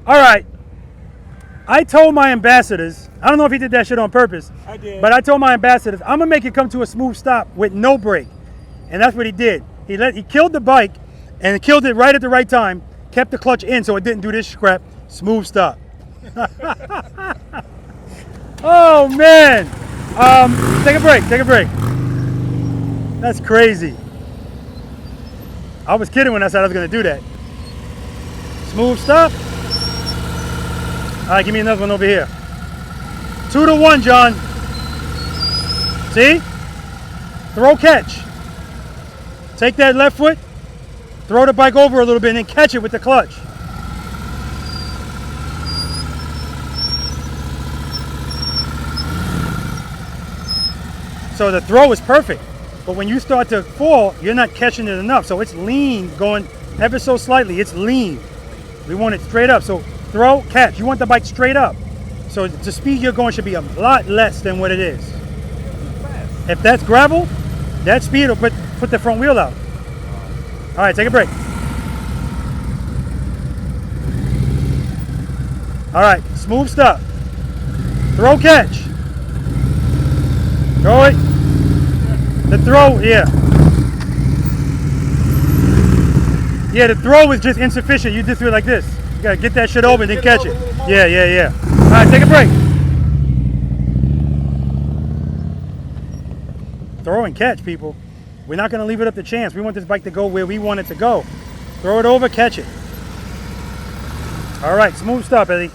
All right. I told my ambassadors, I don't know if he did that shit on purpose. I did. But I told my ambassadors, I'm gonna make it come to a smooth stop with no brake. And that's what he did. He killed the bike and killed it right at the right time, kept the clutch in so it didn't do this crap. Smooth stop. Oh man. Take a break, take a break. That's crazy. I was kidding when I said I was gonna do that. Smooth stop. All right, give me another one over here. 2 to 1, John. See? Throw, catch. Take that left foot, throw the bike over a little bit, and then catch it with the clutch. So the throw is perfect, but when you start to fall, you're not catching it enough. So it's lean, going ever so slightly. It's lean. We want it straight up. So throw, catch. You want the bike straight up. So the speed you're going should be a lot less than what it is. If that's gravel, that speed will put the front wheel out. All right, take a break. All right, smooth stop. Throw, catch. Throw it. The throw, yeah. Yeah, the throw is just insufficient. You just do it like this. You gotta get that shit over and then catch it. Yeah, yeah, yeah. All right, take a break. Throw and catch, people. We're not gonna leave it up to chance. We want this bike to go where we want it to go. Throw it over, catch it. All right, smooth stop, Eddie.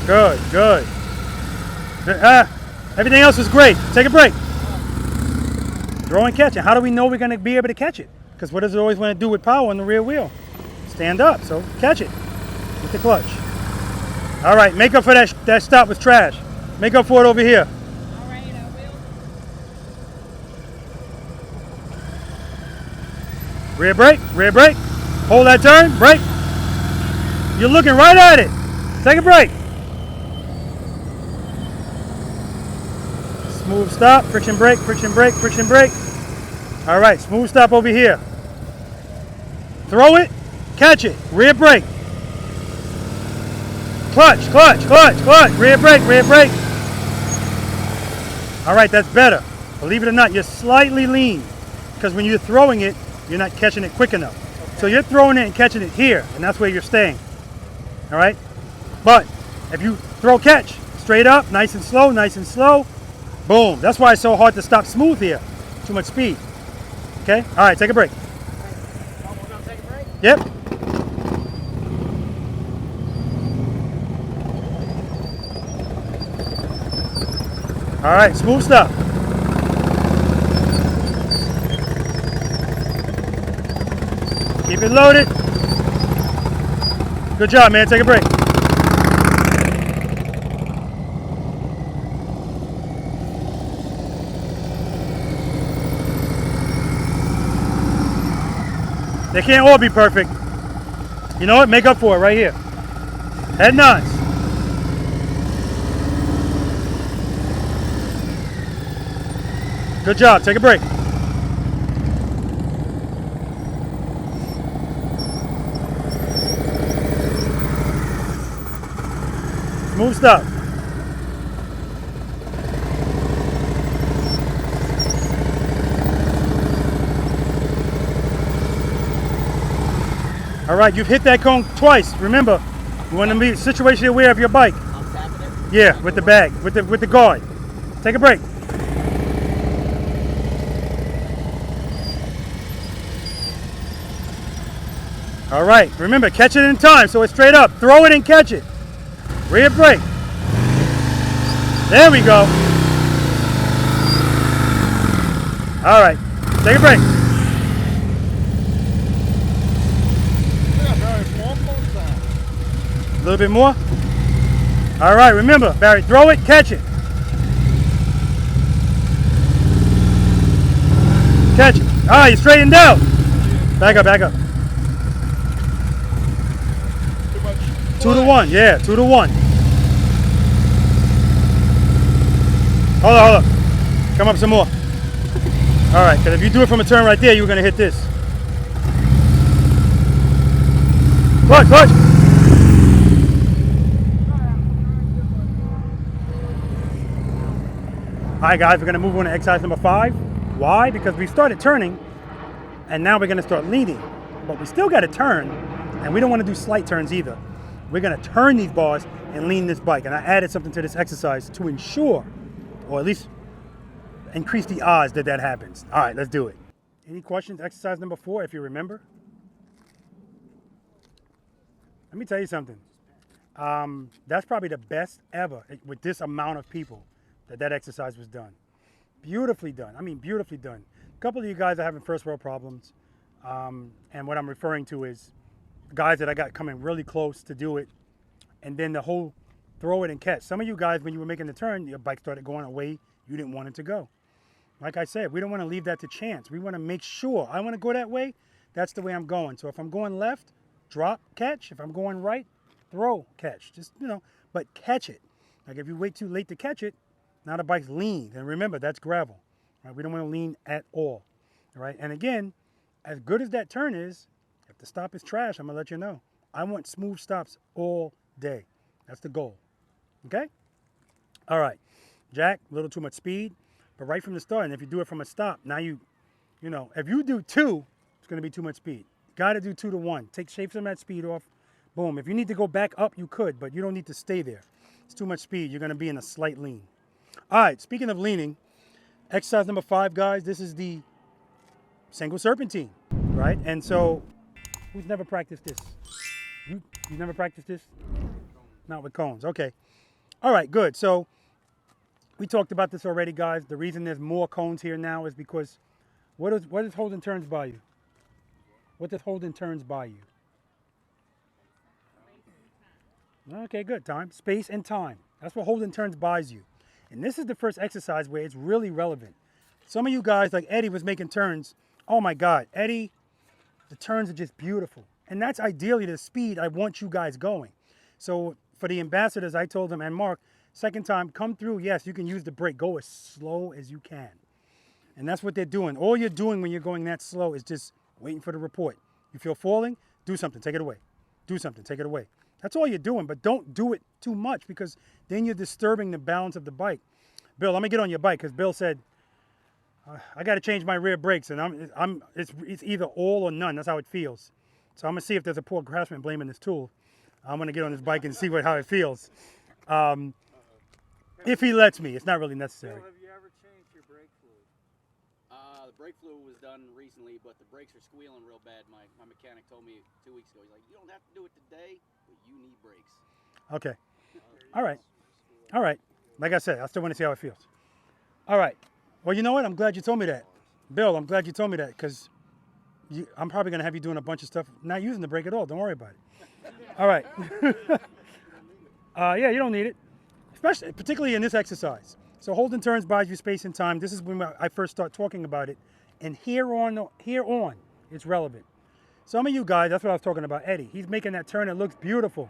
Good, good. Everything else is great. Take a break. Throw and catch it. How do we know we're going to be able to catch it? Because what does it always want to do with power on the rear wheel? Stand up. So catch it with the clutch. All right, make up for that stop with trash. Make up for it over here. All right, I will. Rear brake, rear brake. Hold that turn, brake. You're looking right at it. Take a break. Smooth stop, friction brake, friction brake, friction brake. All right, smooth stop over here. Throw it, catch it, rear brake. Clutch, clutch, clutch, clutch, rear brake, rear brake. All right, that's better. Believe it or not, you're slightly lean because when you're throwing it, you're not catching it quick enough. Okay. So you're throwing it and catching it here, and that's where you're staying. All right? But if you throw catch, straight up, nice and slow, boom. That's why it's so hard to stop smooth here. Too much speed. Okay? All right, take a break. Oh, we're gonna take a break? Yep. All right, smooth stop. Keep it loaded. Good job, man. Take a break. They can't all be perfect. You know what? Make up for it right here. Head nods. Good job. Take a break. Smooth stop. All right, you've hit that cone twice. Remember, you want to be situationally aware of your bike. I'm tapping it. Yeah, with the bag, with the guard. Take a break. All right, remember, catch it in time, so it's straight up. Throw it and catch it. Rear brake. There we go. All right, take a break. A little bit more. All right, remember, Barry, throw it, catch it. Catch it. All right, you straighten down. Back up, back up. 2 to 1, yeah, 2 to 1. Hold on, hold on. Come up some more. All right, because if you do it from a turn right there, you're going to hit this. Clutch, clutch. All right, guys, we're going to move on to exercise number 5. Why? Because we started turning, and now we're going to start leaning. But we still got to turn, and we don't want to do slight turns either. We're going to turn these bars and lean this bike. And I added something to this exercise to ensure, or at least increase the odds that that happens. All right, let's do it. Any questions? Exercise number 4, if you remember. Let me tell you something. That's probably the best ever with this amount of people that exercise was done. Beautifully done. I mean, beautifully done. A couple of you guys are having first world problems. And what I'm referring to is guys that I got coming really close to do it. And then the whole throw it and catch. Some of you guys, when you were making the turn, your bike started going away you didn't want it to go. Like I said, we don't want to leave that to chance. We want to make sure I want to go that way. That's the way I'm going. So if I'm going left, drop, catch. If I'm going right, throw, catch. Just, but catch it. Like if you wait too late to catch it, now the bike's lean. And remember, that's gravel. Right? We don't want to lean at all. Right? And again, as good as that turn is, if the stop is trash, I'm going to let you know. I want smooth stops all day. That's the goal. Okay? All right. Jack, a little too much speed. But right from the start, and if you do it from a stop, now if you do 2, it's going to be too much speed. Got to do 2 to 1. Shave some of that speed off. Boom. If you need to go back up, you could, but you don't need to stay there. It's too much speed. You're going to be in a slight lean. All right. Speaking of leaning, exercise number 5, guys, this is the single serpentine, right? And so, who's never practiced this? You never practiced this? Not with cones. Okay. All right, good. So, we talked about this already, guys. The reason there's more cones here now is because what is holding turns by you? What does holding turns by you? Okay, good. Time, space, and time. That's what holding turns buys you. And this is the first exercise where it's really relevant. Some of you guys, like Eddie, was making turns. Oh my God, Eddie The turns are just beautiful. And that's ideally the speed I want you guys going. So for the ambassadors, I told them, and Mark, second time, come through, yes, you can use the brake. Go as slow as you can. And that's what they're doing. All you're doing when you're going that slow is just waiting for the report. You feel falling? Do something, take it away. Do something, take it away. That's all you're doing, but don't do it too much because then you're disturbing the balance of the bike. Bill, let me get on your bike because Bill said, I got to change my rear brakes, and it's either all or none. That's how it feels. So I'm going to see if there's a poor craftsman blaming this tool. I'm going to get on this bike and see how it feels. If he lets me. It's not really necessary. Bill, have you ever changed your brake fluid? The brake fluid was done recently, but the brakes are squealing real bad. My mechanic told me 2 weeks ago. He's like, you don't have to do it today, but you need brakes. Okay. All right. All right. Like I said, I still want to see how it feels. All right. Well, you know what? I'm glad you told me that. Bill, I'm glad you told me that because I'm probably going to have you doing a bunch of stuff, not using the brake at all. Don't worry about it. All right. Yeah, you don't need it, particularly in this exercise. So holding turns buys you space and time. This is when I first start talking about it. And here on, it's relevant. Some of you guys, that's what I was talking about, Eddie. He's making that turn. It looks beautiful.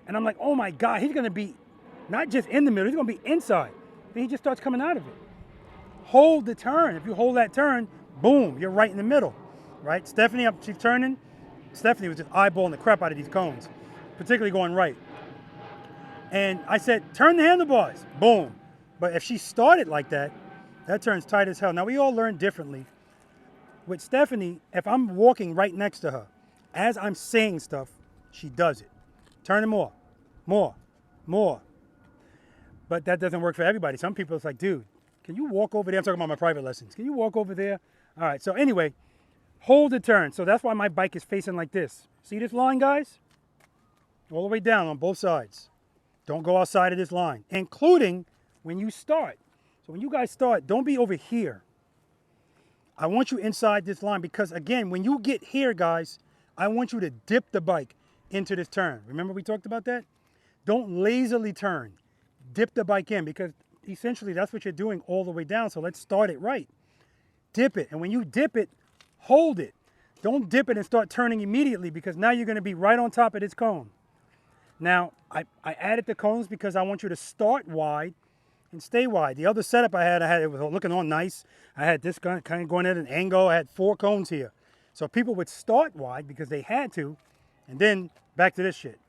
And I'm like, oh my God, he's going to be not just in the middle, he's going to be inside. Then he just starts coming out of it. Hold the turn. If you hold that turn, boom, you're right in the middle, right? Stephanie, she's turning. Stephanie was just eyeballing the crap out of these cones, particularly going right. And I said, turn the handlebars, boom. But if she started like that, that turns tight as hell. Now, we all learn differently. With Stephanie, if I'm walking right next to her, as I'm saying stuff, she does it. Turn it more, more, more. But that doesn't work for everybody. Some people, it's like, dude, can you walk over there? I'm talking about my private lessons. Can you walk over there? All right, so anyway, hold the turn. So that's why my bike is facing like this. See this line, guys? All the way down on both sides. Don't go outside of this line, including when you start. So when you guys start, don't be over here. I want you inside this line because, again, when you get here, guys, I want you to dip the bike into this turn. Remember we talked about that? Don't lazily turn. Dip the bike in because essentially that's what you're doing all the way down. So let's start it right. Dip it. And when you dip it, hold it. Don't dip it and start turning immediately because now you're going to be right on top of this cone. Now, I added the cones because I want you to start wide and stay wide. The other setup I had it was looking all nice. I had this kind of going at an angle. I had 4 cones here. So people would start wide because they had to, and then back to this shit.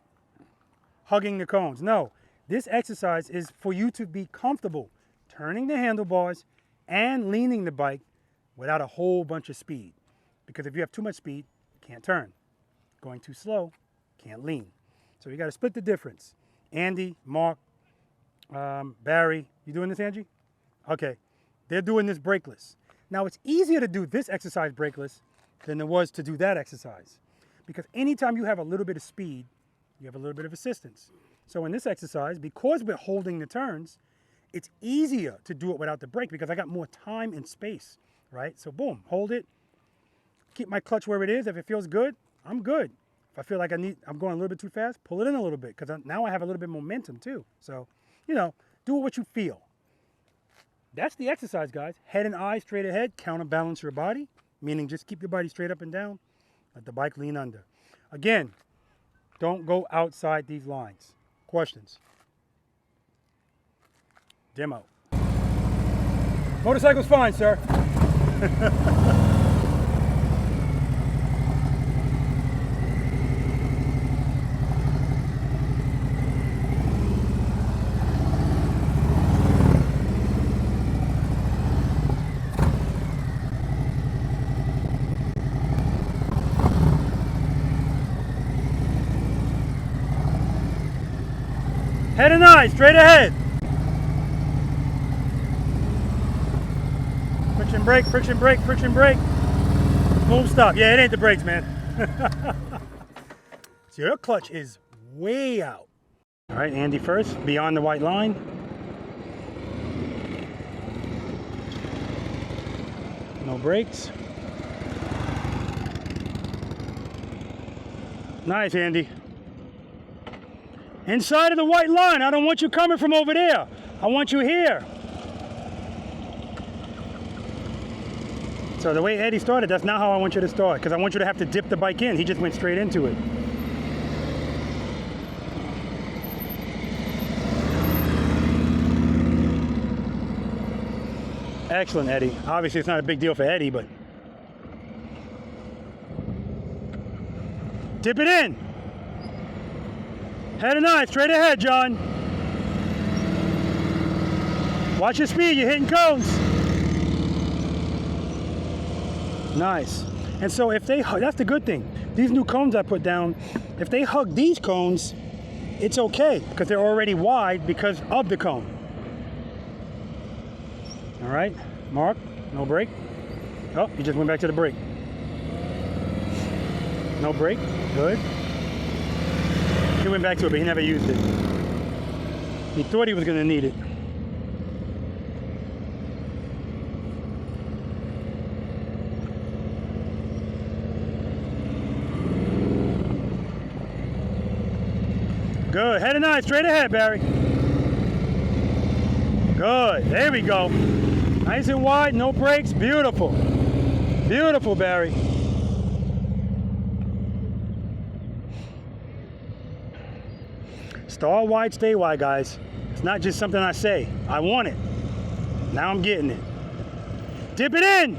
Hugging the cones. No, this exercise is for you to be comfortable turning the handlebars and leaning the bike without a whole bunch of speed. Because if you have too much speed, you can't turn. Going too slow, can't lean. So you got to split the difference. Andy, Mark, Barry, you doing this, Angie? Okay, they're doing this brakeless. Now it's easier to do this exercise brakeless than it was to do that exercise. Because anytime you have a little bit of speed, you have a little bit of assistance. So in this exercise, because we're holding the turns, it's easier to do it without the brake because I got more time and space, right? So boom, hold it, keep my clutch where it is. If it feels good, I'm good. If I feel like I'm going a little bit too fast, pull it in a little bit because now I have a little bit of momentum too. So, you know, do what you feel. That's the exercise, guys. Head and eyes straight ahead, counterbalance your body, meaning just keep your body straight up and down. Let the bike lean under. Again, don't go outside these lines. Questions? Demo. Motorcycle's fine, sir. Head and eyes, straight ahead. Friction brake, friction brake, friction brake. Boom, stop. Yeah, it ain't the brakes, man. So your clutch is way out. All right, Andy first, beyond the white line. No brakes. Nice, Andy. Inside of the white line. I don't want you coming from over there. I want you here. So the way Eddie started, that's not how I want you to start, because I want you to have to dip the bike in. He just went straight into it. Excellent, Eddie. Obviously, it's not a big deal for Eddie, but dip it in. Head and eye, straight ahead, John. Watch your speed, you're hitting cones. Nice. And so if they, that's the good thing. These new cones I put down, if they hug these cones, it's okay, because they're already wide because of the cone. All right, Mark, no brake. Oh, he just went back to the brake. No brake, good. He went back to it, but he never used it. He thought he was gonna need it. Good, head and eye, straight ahead, Barry. Good, there we go. Nice and wide, no brakes, beautiful. Beautiful, Barry. Start wide, stay wide, guys. It's not just something I say. I want it. Now I'm getting it. Dip it in.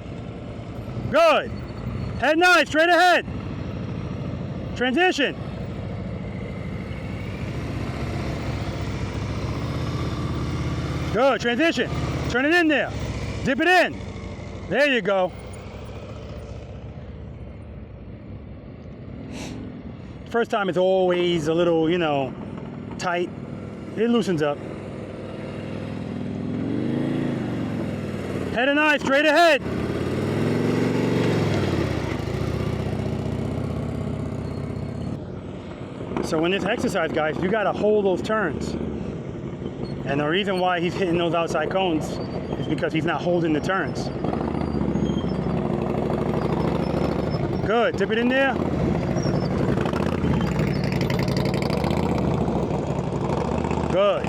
Good. Head nice, straight ahead. Transition. Good, transition. Turn it in there. Dip it in. There you go. First time it's always a little, you know, tight. It loosens up. Head and eye, straight ahead. So in this exercise, guys, you gotta hold those turns. And the reason why he's hitting those outside cones is because he's not holding the turns. Good, dip it in there. Good.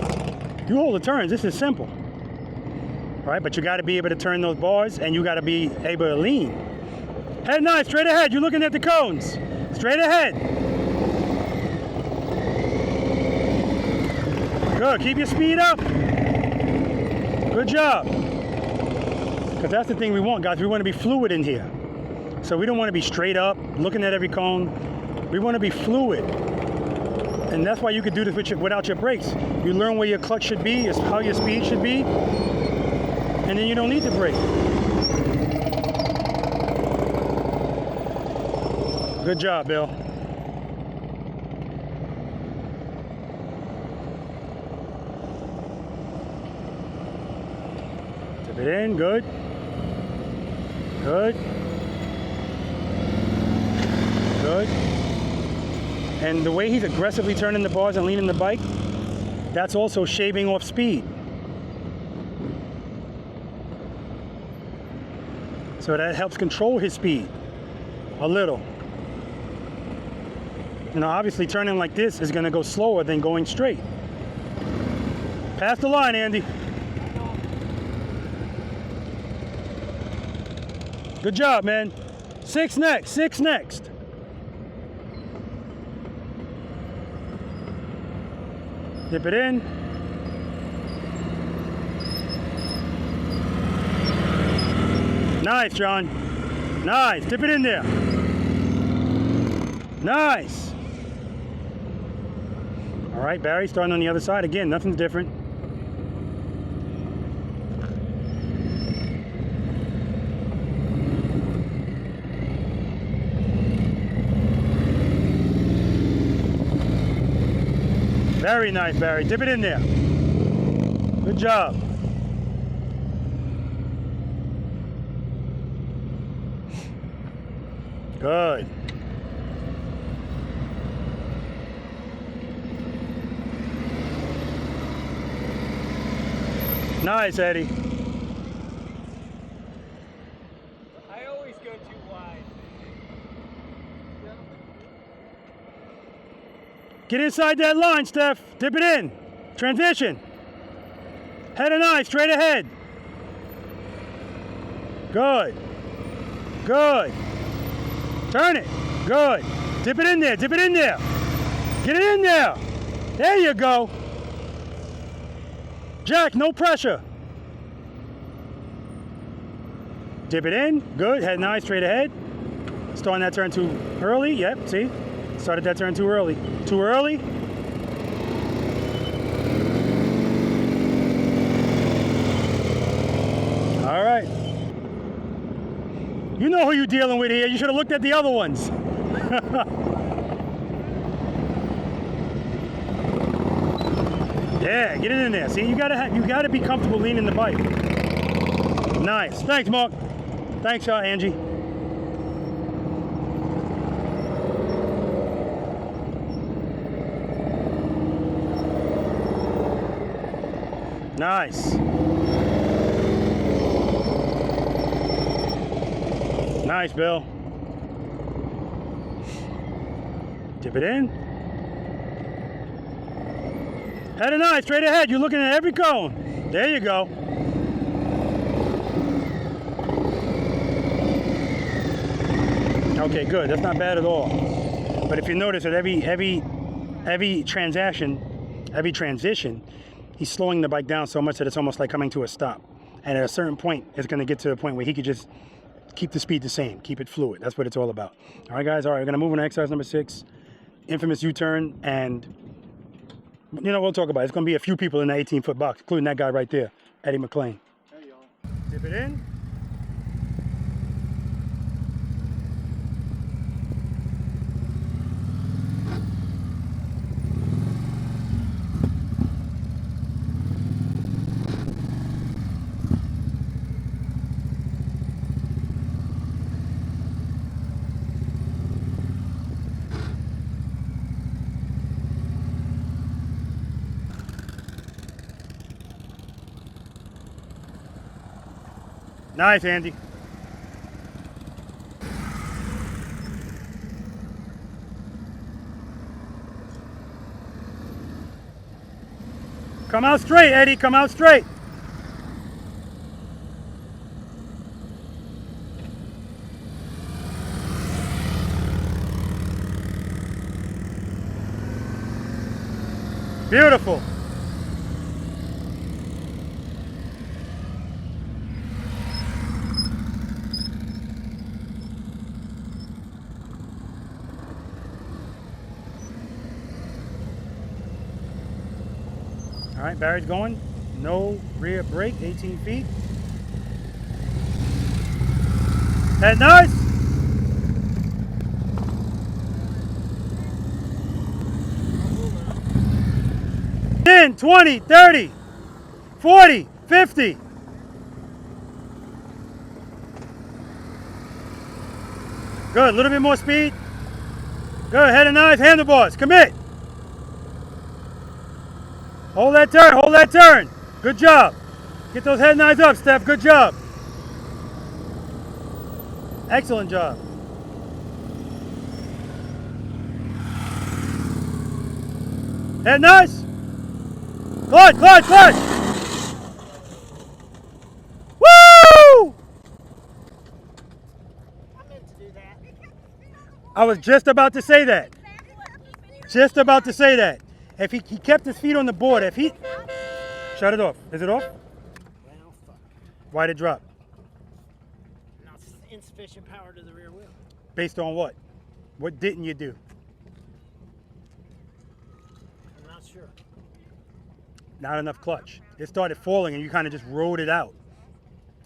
You hold the turns, this is simple. Right, but you gotta be able to turn those bars and you gotta be able to lean. Head nice, straight ahead, you're looking at the cones. Straight ahead. Good, keep your speed up. Good job. Because that's the thing we want, guys. We want to be fluid in here. So we don't want to be straight up, looking at every cone. We want to be fluid. And that's why you could do this without your brakes. You learn where your clutch should be, how your speed should be, and then you don't need to brake. Good job, Bill. Tip it in, good. Good. Good. And the way he's aggressively turning the bars and leaning the bike, that's also shaving off speed. So that helps control his speed a little. You know, obviously turning like this is gonna go slower than going straight. Pass the line, Andy. Good job, man. Six next, six next. Dip it in. Nice, John. Nice. Dip it in there. Nice. All right, Barry, starting on the other side. Again, nothing's different. Very nice, Barry. Dip it in there. Good job. Good. Nice, Eddie. I always go too wide. Get inside that line, Steph. Dip it in. Transition. Head and eye, straight ahead. Good. Good. Turn it. Good. Dip it in there. Dip it in there. Get it in there. There you go. Jack, no pressure. Dip it in. Good. Head nice, straight ahead. Starting that turn too early. Yep, see? Started that turn too early. Too early. All right. You know who you're dealing with here. You should have looked at the other ones. Yeah, get it in there. See, you gotta be comfortable leaning the bike. Nice. Thanks, Mark. Thanks, Angie. Nice. Nice, Bill. Dip it in. Head and eye, straight ahead. You're looking at every cone. There you go. Okay, good. That's not bad at all. But if you notice that every transition, he's slowing the bike down so much that it's almost like coming to a stop. And at a certain point, it's going to get to the point where he could just keep the speed the same, keep it fluid. That's what it's all about. All right, guys. All right, we're going to move on to exercise number 6, infamous U-turn. And, you know, we'll talk about it. It's going to be a few people in the 18-foot box, including that guy right there, Eddie McLean. Hey, y'all. Dip it in. Nice, Andy. Come out straight, Eddie. Come out straight. Beautiful. All right, Barry's going. No rear brake, 18 feet. Head nice. 10, 20, 30, 40, 50. Good, a little bit more speed. Good, head and knife, handlebars, commit. Hold that turn, hold that turn. Good job. Get those head knives up, Steph, good job. Excellent job. Head nice. Clutch, clutch, clutch. Woo! I meant to do that. I was just about to say that. Just about to say that. If he kept his feet on the board, if he... Shut it off. Is it off? Well, fuck. Why'd it drop? Not insufficient power to the rear wheel. Based on what? What didn't you do? I'm not sure. Not enough clutch. It started falling and you kind of just rode it out.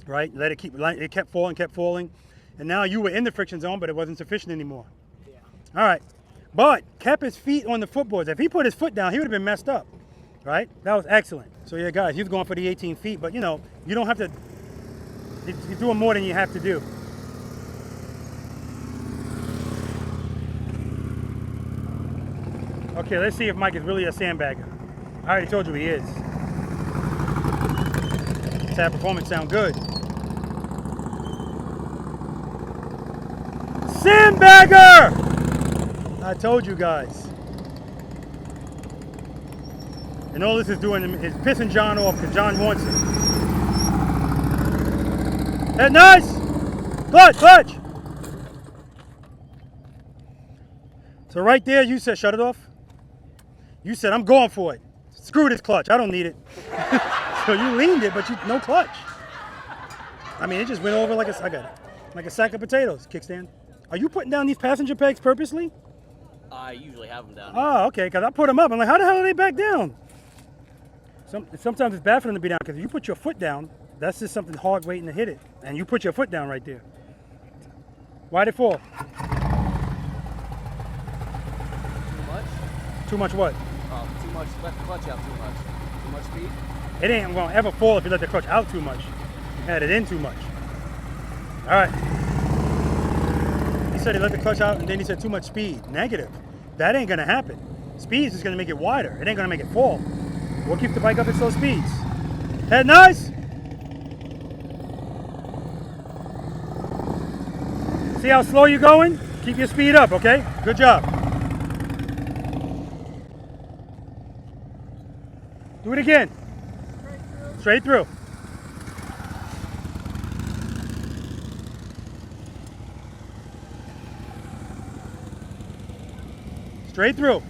Right? Let it keep... It kept falling. And now you were in the friction zone, but it wasn't sufficient anymore. Yeah. All right. But kept his feet on the footboards. If he put his foot down, he would have been messed up. Right? That was excellent. So yeah, guys, he was going for the 18 feet, but you know, you don't have to, you're doing more than you have to do. Okay, let's see if Mike is really a sandbagger. I already told you he is. That performance sound good. Sandbagger! I told you guys. And all this is doing is pissing John off because John wants it. Head nice! Clutch, clutch! So right there, you said shut it off. You said I'm going for it. Screw this clutch. I don't need it. So you leaned it, but no clutch. I mean, it just went over like I got it, like a sack of potatoes. Kickstand. Are you putting down these passenger pegs purposely? I usually have them down. Oh, okay. Because I put them up. I'm like, how the hell are they back down? Sometimes it's bad for them to be down because if you put your foot down, that's just something hard waiting to hit it, and you put your foot down right there. Why'd it fall? Too much? Too much what? Too much. Left the clutch out too much. Too much speed? It ain't gonna ever fall if you let the clutch out too much. You had it in too much. All right. He said he let the clutch out and then he said too much speed. Negative. That ain't gonna happen. Speed is just gonna make it wider. It ain't gonna make it fall. We'll keep the bike up at slow speeds. Head nice. See how slow you're going? Keep your speed up, okay? Good job. Do it again. Straight through. Straight through.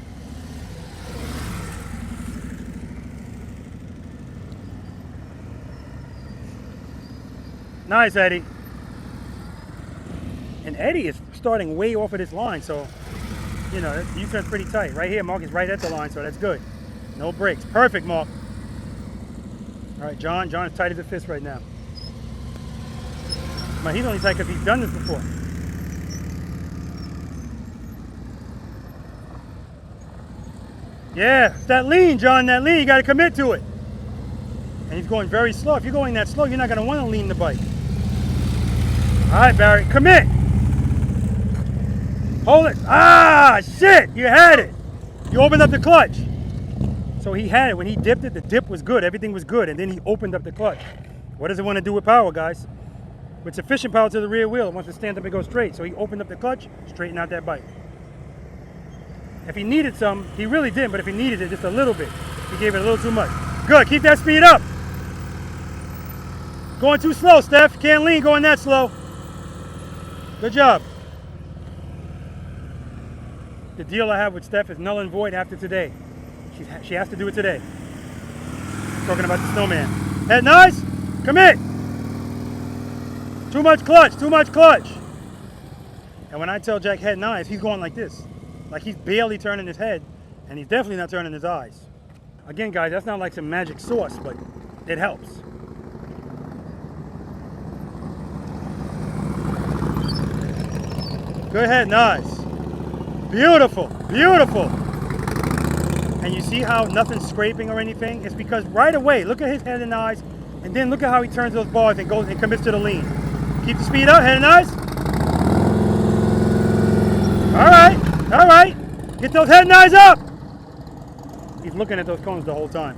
Nice, Eddie. And Eddie is starting way off of this line, so, you know, the U-turn's pretty tight. Right here, Mark is right at the line, so that's good. No brakes. Perfect, Mark. All right, John is tight as a fist right now. Man, he's only tight because he's done this before. Yeah, it's that lean, John, that lean. You got to commit to it. And he's going very slow. If you're going that slow, you're not going to want to lean the bike. All right, Barry, commit. Hold it. Ah, shit, you had it. You opened up the clutch. So he had it. When he dipped it, the dip was good. Everything was good. And then he opened up the clutch. What does it want to do with power, guys? With sufficient power to the rear wheel, it wants to stand up and go straight. So he opened up the clutch, straightened out that bike. If he needed some, he really didn't, but if he needed it just a little bit, he gave it a little too much. Good, keep that speed up. Going too slow, Steph. Can't lean going that slow. Good job. The deal I have with Steph is null and void after today. She has to do it today. Talking about the Snowman. Head nice. Commit. Too much clutch. Too much clutch. And when I tell Jack head nice, he's going like this. Like he's barely turning his head, and he's definitely not turning his eyes. Again, guys, that's not like some magic sauce, but it helps. Go ahead, nice. Beautiful, beautiful. And you see how nothing's scraping or anything? It's because right away, look at his head and eyes, and then look at how he turns those bars and goes and commits to the lean. Keep the speed up, head and eyes. All right. Get those head and eyes up. He's looking at those cones the whole time.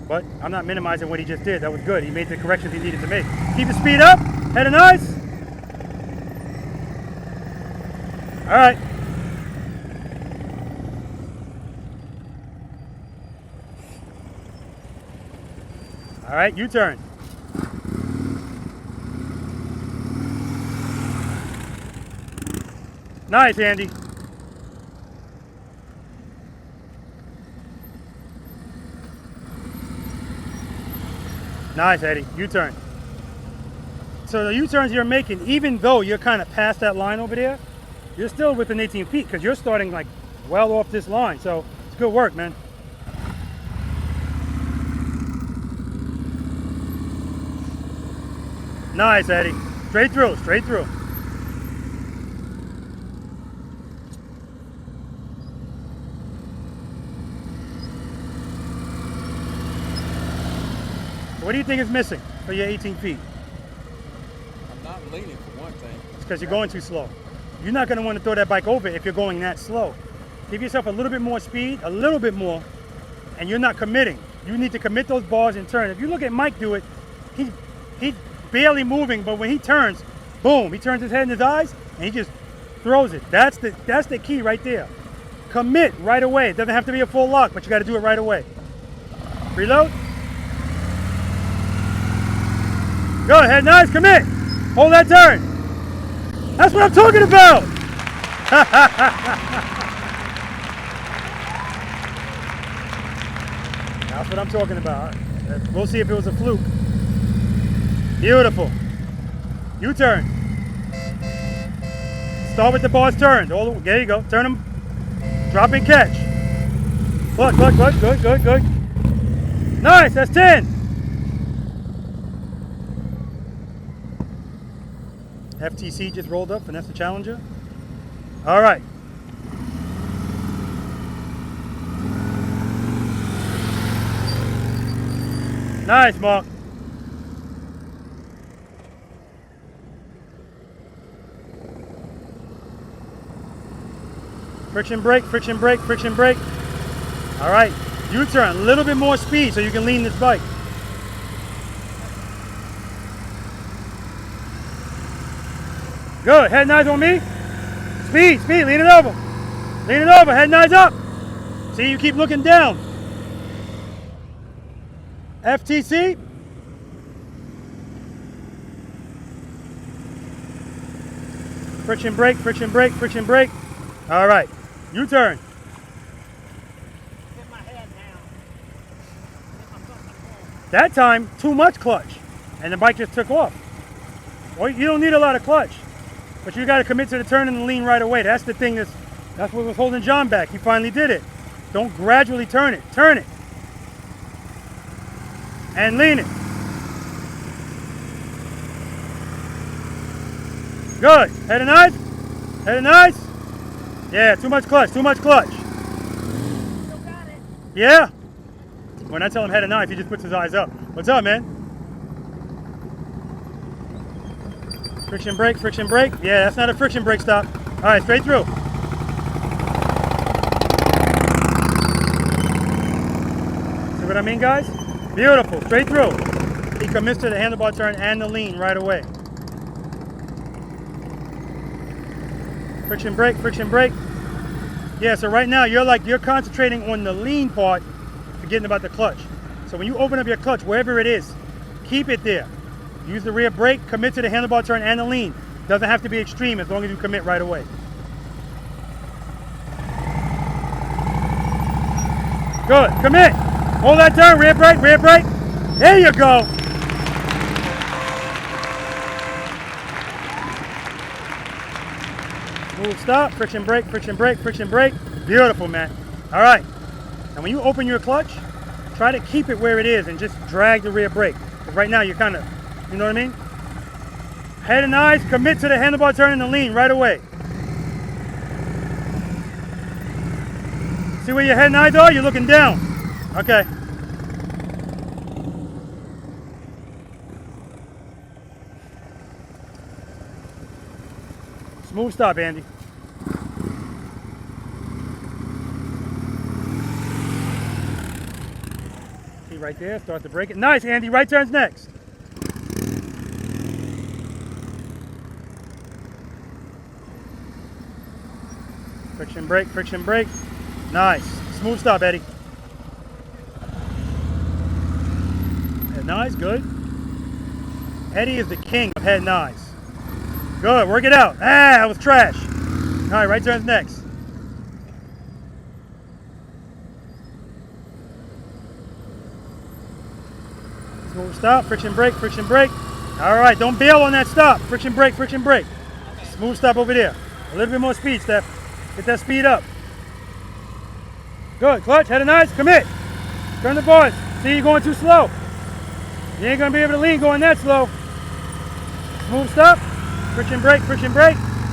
But I'm not minimizing what he just did. That was good. He made the corrections he needed to make. Keep the speed up, head and eyes. All right. All right, U-turn. Nice, Andy. Nice, Eddie. U-turn. So the U-turns you're making, even though you're kind of past that line over there, you're still within 18 feet because you're starting like well off this line. So it's good work, man. Nice, Eddie. Straight through, straight through. What do you think is missing for your 18 feet? I'm not leaning for one thing. It's because you're going too slow. You're not going to want to throw that bike over if you're going that slow. Give yourself a little bit more speed, a little bit more, and you're not committing. You need to commit those bars and turn. If you look at Mike do it, he's barely moving, but when he turns, boom, he turns his head and his eyes, and he just throws it. That's the key right there. Commit right away. It doesn't have to be a full lock, but you got to do it right away. Reload. Go ahead, nice, commit. Hold that turn. That's what I'm talking about. That's what I'm talking about. We'll see if it was a fluke. Beautiful. U-turn. Start with the bars turned. There you go. Turn them. Drop and catch. Look. Good. Nice. That's 10. FTC just rolled up, and that's the Challenger. All right. Nice, Mark. Friction brake. All right, U-turn, a little bit more speed so you can lean this bike. Good, head and eyes on me. Speed, lean it over. Head and eyes up. See, you keep looking down. FTC. Friction brake. All right, U-turn. That time, too much clutch, and the bike just took off. Well, you don't need a lot of clutch, but you got to commit to the turn and the lean right away. That's the thing that's what was holding John back. He finally did it. Don't gradually turn it. Turn it. And lean it. Good. Head and eyes. Yeah, too much clutch. Still got it. Yeah. When I tell him head and knife, he just puts his eyes up. What's up, man? Friction brake. Yeah, that's not a friction brake stop. All right, straight through. See what I mean, guys? Beautiful, straight through. He commits to the handlebar turn and the lean right away. Friction brake. Yeah, so right now you're concentrating on the lean part, forgetting about the clutch. So when you open up your clutch, wherever it is, keep it there. Use the rear brake, commit to the handlebar turn and the lean. Doesn't have to be extreme as long as you commit right away. Good, commit. Hold that turn, rear brake. There you go. Smooth stop, friction brake. Beautiful, man. All right. And when you open your clutch, try to keep it where it is and just drag the rear brake. Because right now you're kind of, you know what I mean? Head and eyes, commit to the handlebar turn and the lean right away. See where your head and eyes are? You're looking down. Okay. Smooth stop, Andy. See right there, start to brake it. Nice, Andy, right turn's next. Friction brake. Nice. Smooth stop, Eddie. Head and eyes, good. Eddie is the king of head and eyes. Good, work it out. That was trash. All right, right turn's next. Smooth stop, friction brake. All right, don't bail on that stop. Friction brake. Smooth stop over there. A little bit more speed, Steph. Get that speed up. Good, clutch, head and eyes, commit. Turn the bars. See, you're going too slow. You ain't gonna be able to lean going that slow. Smooth stop. Friction brake.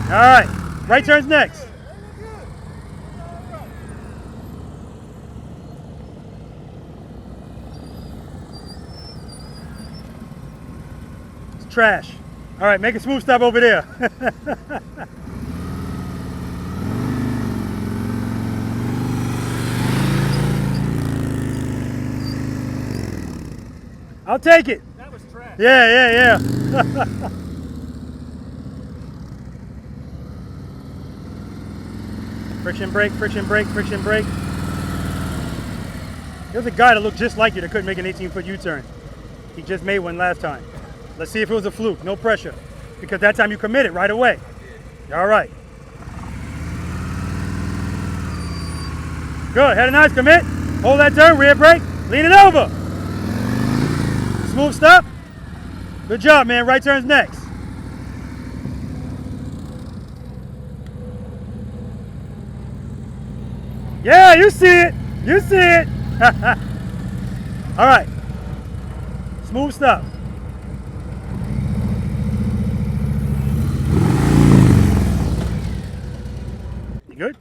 All right, right turn's next. It's trash. All right, make a smooth stop over there. I'll take it. That was trash. Yeah. Friction brake. There's a guy that looked just like you that couldn't make an 18-foot U-turn. He just made one last time. Let's see if it was a fluke. No pressure. Because that time you committed right away. All right. Good. Head and eyes, commit. Hold that turn, rear brake. Lean it over. Smooth stop. Good job, man. Right turn's next. Yeah, you see it. You see it. All right. Smooth stop. You good?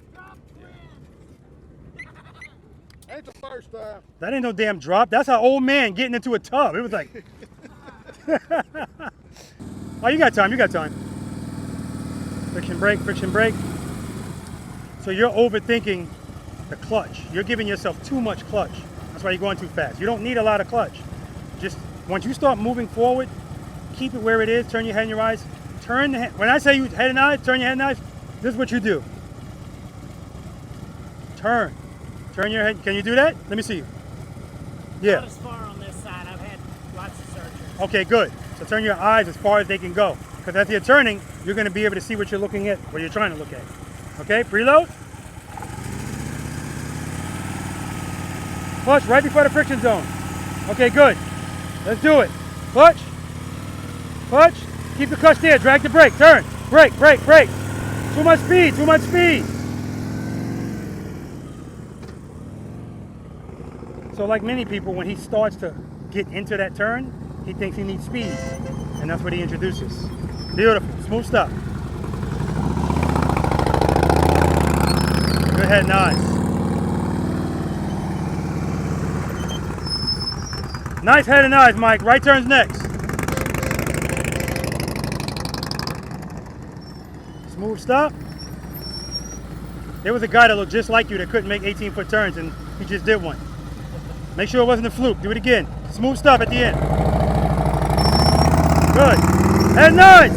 Ain't the first time. That ain't no damn drop. That's an old man getting into a tub. It was like. Oh, you got time. You got time. Friction brake, friction brake. So you're overthinking the clutch. You're giving yourself too much clutch. That's why you're going too fast. You don't need a lot of clutch. Just once you start moving forward, keep it where it is. Turn your head and your eyes. Turn the head. When I say you head and eyes, turn your head and eyes. This is what you do. Turn. Turn your head. Can you do that? Let me see you. Yeah. Not as far on this side. I've had lots of surgeries. Okay, good. So turn your eyes as far as they can go. Because as you're turning, you're going to be able to see what you're looking at, what you're trying to look at. Okay, preload. Clutch right before the friction zone. Okay, good. Let's do it. Clutch. Clutch. Keep the clutch there. Drag the brake. Turn. Brake, brake, brake. Too much speed, too much speed. So like many people, when he starts to get into that turn, he thinks he needs speed. And that's what he introduces. Beautiful. Smooth stop. Good head and eyes. Nice head and eyes, Mike. Right turn's next. Smooth stop. There was a guy that looked just like you that couldn't make 18-foot turns, and he just did one. Make sure it wasn't a fluke. Do it again. Smooth stop at the end. Good. Head and eyes.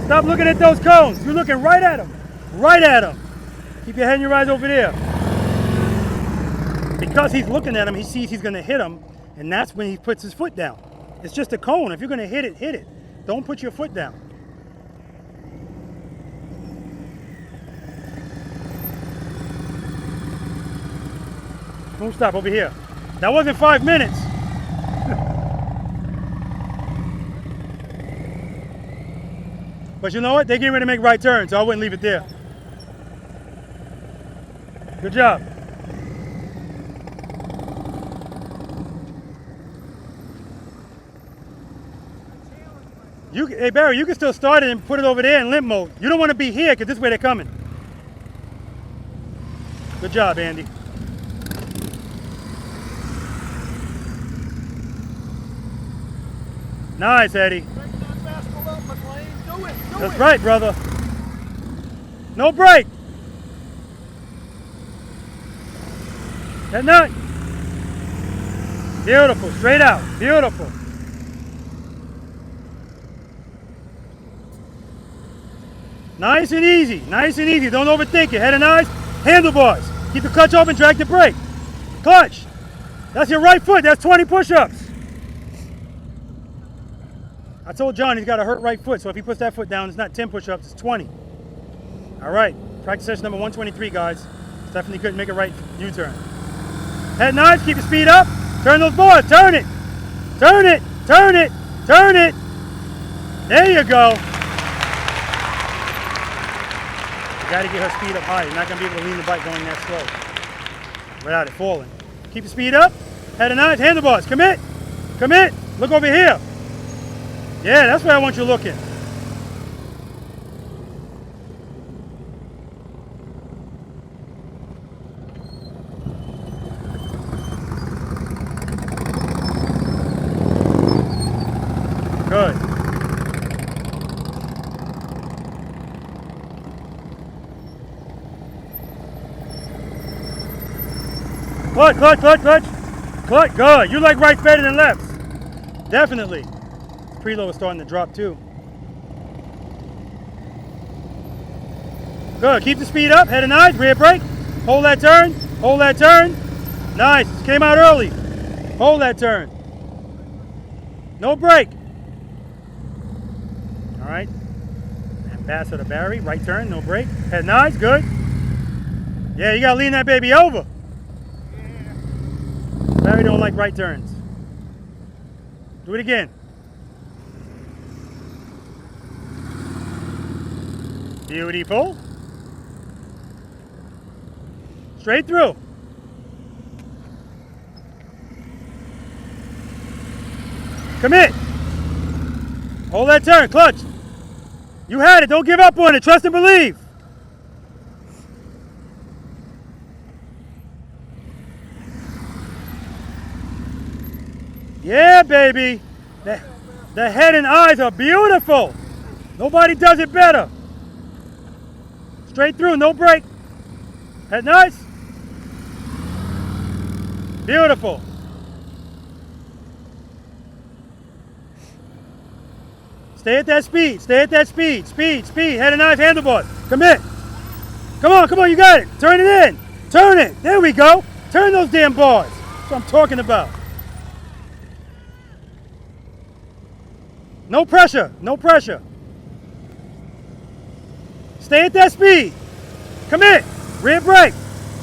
Stop looking at those cones. You're looking right at them. Right at them. Keep your head and your eyes over there. Because he's looking at him, he sees he's going to hit him, and that's when he puts his foot down. It's just a cone. If you're going to hit it, hit it. Don't put your foot down. Smooth stop over here. That wasn't 5 minutes. But you know what? They're getting ready to make right turns, so I wouldn't leave it there. Good job. Hey Barry, you can still start it and put it over there in limp mode. You don't want to be here because this is where they're coming. Good job, Andy. Nice, Eddie. That's right, brother. No break. That nut. Beautiful. Straight out. Beautiful. Nice and easy. Nice and easy. Don't overthink it. Head and eyes. Handlebars. Keep the clutch open. Drag the brake. Clutch. That's your right foot. That's 20 push-ups. I told John he's got a hurt right foot, so if he puts that foot down, it's not 10 push-ups, it's 20. All right, practice session number 123, guys. Stephanie couldn't make a right U-turn. Head and eyes, keep the speed up. Turn those boards, turn it. Turn it, turn it, turn it. There you go. You gotta get her speed up high. You're not gonna be able to lean the bike going that slow without it falling. Keep the speed up. Head and eyes, handlebars, commit. Commit, look over here. Yeah, that's where I want you looking. Good. Clutch, clutch, clutch, clutch. Clutch, good. You like right better than left. Definitely. Preload is starting to drop too. Good. Keep the speed up. Head and eyes. Rear brake. Hold that turn. Hold that turn. Nice. Came out early. Hold that turn. No brake. All right. Ambassador Barry. Right turn. No brake. Head and eyes. Good. Yeah, you got to lean that baby over. Larry don't like right turns. Do it again. Beautiful. Straight through. Commit. Hold that turn, clutch. You had it, don't give up on it, trust and believe. Yeah, baby. The head and eyes are beautiful. Nobody does it better. Straight through, no break. Head nice. Beautiful. Stay at that speed. Stay at that speed. Speed, speed. Head and eyes, handlebars. Commit. Come on, you got it. Turn it in. Turn it. There we go. Turn those damn bars. That's what I'm talking about. No pressure. No pressure. Stay at that speed. Commit. Rear brake.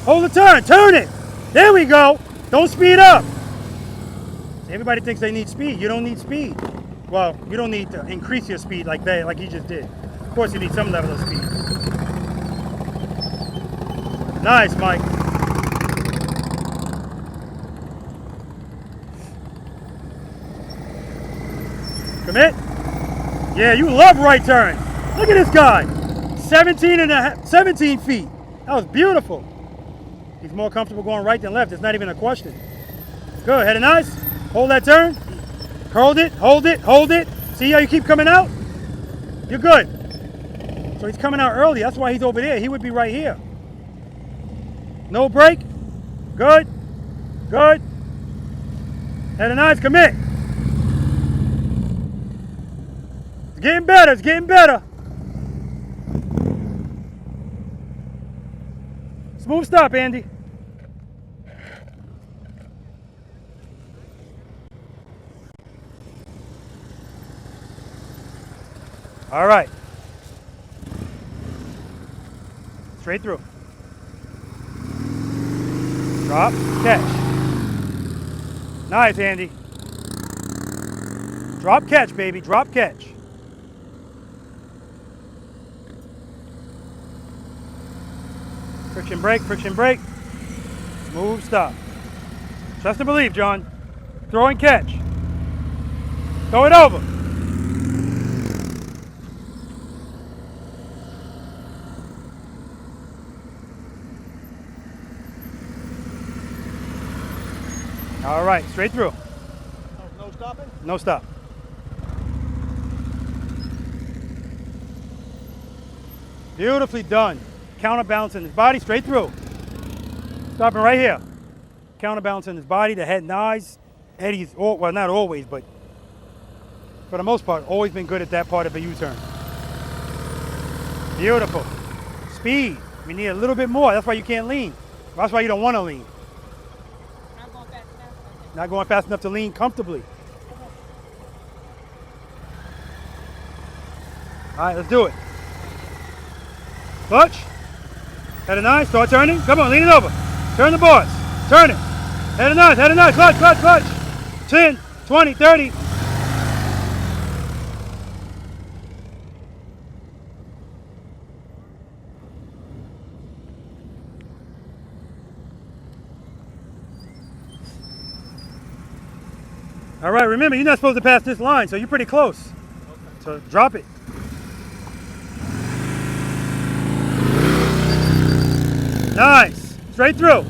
Hold the turn. Turn it. There we go. Don't speed up. Everybody thinks they need speed. You don't need speed. Well, you don't need to increase your speed like that, like you just did. Of course, you need some level of speed. Nice, Mike. Commit. Yeah, you love right turns. Look at this guy. 17 feet. That was beautiful. He's more comfortable going right than left. It's not even a question. Good. Head and nice. Hold that turn. Hold it. Hold it. Hold it. See how you keep coming out? You're good. So he's coming out early. That's why he's over there. He would be right here. No break. Good. Good. Head and nice. Commit. It's getting better. It's getting better. Smooth stop, Andy. All right. Straight through. Drop, catch. Nice, Andy. Drop, catch, baby. Drop, catch. Friction brake, friction brake. Smooth stop. Trust and believe, John. Throw and catch. Throw it over. All right, straight through. No stopping? No stop. Beautifully done. Counterbalancing his body straight through. Stopping right here. Counterbalancing his body, the head and eyes. Eddie's, well, not always, but for the most part, always been good at that part of a U-turn. Beautiful. Speed. We need a little bit more. That's why you can't lean. That's why you don't want to lean. Not going fast enough to lean comfortably. All right, let's do it. Clutch. Head and nice. Start turning. Come on, lean it over. Turn the boards. Turn it. Head and nice. Head and nice. Clutch, clutch, clutch. 10, 20, 30. All right, remember, you're not supposed to pass this line, so you're pretty close. Okay. So drop it. Nice. Straight through.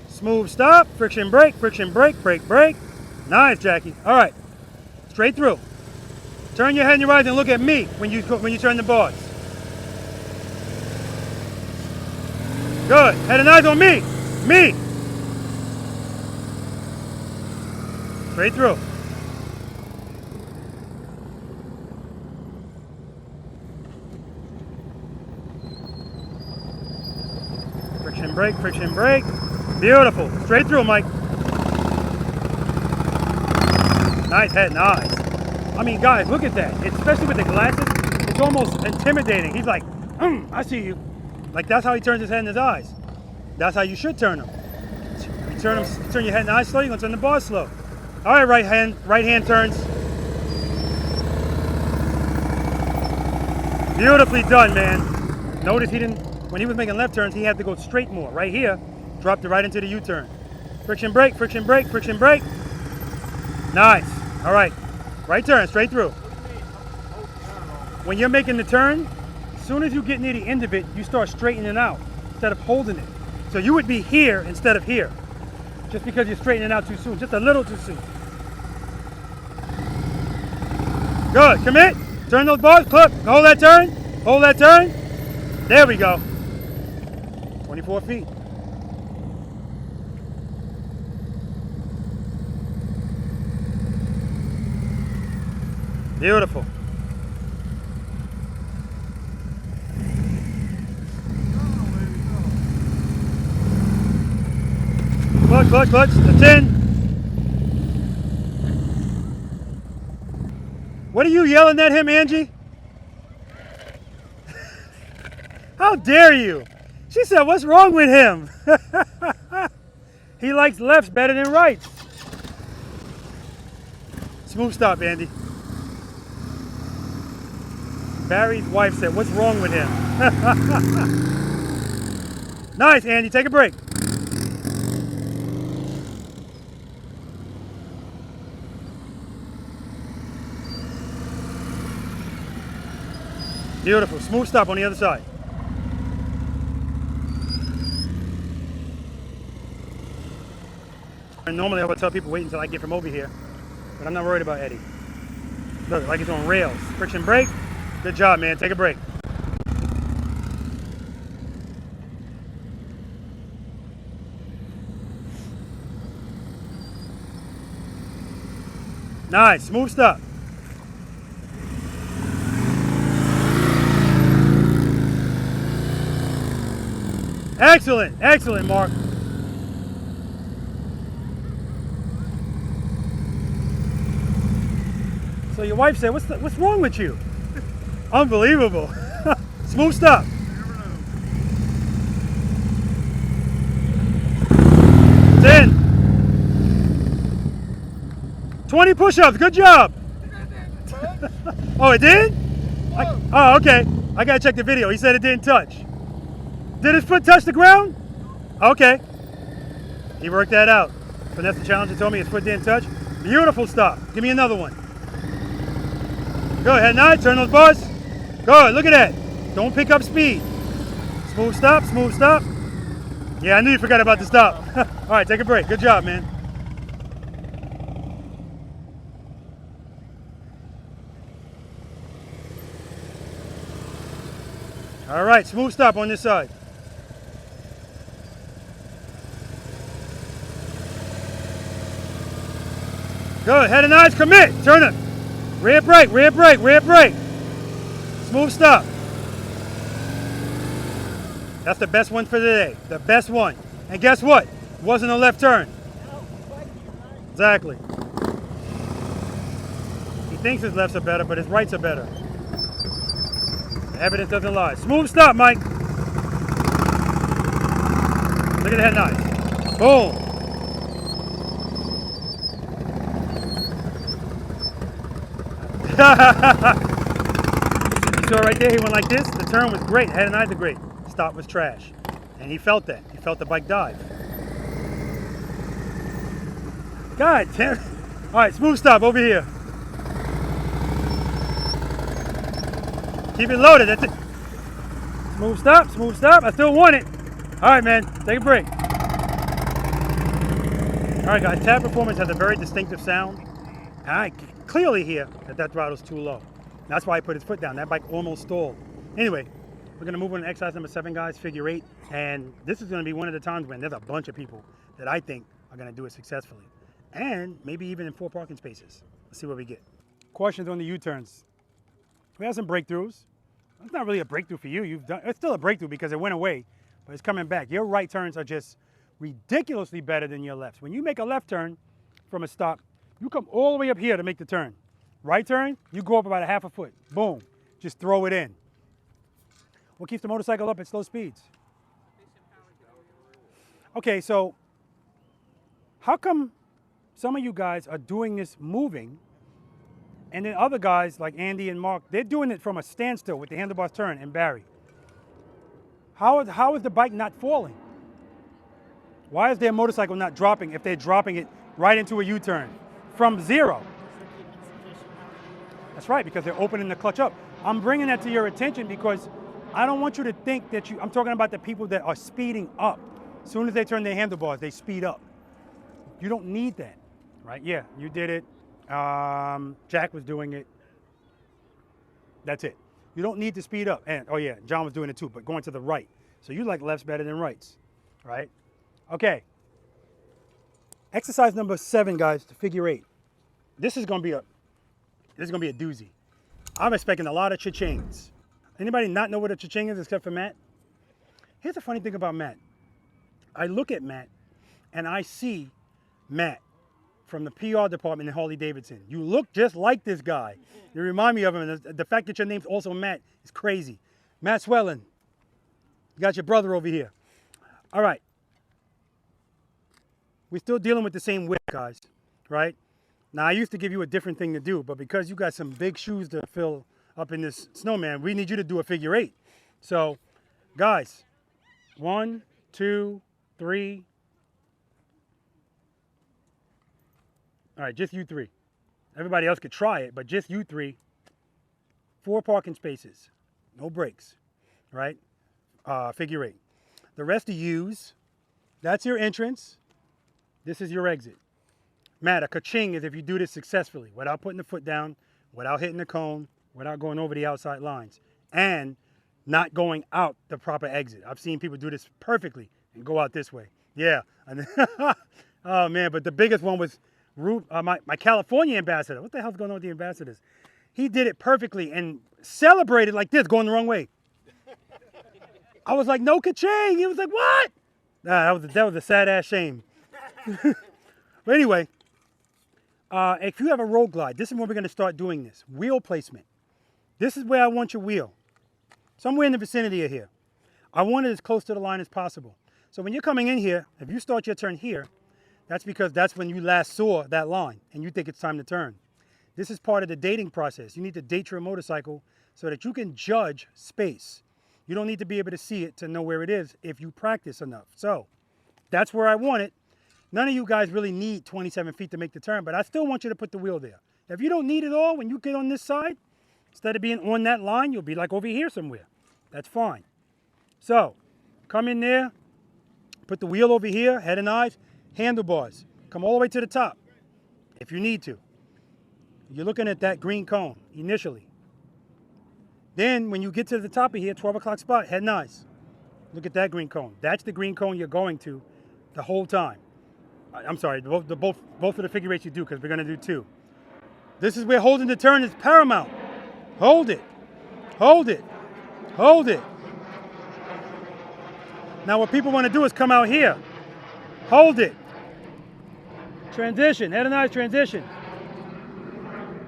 Smooth stop. Friction brake, brake, brake. Nice, Jackie. All right. Straight through. Turn your head and your eyes and look at me when you turn the boards. Good. Head and eyes on me. Me. Straight through. Friction brake, friction brake. Beautiful. Straight through, Mike. Nice head, nice. I mean, guys, look at that. Especially with the glasses, it's almost intimidating. He's like, I see you. Like, that's how he turns his head and his eyes. That's how you should turn them. You turn your head and eyes slow, you're gonna turn the bar slow. All right, right hand turns. Beautifully done, man. Notice he didn't, when he was making left turns, he had to go straight more. Right here, dropped it right into the U-turn. Friction brake, friction brake, friction brake. Nice. All right. Right turn, straight through. When you're making the turn, as soon as you get near the end of it, you start straightening out instead of holding it. So you would be here instead of here, just because you're straightening out too soon, just a little too soon. Good, commit. Turn those bars, clip, hold that turn, hold that turn. There we go. 24 feet. Beautiful. Clutch, that's in. What are you yelling at him, Angie? How dare you? She said, what's wrong with him? He likes lefts better than rights. Smooth stop, Andy. Barry's wife said, what's wrong with him? Nice, Andy, take a break. Beautiful, smooth stop on the other side. And normally I would tell people wait until I get from over here, but I'm not worried about Eddie. Look, like it's on rails. Friction brake, good job, man, take a break. Nice, smooth stop. Excellent, excellent, Mark. So your wife said, what's wrong with you? Unbelievable. Smooth stop. 10. 20 push-ups, good job. Oh, it did? Oh, okay. I gotta check the video. He said it didn't touch. Did his foot touch the ground? Okay. He worked that out. Vanessa Challenger told me his foot didn't touch. Beautiful stop. Give me another one. Go ahead, now turn those bars. Good, look at that. Don't pick up speed. Smooth stop, smooth stop. Yeah, I knew you forgot about the stop. All right, take a break. Good job, man. All right, smooth stop on this side. Good, head and eyes, commit, turn it. Rear brake, rear brake, rear brake. Smooth stop. That's the best one for today, the best one. And guess what? It wasn't a left turn. Exactly. He thinks his lefts are better, but his rights are better. The evidence doesn't lie. Smooth stop, Mike. Look at the head and eyes. Boom. You saw right there, he went like this. The turn was great. Head and eyes are great. Stop was trash. And he felt that. He felt the bike dive. God damn. All right, smooth stop over here. Keep it loaded. That's it. Smooth stop, smooth stop. I still want it. All right, man. Take a break. All right, guys. Tab Performance has a very distinctive sound. I clearly hear that throttle's too low. That's why I put his foot down. That bike almost stalled. Anyway, we're going to move on to exercise number 7, guys, figure 8. And this is going to be one of the times when there's a bunch of people that I think are going to do it successfully. And maybe even in 4 parking spaces. Let's see what we get. Questions on the U-turns. We have some breakthroughs. It's not really a breakthrough for you. It's still a breakthrough because it went away, but it's coming back. Your right turns are just ridiculously better than your lefts. When you make a left turn from a stop, you come all the way up here to make the turn. Right turn, you go up about a half a foot. Boom. Just throw it in. What keeps the motorcycle up at slow speeds? Okay, so how come some of you guys are doing this moving, and then other guys like Andy and Mark, they're doing it from a standstill with the handlebars turn, and Barry? How is the bike not falling? Why is their motorcycle not dropping if they're dropping it right into a U-turn from zero? That's right, because they're opening the clutch up. I'm bringing that to your attention because I don't want you to think that I'm talking about the people that are speeding up. As soon as they turn their handlebars, they speed up. You don't need that, right? Yeah, you did it. Jack was doing it. That's it. You don't need to speed up. And, oh yeah, John was doing it too, but going to the right. So you like lefts better than rights, right? Okay. Exercise number 7, guys, the figure 8. This is gonna be a doozy. I'm expecting a lot of cha-chings. Anybody not know what a cha-ching is except for Matt? Here's the funny thing about Matt. I look at Matt and I see Matt from the PR department in Harley-Davidson. You look just like this guy. You remind me of him. And the fact that your name's also Matt is crazy. Matt Swellen. You got your brother over here. All right. We're still dealing with the same whip, guys, right? Now, I used to give you a different thing to do, but because you got some big shoes to fill up in this Snowman, we need you to do a figure 8. So, guys, 1, 2, 3. All right, just you 3. Everybody else could try it, but just you 3. 4 parking spaces, no brakes, right? Figure 8. The rest of yous, that's your entrance. This is your exit. Matt, a ka-ching is if you do this successfully, without putting the foot down, without hitting the cone, without going over the outside lines, and not going out the proper exit. I've seen people do this perfectly and go out this way. Yeah. Oh, man, but the biggest one was my California ambassador. What the hell's going on with the ambassadors? He did it perfectly and celebrated like this, going the wrong way. I was like, no ka-ching. He was like, what? Nah, that was a sad-ass shame. But anyway, if you have a road glide, this is when we're going to start doing this. Wheel placement. This is where I want your wheel. Somewhere in the vicinity of here. I want it as close to the line as possible. So when you're coming in here, if you start your turn here, that's because that's when you last saw that line and you think it's time to turn. This is part of the dating process. You need to date your motorcycle so that you can judge space. You don't need to be able to see it to know where it is if you practice enough. So that's where I want it. None of you guys really need 27 feet to make the turn, but I still want you to put the wheel there. If you don't need it all, when you get on this side, instead of being on that line, you'll be like over here somewhere. That's fine. So, come in there, put the wheel over here, head and eyes, handlebars. Come all the way to the top, if you need to. You're looking at that green cone, initially. Then, when you get to the top of here, 12 o'clock spot, head and eyes. Look at that green cone. That's the green cone you're going to the whole time. I'm sorry, both of the figure 8s you do, because we're going to do 2. This is where holding the turn is paramount. Hold it. Hold it. Hold it. Now what people want to do is come out here. Hold it. Transition, head and eyes transition.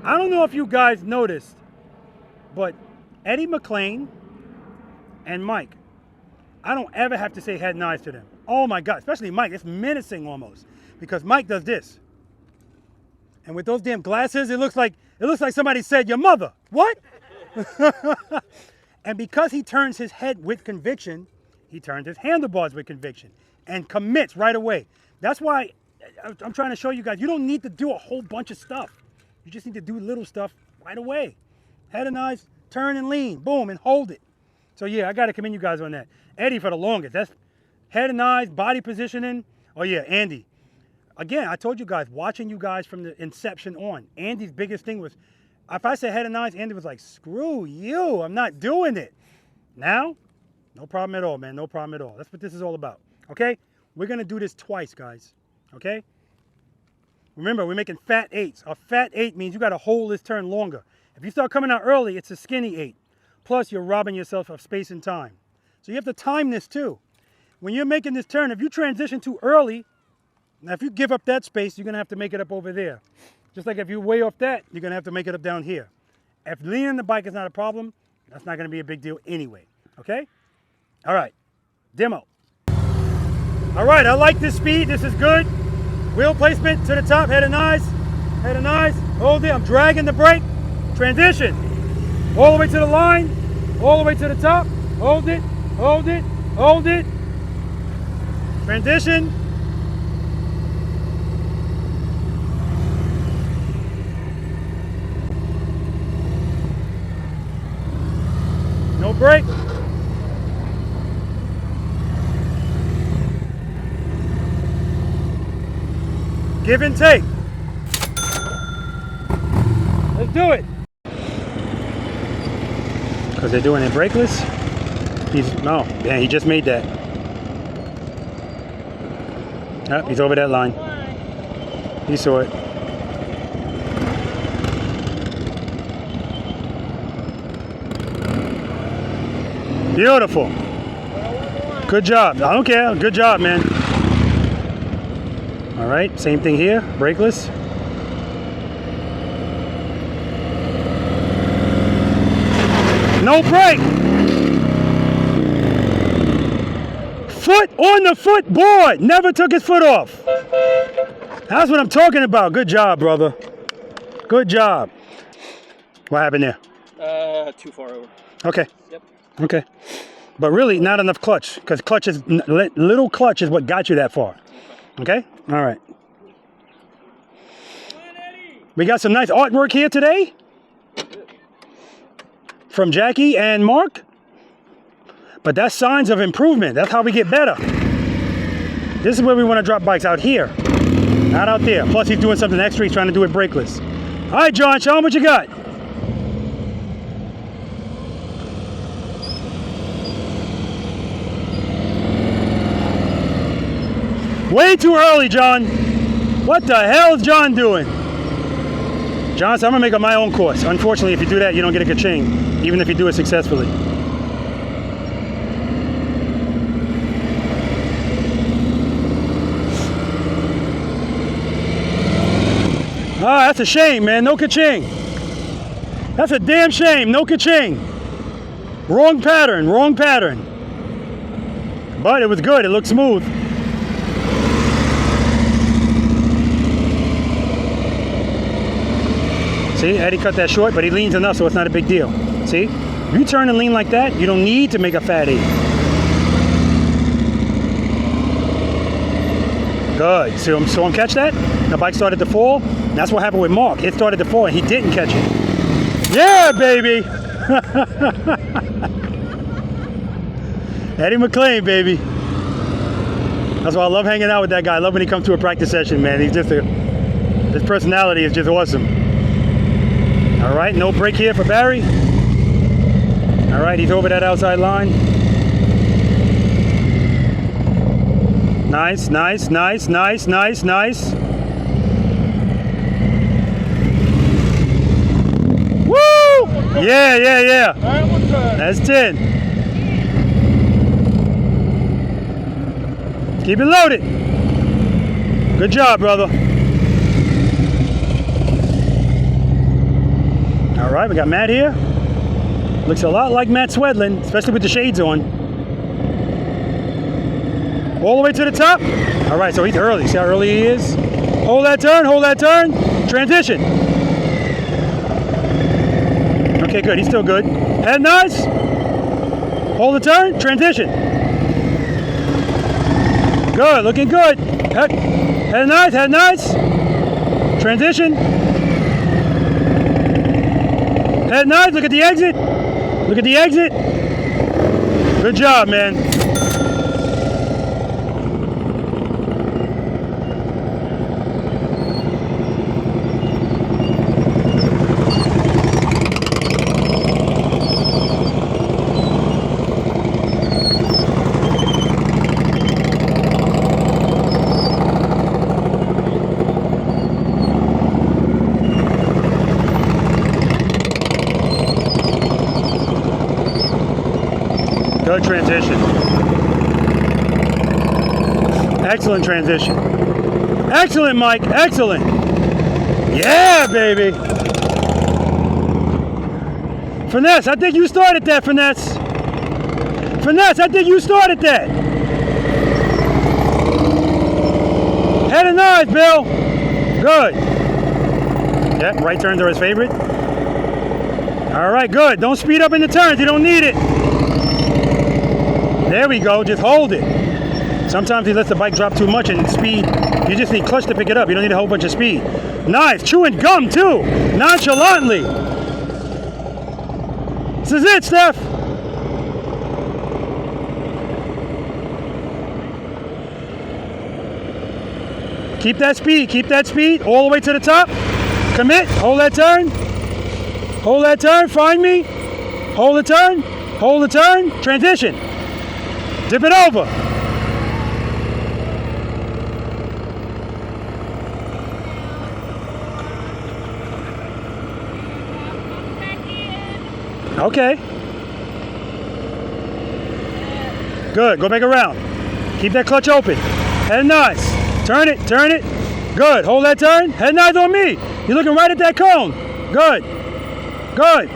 I don't know if you guys noticed, but Eddie McLean and Mike, I don't ever have to say head and eyes to them. Oh my God, especially Mike, it's menacing almost. Because Mike does this. And with those damn glasses, it looks like somebody said, your mother. What? And because he turns his head with conviction, he turns his handlebars with conviction and commits right away. That's why I'm trying to show you guys, you don't need to do a whole bunch of stuff. You just need to do little stuff right away. Head and eyes, turn and lean, boom, and hold it. So yeah, I got to commend you guys on that. Eddie for the longest. That's head and eyes, body positioning. Oh yeah, Andy. Again, I told you guys, watching you guys from the inception on, Andy's biggest thing was, if I said head and eyes, Andy was like, screw you, I'm not doing it. Now, no problem at all, man, no problem at all. That's what this is all about, okay? We're going to do this twice, guys, okay? Remember, we're making fat 8s. A fat 8 means you got to hold this turn longer. If you start coming out early, it's a skinny 8. Plus, you're robbing yourself of space and time. So you have to time this too. When you're making this turn, if you transition too early, now if you give up that space, you're going to have to make it up over there. Just like if you're way off that, you're gonna have to make it up down here. If leaning the bike is not a problem, that's not gonna be a big deal anyway, okay? All right, demo. All right, I like this speed, this is good. Wheel placement to the top, head and eyes, hold it, I'm dragging the brake, transition. All the way to the line, all the way to the top, hold it, hold it, hold it. Transition. No brake. Give and take. Let's do it. Because they're doing it brakeless? No, yeah, he just made that. Oh, he's over that line. He saw it. Beautiful. Good job. I don't care. Good job, man. All right, same thing here. Brakeless. No brake. Foot on the footboard. Never took his foot off. That's what I'm talking about. Good job, brother. Good job. What happened there? Too far over. Okay. Yep. Okay. But really, not enough clutch, because clutch is little clutch is what got you that far. Okay. All right. We got some nice artwork here today from Jackie and Mark. But that's signs of improvement. That's how we get better. This is where we want to drop bikes, out here, not out there. Plus, he's doing something extra. He's trying to do it brakeless. All right, John, show him what you got. Way too early, John. What the hell is John doing? John said, I'm gonna make up my own course. Unfortunately, if you do that, you don't get a ka-ching, even if you do it successfully. Ah, that's a shame, man. No ka-ching. That's a damn shame. No ka-ching. Wrong pattern. Wrong pattern. But it was good. It looked smooth. See, Eddie cut that short, but he leans enough, so it's not a big deal. See? If you turn and lean like that, you don't need to make a fat eight. Good. So him catch that? The bike started to fall. That's what happened with Mark. It started to fall, and he didn't catch it. Yeah, baby! Eddie McLean, baby. That's why I love hanging out with that guy. I love when he comes to a practice session, man. He's just his personality is just awesome. All right, no brake here for Barry. All right, he's over that outside line. Nice, nice, nice, nice, nice, nice. Woo! Yeah, yeah, yeah. That's 10. Keep it loaded. Good job, brother. All right, we got Matt here. Looks a lot like Matt Swedlin, especially with the shades on. All the way to the top. All right, so he's early. See how early he is? Hold that turn, hold that turn. Transition. Okay, good. He's still good. Head nice. Hold the turn. Transition. Good. Looking good. Head nice. Head nice. Transition. Head nice. Look at the exit. Look at the exit. Good job, man. Good transition. Excellent transition. Excellent, Mike. Excellent. Yeah, baby. Finesse, I think you started that, Finesse. Finesse, I think you started that. Head and knives, Bill. Good. Yep, right turns are his favorite. All right, good. Don't speed up in the turns. You don't need it. There we go. Just hold it. Sometimes he lets the bike drop too much and speed. You just need clutch to pick it up. You don't need a whole bunch of speed. Nice. Chewing gum, too. Nonchalantly. This is it, Steph. Keep that speed. Keep that speed. All the way to the top. Commit. Hold that turn. Hold that turn. Find me. Hold the turn. Hold the turn. Transition. Dip it over. Okay. Good. Go back around. Keep that clutch open. Head nice. Turn it. Turn it. Good. Hold that turn. Head nice on me. You're looking right at that cone. Good. Good.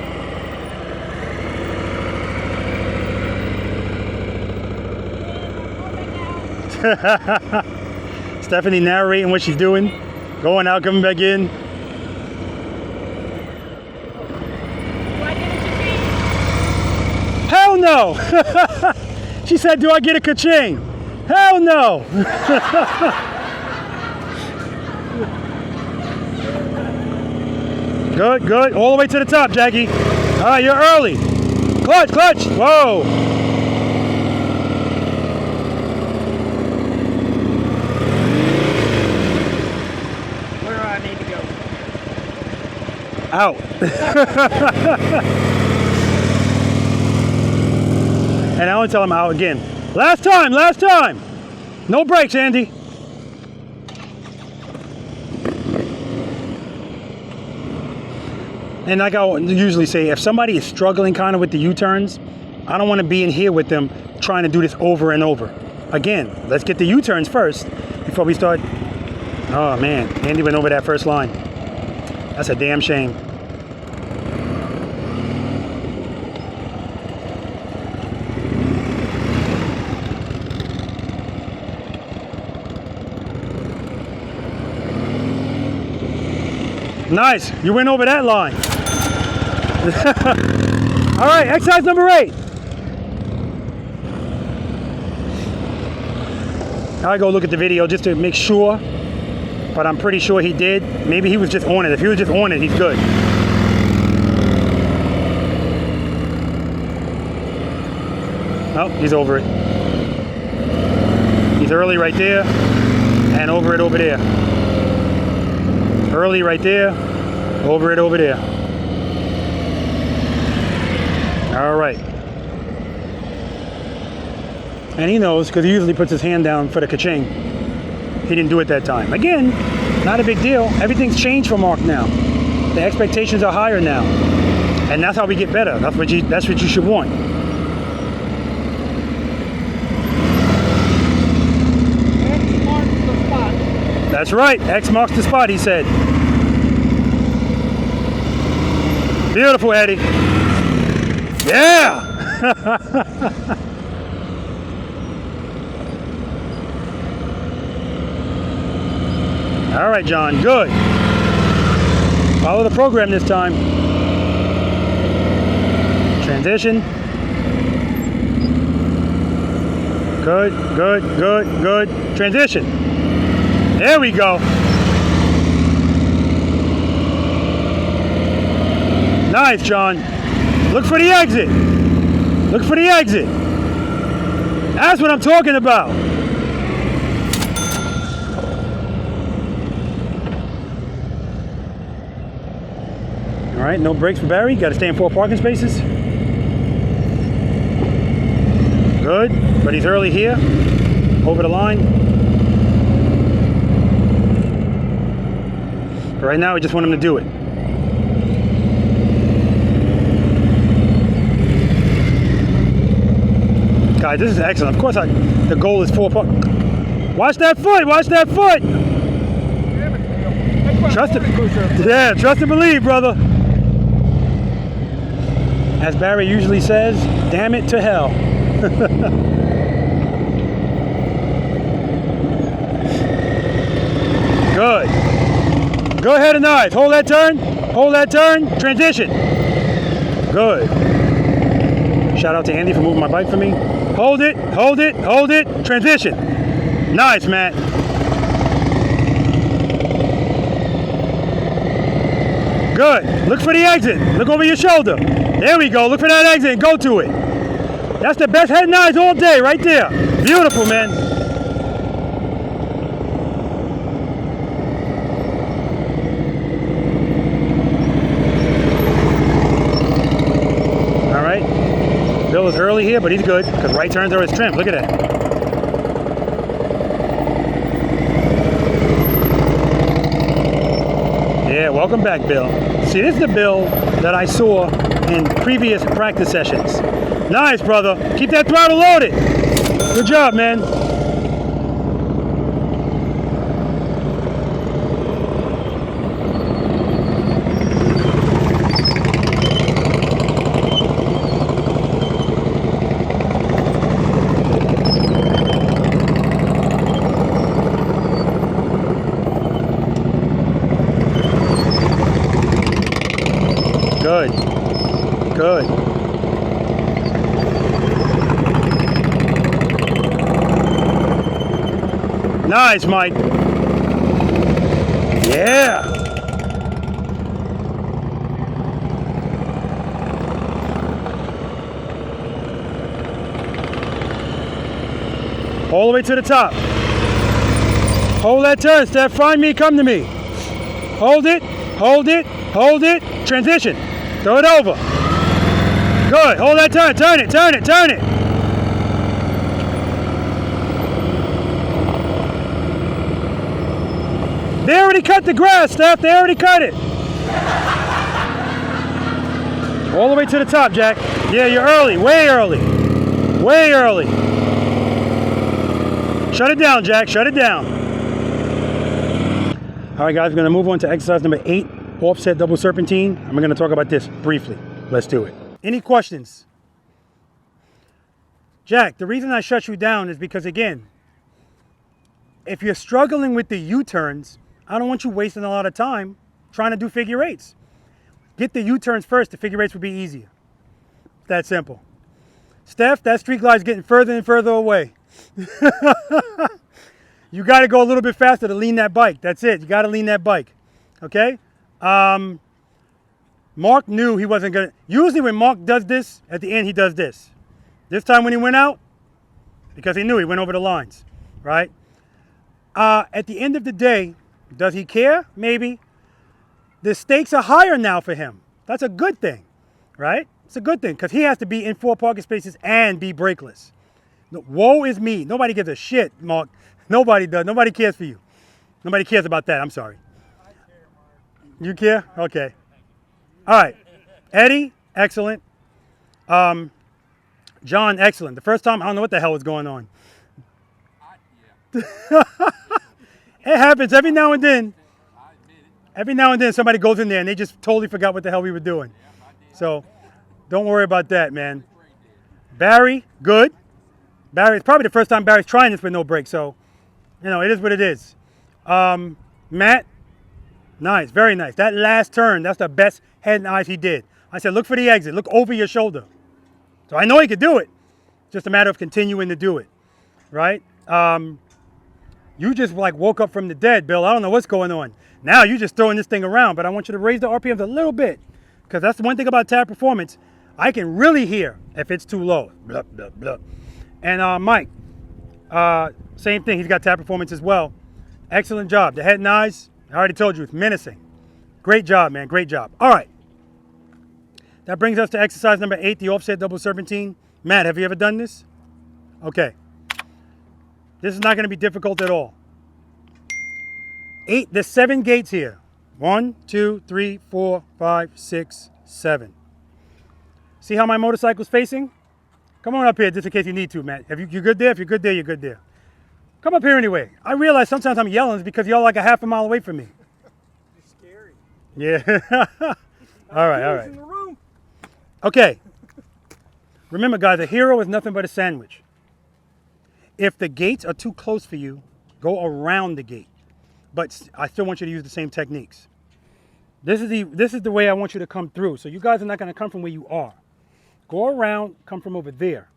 Stephanie narrating what she's doing. Going out, coming back in. Hell no! She said, do I get a ka-ching? Hell no! Good, good. All the way to the top, Jackie. All right, you're early. Clutch, clutch. Whoa. Where do I need to go? Out. And I want to tell him out again. Last time, last time. No brakes, Andy. And like I usually say, if somebody is struggling kind of with the U-turns, I don't want to be in here with them trying to do this over and over. Again, let's get the U-turns first before we start. Oh man, Andy went over that first line. That's a damn shame. Nice, you went over that line. All right, exercise number 8. I'll go look at the video just to make sure, but I'm pretty sure he did. Maybe he was just on it. If he was just on it, he's good. Oh, he's over it. He's early right there, and over it over there. Early right there, over it over there. All right. And he knows because he usually puts his hand down for the ka-ching. He didn't do it that time. Again, not a big deal. Everything's changed for Mark now. The expectations are higher now. And that's how we get better. That's what you should want. X marks the spot. That's right. X marks the spot, he said. Beautiful, Eddie. Yeah! All right, John, good. Follow the program this time. Transition. Good, good, good, good. Transition. There we go. Nice, John. Look for the exit. Look for the exit. That's what I'm talking about. All right, no brakes for Barry. Got to stay in 4 parking spaces. Good, but he's early here. Over the line. But right now, we just want him to do it. Guys, this is excellent. Of course, the goal is 4 park. Watch that foot! Watch that foot! Damn it, Bill. Trust it. Yeah, trust and believe, brother. As Barry usually says, damn it to hell. Good. Go ahead and eyes. Hold that turn. Hold that turn. Transition. Good. Shout out to Andy for moving my bike for me. Hold it. Hold it. Hold it. Transition. Nice, Matt. Good. Look for the exit. Look over your shoulder. There we go. Look for that exit and go to it. That's the best head and eyes all day right there. Beautiful, man. Bill is early here, but he's good because right turns are his trim. Look at that. Yeah, welcome back, Bill. See, this is the Bill that I saw in previous practice sessions. Nice, brother. Keep that throttle loaded. Good job, man. Good. Good. Nice, Mike. Yeah. All the way to the top. Hold that turn, Steph. Find me, come to me. Hold it, hold it, hold it. Transition. Throw it over. Good. Hold that turn. Turn it, turn it, turn it. They already cut the grass, Steph. They already cut it. All the way to the top, Jack. Yeah, you're early. Way early. Way early. Shut it down, Jack. Shut it down. All right, guys. We're going to move on to exercise number 8. Offset double serpentine. I'm going to talk about this briefly. Let's do it. Any questions? Jack, the reason I shut you down is because, again, if you're struggling with the U-turns, I don't want you wasting a lot of time trying to do figure eights. Get the U-turns first. The figure eights will be easier. That simple. Steph, that street glide's getting further and further away. You got to go a little bit faster to lean that bike. That's it. You got to lean that bike. Okay? Mark knew he wasn't going to. Usually when Mark does this, at the end he does this. This time when he went out, because he knew he went over the lines, right? At the end of the day, does he care? Maybe. The stakes are higher now for him. That's a good thing, right? It's a good thing because he has to be in 4 parking spaces and be brakeless. No, woe is me. Nobody gives a shit, Mark. Nobody does. Nobody cares for you. Nobody cares about that. I'm sorry. You care? Okay. All right. Eddie, excellent. John, excellent. The first time, I don't know what the hell was going on. It happens every now and then. Every now and then somebody goes in there and they just totally forgot what the hell we were doing. So don't worry about that, man. Barry, good. Barry, it's probably the first time Barry's trying this with no brakes. So, you know, it is what it is. Matt, nice, very nice. That last turn, that's the best head and eyes he did. I said, look for the exit. Look over your shoulder. So I know he could do it. Just a matter of continuing to do it, right? You just like woke up from the dead, Bill. I don't know what's going on. Now you're just throwing this thing around, but I want you to raise the RPMs a little bit because that's the one thing about tab performance. I can really hear if it's too low. Blah, blah, blah. And Mike, same thing. He's got tab performance as well. Excellent job. The head and eyes, I already told you, it's menacing. Great job, man. Great job. All right. That brings us to exercise number 8, the offset double serpentine. Matt, have you ever done this? Okay. This is not going to be difficult at all. 8, there's 7 gates here. 1, 2, 3, 4, 5, 6, 7. See how my motorcycle's facing? Come on up here just in case you need to, Matt. You good there? If you're good there, you're good there. Come up here anyway. I realize sometimes I'm yelling because y'all like a half a mile away from me. Yeah. All right, all right. Okay. Remember, guys, a hero is nothing but a sandwich. If the gates are too close for you, go around the gate. But I still want you to use the same techniques. This is the way I want you to come through. So you guys are not going to come from where you are. Go around, come from over there.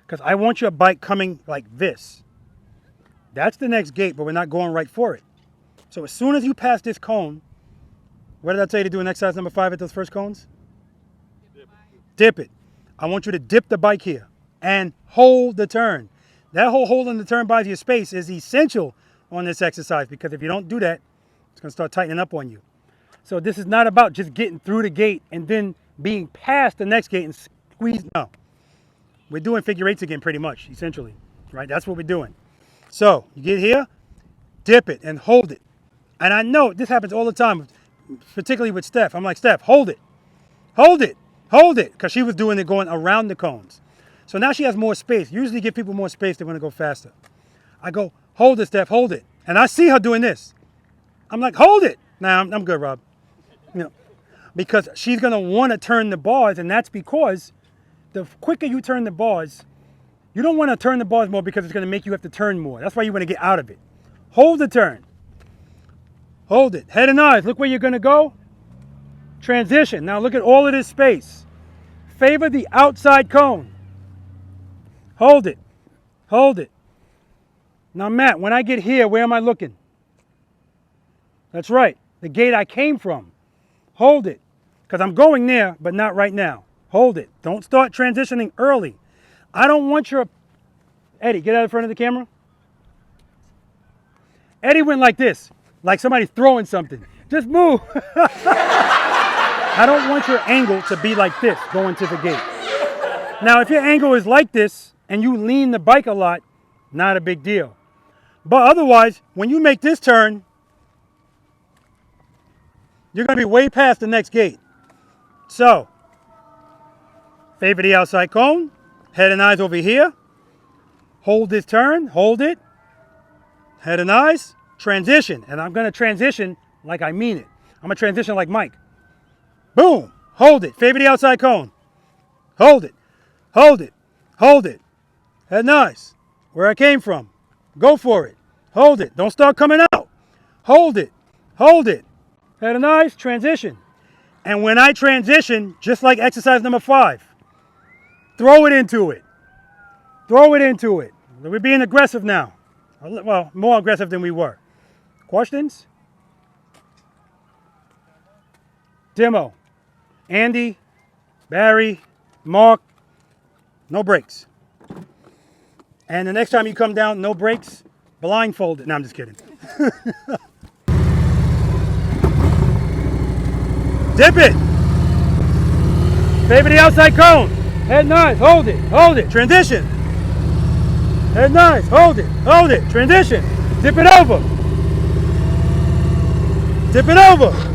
Because I want your bike coming like this. That's the next gate, but we're not going right for it. So as soon as you pass this cone, what did I tell you to do in exercise number 5 at those first cones? Dip it. I want you to dip the bike here and hold the turn. That whole holding the turn buys you space is essential on this exercise, because if you don't do that, it's going to start tightening up on you. So this is not about just getting through the gate and then being past the next gate and squeeze. No. We're doing figure eights again pretty much, essentially. Right? That's what we're doing. So you get here, dip it and hold it. And I know this happens all the time, particularly with Steph. I'm like, Steph, hold it. Hold it. Hold it. Because she was doing it going around the cones. So now she has more space. Usually give people more space, they want to go faster. I go, hold it, Steph, hold it. And I see her doing this. I'm like, hold it. Nah, I'm good, Rob. You know, because she's going to want to turn the bars, and that's because the quicker you turn the bars, you don't want to turn the bars more because it's going to make you have to turn more. That's why you want to get out of it. Hold the turn. Hold it. Head and eyes. Look where you're going to go. Transition. Now look at all of this space. Favor the outside cone. Hold it. Hold it. Now, Matt, when I get here, where am I looking? That's right. The gate I came from. Hold it. Because I'm going there, but not right now. Hold it. Don't start transitioning early. I don't want your... Eddie, get out in front of the camera. Eddie went like this, like somebody throwing something. Just move. I don't want your angle to be like this going to the gate. Now, if your angle is like this and you lean the bike a lot, not a big deal. But otherwise, when you make this turn, you're going to be way past the next gate. So, favor the outside cone, head and eyes over here. Hold this turn, hold it. Head and eyes, transition. And I'm going to transition like I mean it. I'm going to transition like Mike. Boom, hold it. Favor the outside cone. Hold it, hold it, hold it. Head and eyes, where I came from. Go for it. Hold it. Don't start coming out. Hold it. Hold it. Head and eyes, transition. And when I transition, just like exercise number 5, throw it into it. Throw it into it. We're being aggressive now. Well, more aggressive than we were. Questions? Demo. Andy, Barry, Mark, no brakes. And the next time you come down, no brakes, blindfolded. No, I'm just kidding. Dip it. Favor the outside cone. Head nice, hold it, transition. Head nice, hold it, transition. Dip it over. Dip it over.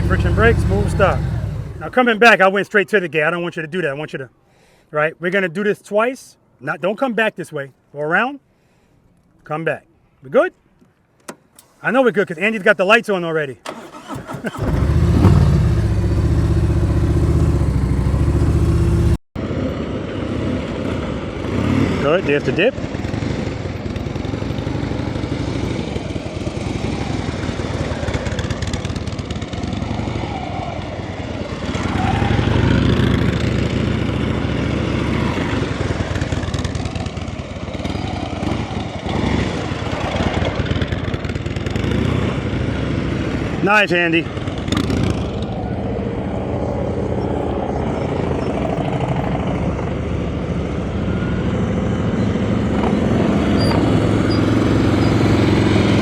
Friction brake, smooth stop. Now coming back, I went straight to the gate. I don't want you to do that. I want you to, right? We're gonna do this twice. Don't come back this way. Go around, come back. We good? I know we're good because Andy's got the lights on already. Good, there's the dip. Nice, Andy.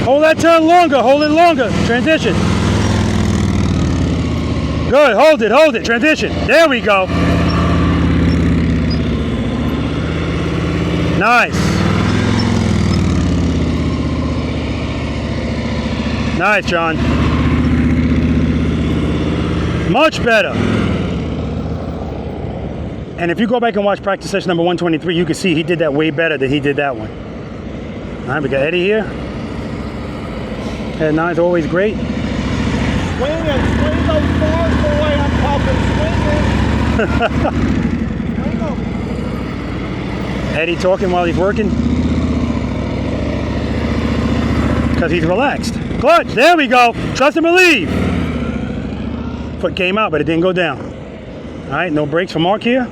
Hold that turn longer, hold it longer. Transition. Good, hold it, transition. There we go. Nice. Nice, John. Much better. And if you go back and watch practice session number 123, you can see he did that way better than he did that one. All right, we got Eddie here. Head 9's always great. Swing those bars, boy. I'm talking swinging. Swing them. Eddie talking while he's working. Because he's relaxed. Clutch, there we go. Trust and believe. Foot came out, but it didn't go down. All right, no brakes for Mark here.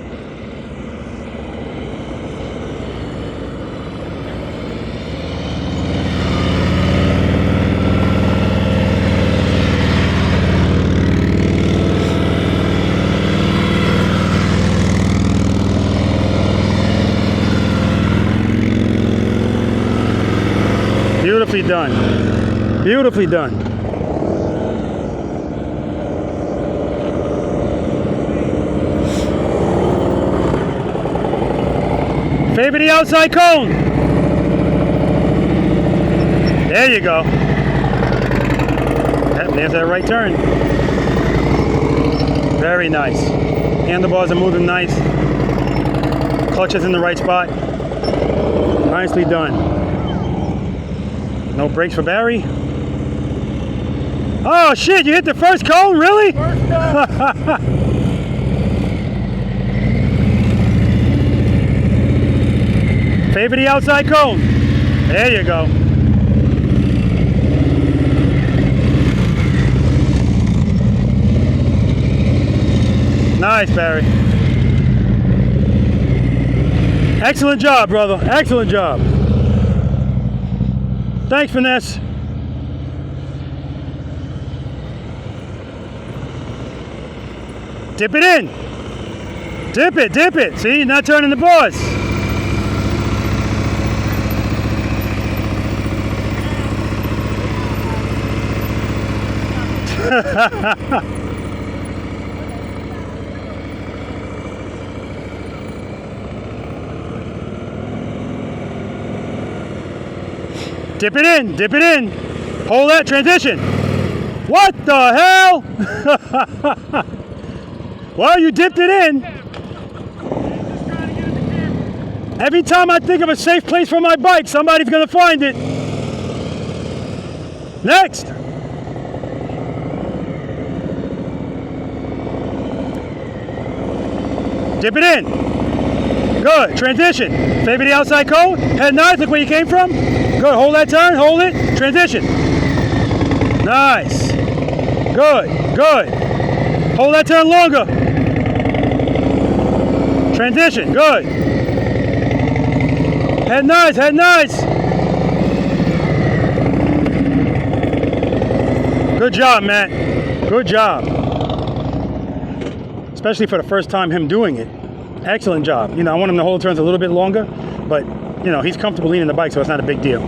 Beautifully done. Beautifully done. Favor the outside cone. There you go. Yep, there's that right turn. Very nice. Handlebars are moving nice. Clutch is in the right spot. Nicely done. No brakes for Barry. Oh shit, you hit the first cone, really? First cone. Favor the outside cone. There you go. Nice, Barry. Excellent job, brother. Excellent job. Thanks, Finesse. Dip it in. Dip it, dip it. See, you're not turning the bars. Dip it in, dip it in. Hold that transition. What the hell? Well, you dipped it in. Every time I think of a safe place for my bike, somebody's gonna find it. Next. Dip it in. Good, transition. Favor the outside cone. Head 9, look where you came from. Good, hold that turn, hold it. Transition. Nice. Good, good. Hold that turn longer. Transition, good. Head nice, head nice. Good job, Matt. Good job. Especially for the first time him doing it. Excellent job. You know, I want him to hold turns a little bit longer, but you know, he's comfortable leaning the bike, so it's not a big deal.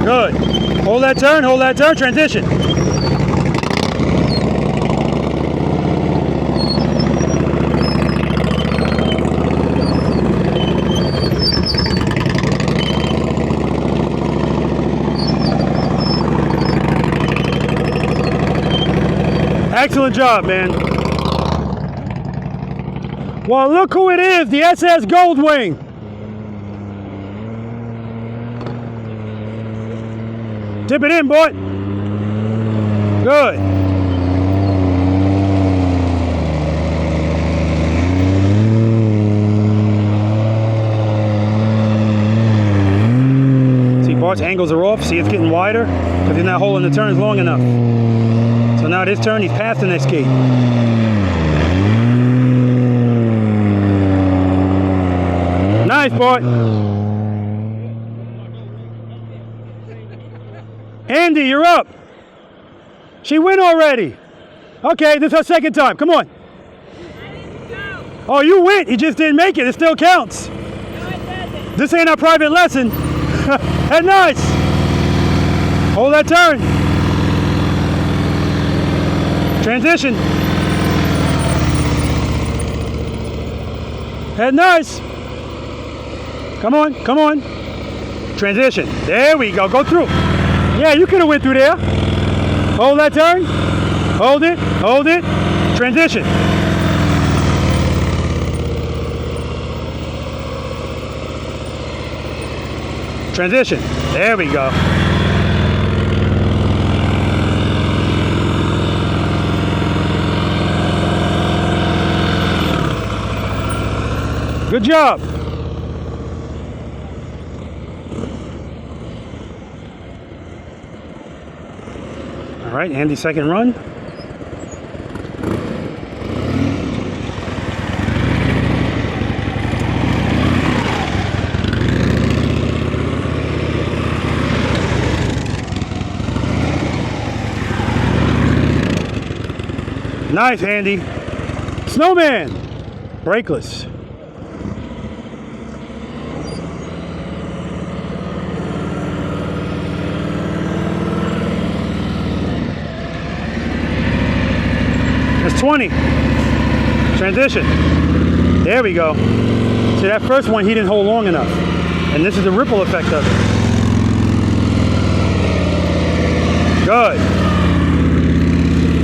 Good. Hold that turn, transition. Excellent job, man. Well, look who it is, the SS Goldwing. Dip it in, boy. Good. See, Bart's angles are off. See, it's getting wider because he's not holding the turns long enough. So now this turn, he's past the next gate. Nice, Bart. Andy, you're up. She win already. Okay, this is her second time. Come on. Oh, you went. You just didn't make it. It still counts. No, it doesn't. This ain't our private lesson. And nice. Hold that turn. Transition. Head nice. Come on, come on. Transition. There we go. Go through. Yeah, you could have went through there. Hold that turn. Hold it. Hold it. Transition. Transition. There we go. Good job. All right, Andy's second run. Nice, Andy. Snowman. Brakeless. That's 20. Transition. There we go. See, that first one he didn't hold long enough. And this is the ripple effect of it. Good.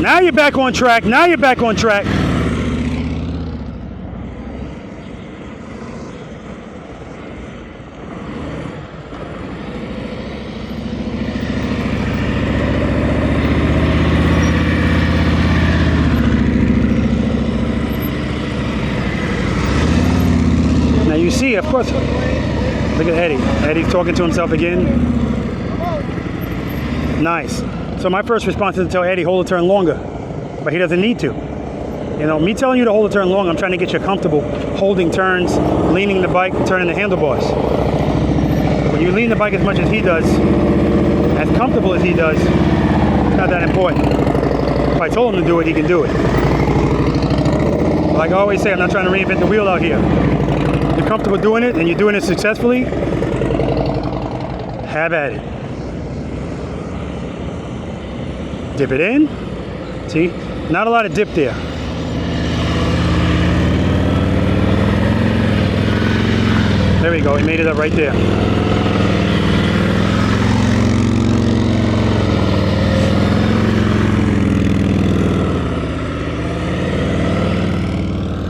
Now you're back on track. Now you're back on track. Now you see, of course, look at Eddie. Eddie's talking to himself again. Nice. So my first response is to tell Eddie, hold the turn longer, but he doesn't need to. You know, me telling you to hold the turn long, I'm trying to get you comfortable holding turns, leaning the bike, turning the handlebars. When you lean the bike as much as he does, as comfortable as he does, it's not that important. If I told him to do it, he can do it. Like I always say, I'm not trying to reinvent the wheel out here. You're comfortable doing it and you're doing it successfully, have at it. Dip it in. See? Not a lot of dip there. There we go. He made it up right there.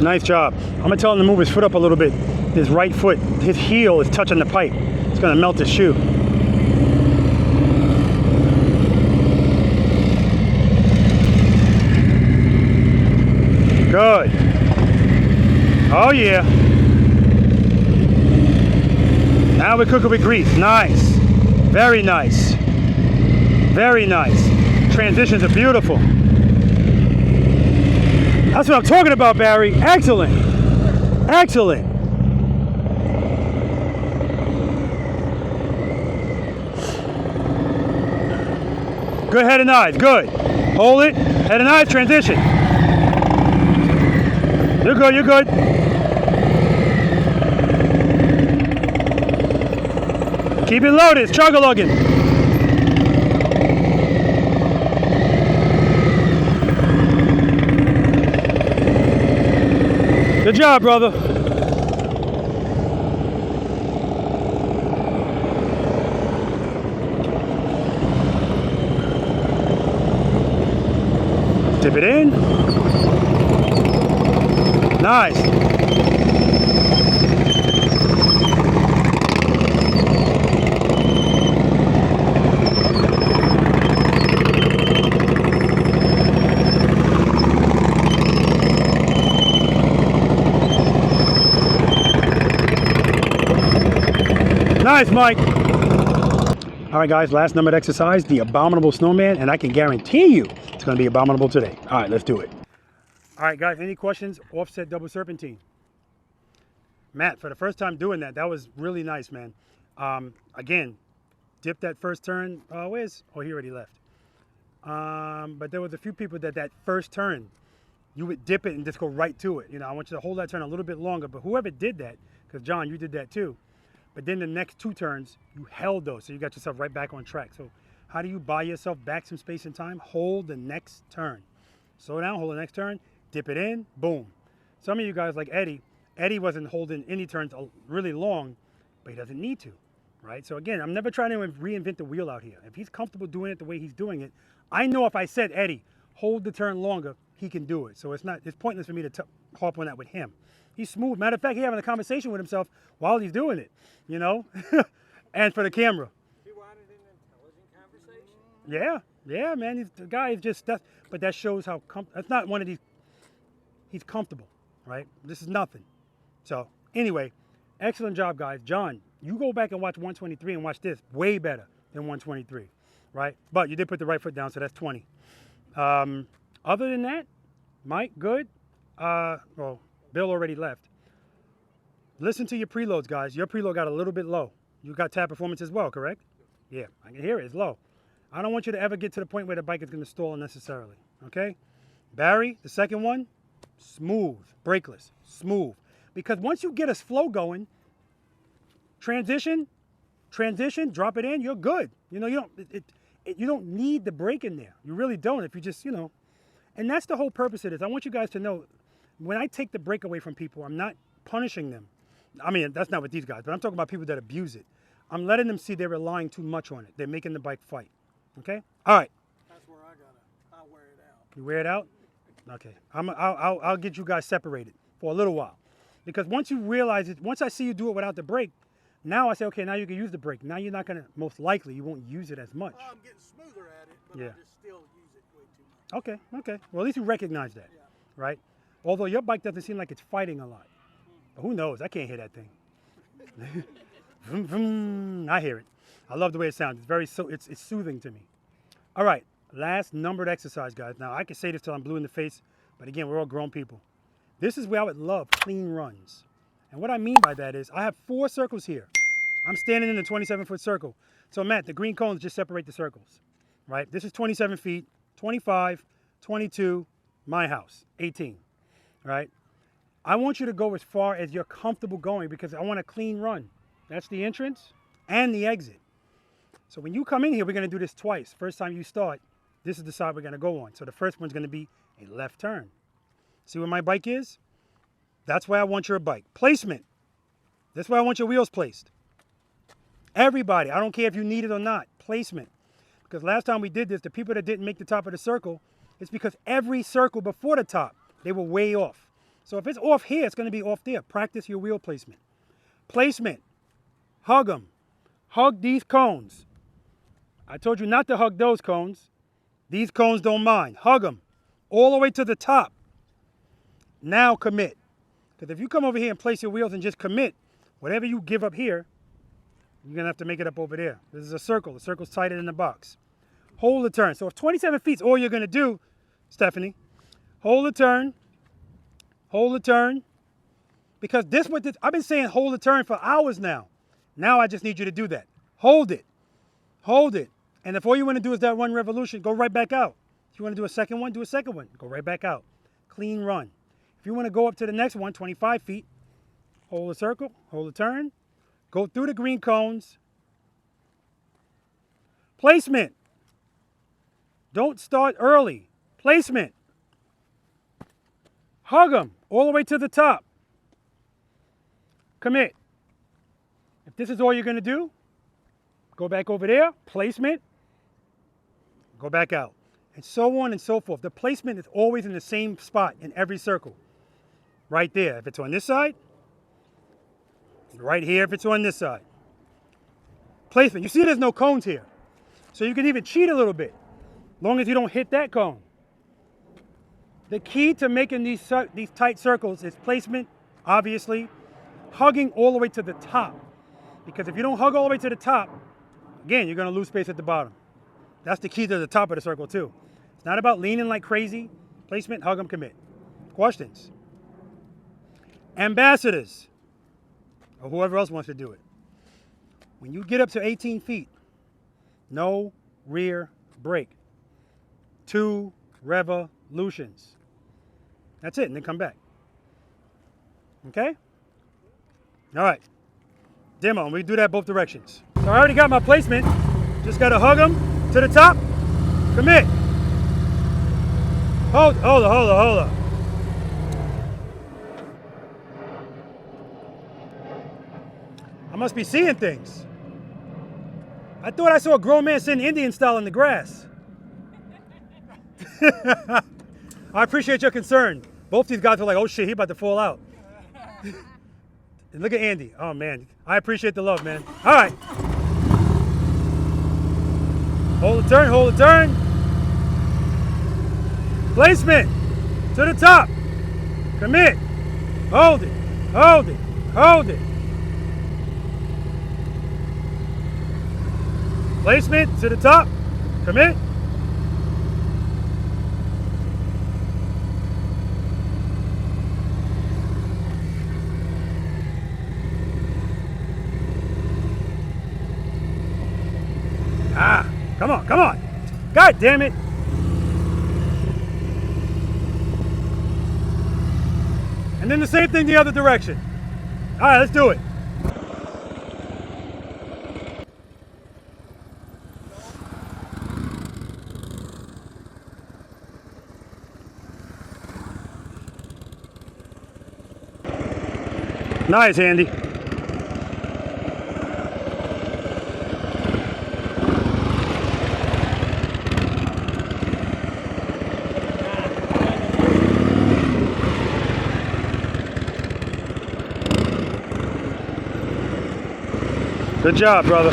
Nice job. I'm going to tell him to move his foot up a little bit. His right foot, his heel is touching the pipe. It's going to melt his shoe. Good. Oh yeah. Now we're cooking with grease. Nice. Very nice. Very nice. Transitions are beautiful. That's what I'm talking about, Barry. Excellent. Excellent. Good head and eyes. Good. Hold it. Head and eyes. Transition. You're good, you're good. Keep it loaded, it's chug-a-lugging. Good job, brother. Dip it in. Nice. Nice, Mike. All right, guys, last numbered exercise, the Abominable Snowman, and I can guarantee you it's going to be abominable today. All right, let's do it. All right, guys, any questions? Offset double serpentine. Matt, for the first time doing that, that was really nice, man. Again, dip that first turn. Where's? Oh, he already left. But there was a few people that first turn, you would dip it and just go right to it. You know, I want you to hold that turn a little bit longer. But whoever did that, because John, you did that too. But then the next two turns, you held those, so you got yourself right back on track. So how do you buy yourself back some space and time? Hold the next turn. Slow down, hold the next turn, dip it in, boom. Some of you guys like Eddie wasn't holding any turns really long, but he doesn't need to, right? So again, I'm never trying to reinvent the wheel out here. If he's comfortable doing it the way he's doing it, I know if I said, Eddie, hold the turn longer, he can do it. So it's pointless for me to harp on that with him. He's smooth. Matter of fact, he's having a conversation with himself while he's doing it, you know? And for the camera. He wanted an intelligent conversation? Yeah, man. The guy is just, but that shows how, that's not one of these, he's comfortable, right? This is nothing. So anyway, excellent job, guys. John, you go back and watch 123 and watch this. Way better than 123, right? But you did put the right foot down, so that's 20. Other than that, Mike, good. Well, Bill already left. Listen to your preloads, guys. Your preload got a little bit low. You got tap performance as well, correct? Yeah, I can hear it. It's low. I don't want you to ever get to the point where the bike is going to stall unnecessarily, okay? Barry, the second one, smooth, brakeless, smooth. Because once you get a flow going, transition, drop it in, you're good. You know, you don't need the brake in there. You really don't if you just, you know. And that's the whole purpose of this. I want you guys to know, when I take the brake away from people, I'm not punishing them. I mean, that's not with these guys, but I'm talking about people that abuse it. I'm letting them see they're relying too much on it. They're making the bike fight, okay? All right. That's where I'll wear it out. You wear it out? Okay. I'll get you guys separated for a little while. Because once you realize it, once I see you do it without the brake, now I say, okay, now you can use the brake. Now you're not going to, most likely, you won't use it as much. Well, I'm getting smoother at it, but Yeah. I just still use it way too much. Okay. Well, at least you recognize that, Yeah. right? Although your bike doesn't seem like it's fighting a lot. But who knows? I can't hear that thing. Vroom, vroom. I hear it. I love the way it sounds. It's very it's soothing to me. All right, last numbered exercise, guys. Now, I can say this till I'm blue in the face, but again, we're all grown people. This is where I would love clean runs. And what I mean by that is I have 4 circles here. I'm standing in a 27-foot circle. So, Matt, the green cones just separate the circles, right? This is 27 feet, 25, 22, my house, 18, right? I want you to go as far as you're comfortable going because I want a clean run. That's the entrance and the exit. So when you come in here, we're going to do this twice. First time you start, this is the side we're going to go on. So the first one's going to be a left turn. See where my bike is? That's where I want your bike. Placement. That's where I want your wheels placed. Everybody, I don't care if you need it or not, placement. Because last time we did this, the people that didn't make the top of the circle, it's because every circle before the top, they were way off. So if it's off here, it's going to be off there. Practice your wheel placement. Placement. Hug them. Hug these cones. I told you not to hug those cones. These cones don't mind. Hug them. All the way to the top. Now commit. Because if you come over here and place your wheels and just commit, whatever you give up here, you're going to have to make it up over there. This is a circle. The circle's tighter than the box. Hold the turn. So if 27 feet is all you're going to do, Stephanie, hold the turn. Hold the turn. Because I've been saying hold the turn for hours now. Now I just need you to do that. Hold it. Hold it. And if all you want to do is that one revolution, go right back out. If you want to do a second one, do a second one. Go right back out. Clean run. If you want to go up to the next one, 25 feet, hold the circle, hold the turn, go through the green cones. Placement. Don't start early. Placement. Hug them all the way to the top. Commit. If this is all you're going to do, go back over there, placement, go back out, and so on and so forth. The placement is always in the same spot in every circle. Right there, if it's on this side, right here if it's on this side. Placement. You see there's no cones here. So you can even cheat a little bit, as long as you don't hit that cone. The key to making these tight circles is placement, obviously, hugging all the way to the top. Because if you don't hug all the way to the top, again, you're going to lose space at the bottom. That's the key to the top of the circle too. It's not about leaning like crazy. Placement, hug them, commit. Questions? Ambassadors, or whoever else wants to do it. When you get up to 18 feet, no rear brake. 2 revolutions. That's it, and then come back. Okay? All right. Demo, and we do that both directions. So I already got my placement. Just got to hug them to the top. Commit. Hold on. I must be seeing things. I thought I saw a grown man sitting Indian style in the grass. I appreciate your concern. Both these guys were like, oh shit, he about to fall out. And look at Andy. Oh man, I appreciate the love, man. All right. Hold the turn. Placement to the top. Commit. Hold it. Placement to the top. Commit. Ah, come on. God damn it. And then the same thing the other direction. All right, let's do it. Nice, Andy. Good job, brother.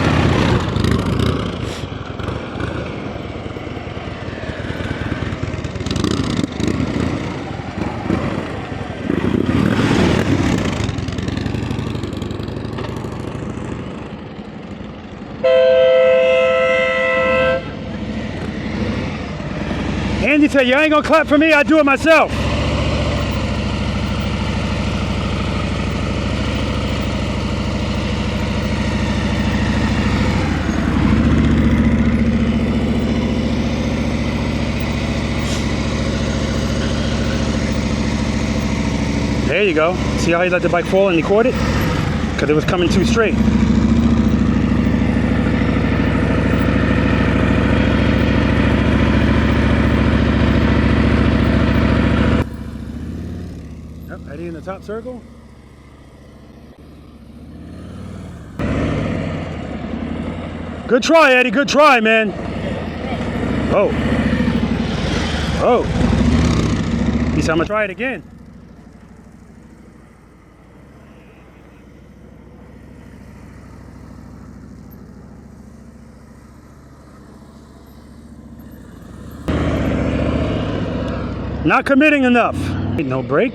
Andy said, you ain't gonna clap for me, I do it myself. There you go. See how he let the bike fall and he caught it? Because it was coming too straight. Yep, Eddie in the top circle. Good try, Eddie. Good try, man. Oh. He said, I'm going to try it again. Not committing enough. No brake.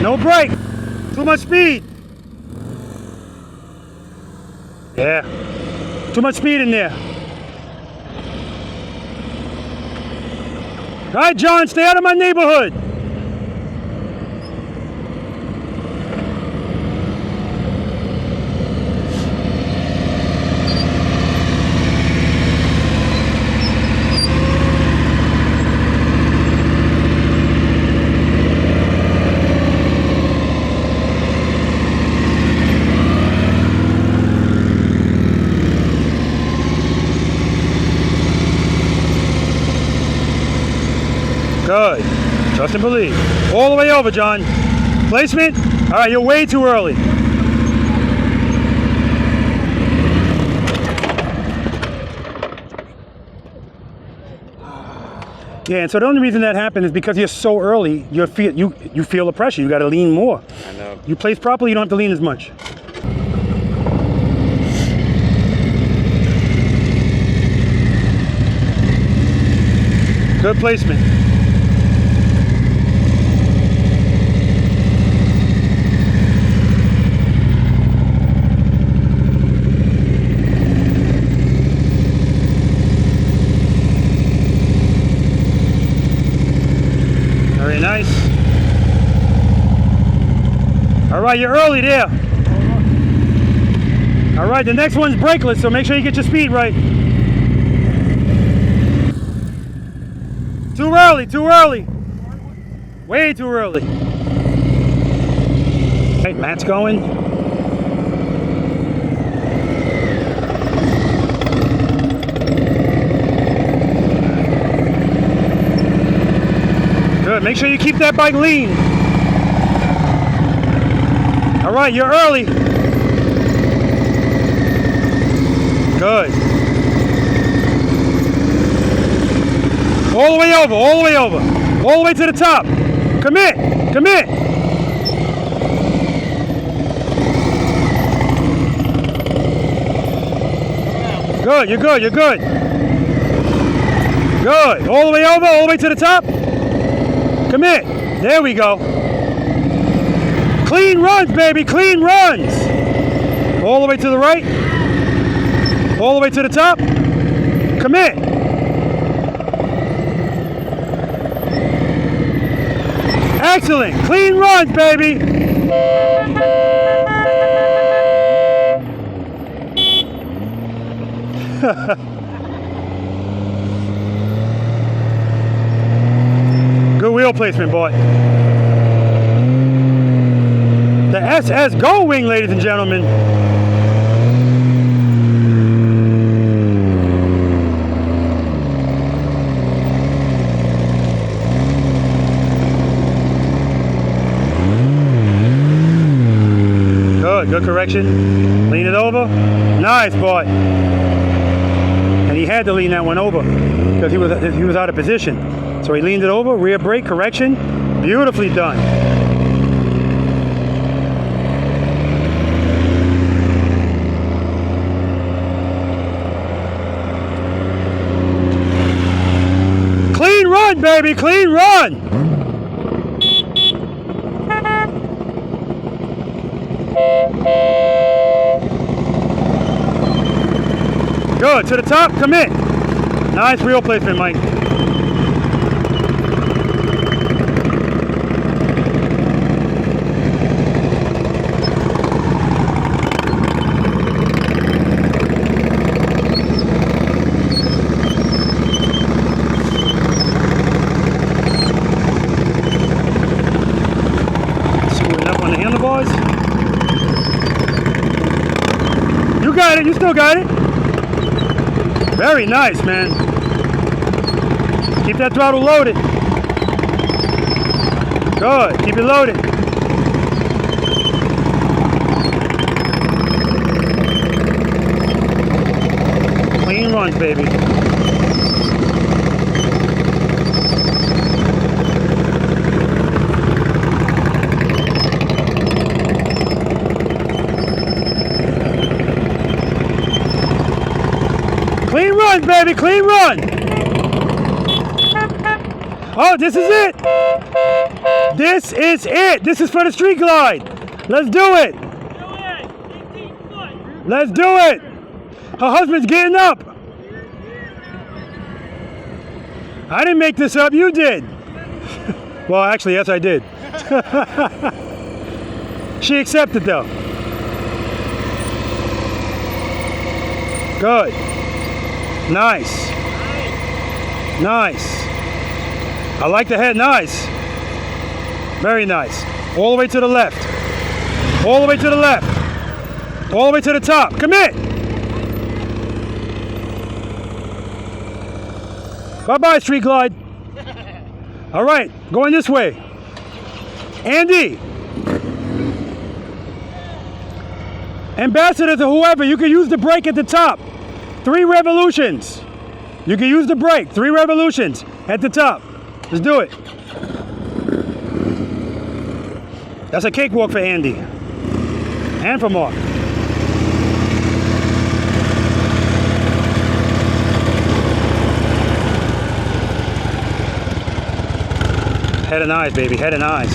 No brake. Too much speed. Yeah, too much speed in there. All right, John, stay out of my neighborhood. Good. Trust and believe. All the way over, John. Placement. All right, you're way too early. Yeah, and so the only reason that happened is because you're so early, you feel the pressure. You got to lean more. I know. You place properly, you don't have to lean as much. Good placement. Very nice. All right, you're early there. All right, the next one's brakeless, so make sure you get your speed right. Too early, too early. Way too early. Okay, Matt's going. Good, make sure you keep that bike lean. All right, you're early. Good. All the way over, all the way over. All the way to the top. Commit, commit. Good, you're good, you're good. Good, all the way over, all the way to the top. Commit, there we go. Clean runs, baby, clean runs. All the way to the right. All the way to the top. Commit. Excellent. Clean runs, baby. Good wheel placement, boy. The SS GO wing, ladies and gentlemen. Good correction. Lean it over. Nice, boy. And he had to lean that one over because he was out of position. So he leaned it over. Rear brake correction. Beautifully done. Clean run, baby. Clean run. Good, to the top, commit. Nice wheel placement, Mike. Screwing up on the handlebars. You got it, you still got it. Very nice, man. Keep that throttle loaded. Good, keep it loaded. Clean runs, baby. Clean run, baby, clean run. Oh, this is it. This is it. This is for the street glide. Let's do it. Let's do it. Her husband's getting up. I didn't make this up, you did. Well, actually, yes, I did. She accepted, though. Good. Nice. Nice. I like the head. Nice. Very nice. All the way to the left. All the way to the left. All the way to the top. Commit. Bye-bye, street glide. All right, going this way. Andy. Ambassador to whoever, you can use the brake at the top. 3 revolutions. You can use the brake. 3 revolutions at the top. Let's do it. That's a cakewalk for Andy. And for Mark. Head and eyes, baby. Head and eyes.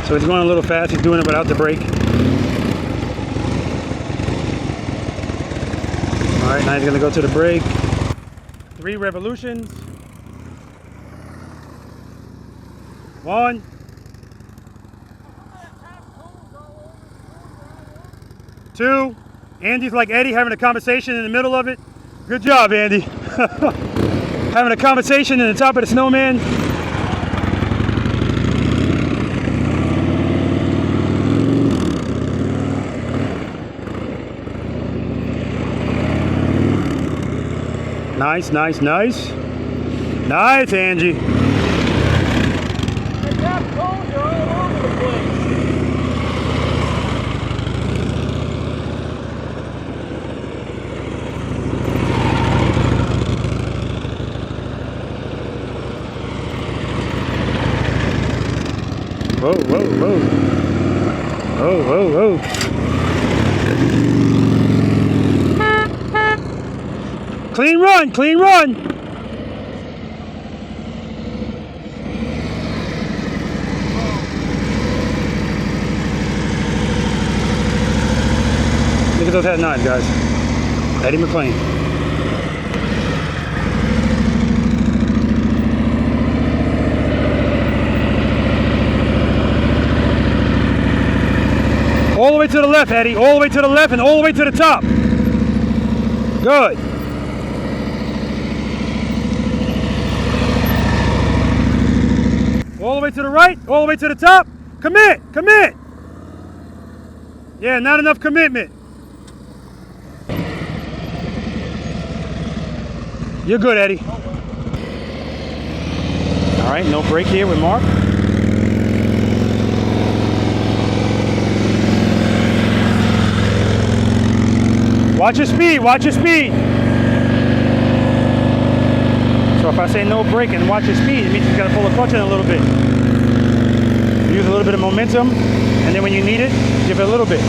So he's going a little fast. He's doing it without the brake. All right, now he's going to go to the brake. 3 revolutions. 1. 2. Andy's like Eddie having a conversation in the middle of it. Good job, Andy. Having a conversation in the top of the Snowman. Nice, nice, nice. Nice, Angie. The tap cones are all over the place. Whoa, whoa, whoa. Whoa, whoa, whoa. Clean run, clean run. Look at those head knives, guys. Eddie McLean. All the way to the left, Eddie. All the way to the left and all the way to the top. Good. All the way to the right, all the way to the top. Commit, commit. Yeah, not enough commitment. You're good, Eddie. All right, no break here with Mark. Watch your speed, watch your speed. So if I say no brake and watch your speed, it means you gotta pull the clutch in a little bit. Use a little bit of momentum, and then when you need it, give it a little bit.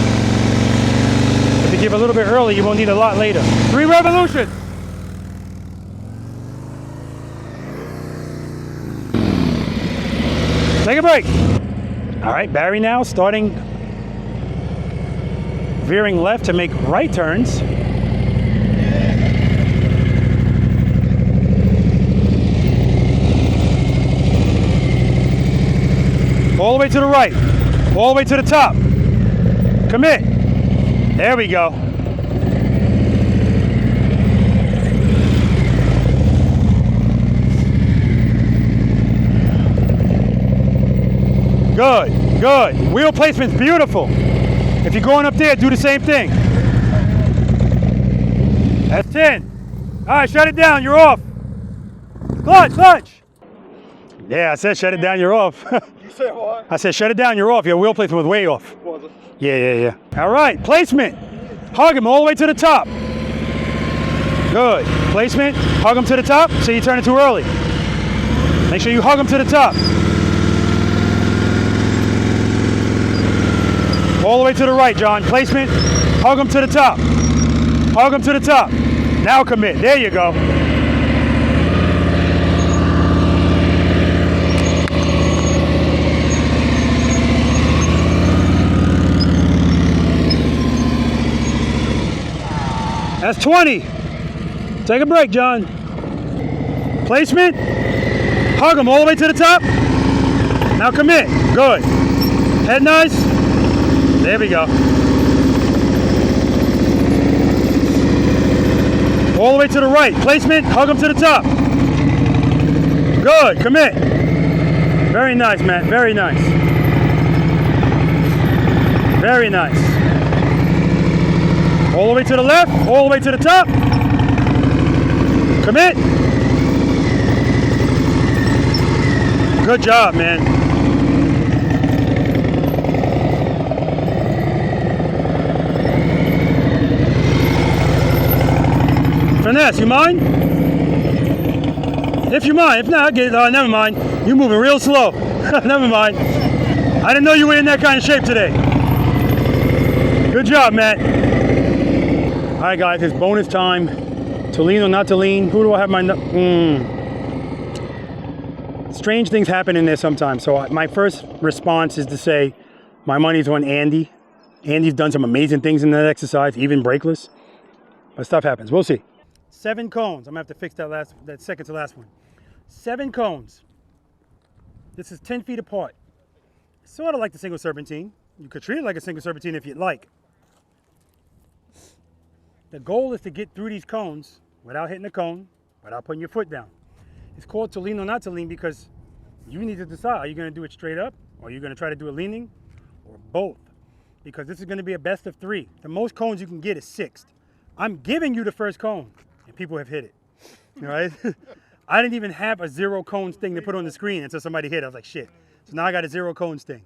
If you give a little bit early, you won't need a lot later. 3 revolutions. Take a break. All right, Barry now starting veering left to make right turns. All the way to the right, all the way to the top. Commit. There we go. Good, good. Wheel placement's beautiful. If you're going up there, do the same thing. That's 10. All right, shut it down, you're off. Clutch, clutch. Yeah, I said shut it down, you're off. You said what? I said shut it down, you're off. Your wheel placement was way off. Was it? Yeah, yeah, yeah. All right, placement. Hug him all the way to the top. Good. Placement, hug him to the top, so you turn it too early. Make sure you hug him to the top. All the way to the right, John. Placement, hug him to the top. Hug him to the top. Now commit. There you go. That's 20. Take a break, John. Placement, hug him all the way to the top. Now commit. Good. Head nice. There we go. All the way to the right. Placement, hug him to the top. Good, commit. Very nice, Matt, very nice. Very nice. All the way to the left, all the way to the top. Commit. Good job, man. Finesse, you mind? If you mind, if not, never mind. You're moving real slow. Never mind. I didn't know you were in that kind of shape today. Good job, Matt. All right, guys, it's bonus time. To lean or not to lean. Who do I have my... Strange things happen in there sometimes. So my first response is to say my money's on Andy. Andy's done some amazing things in that exercise, even brakeless. But stuff happens. We'll see. 7 cones. I'm gonna have to fix that second to last one. 7 cones. This is 10 feet apart. Sort of like the single serpentine. You could treat it like a single serpentine if you'd like. The goal is to get through these cones without hitting the cone, without putting your foot down. It's called to lean or not to lean because you need to decide, are you gonna do it straight up or are you gonna try to do it leaning or both? Because this is gonna be a best of 3. The most cones you can get is 6. I'm giving you the first cone and people have hit it, all right? I didn't even have a 0 cones thing to put on the screen until somebody hit it. I was like, shit. So now I got a 0 cones thing.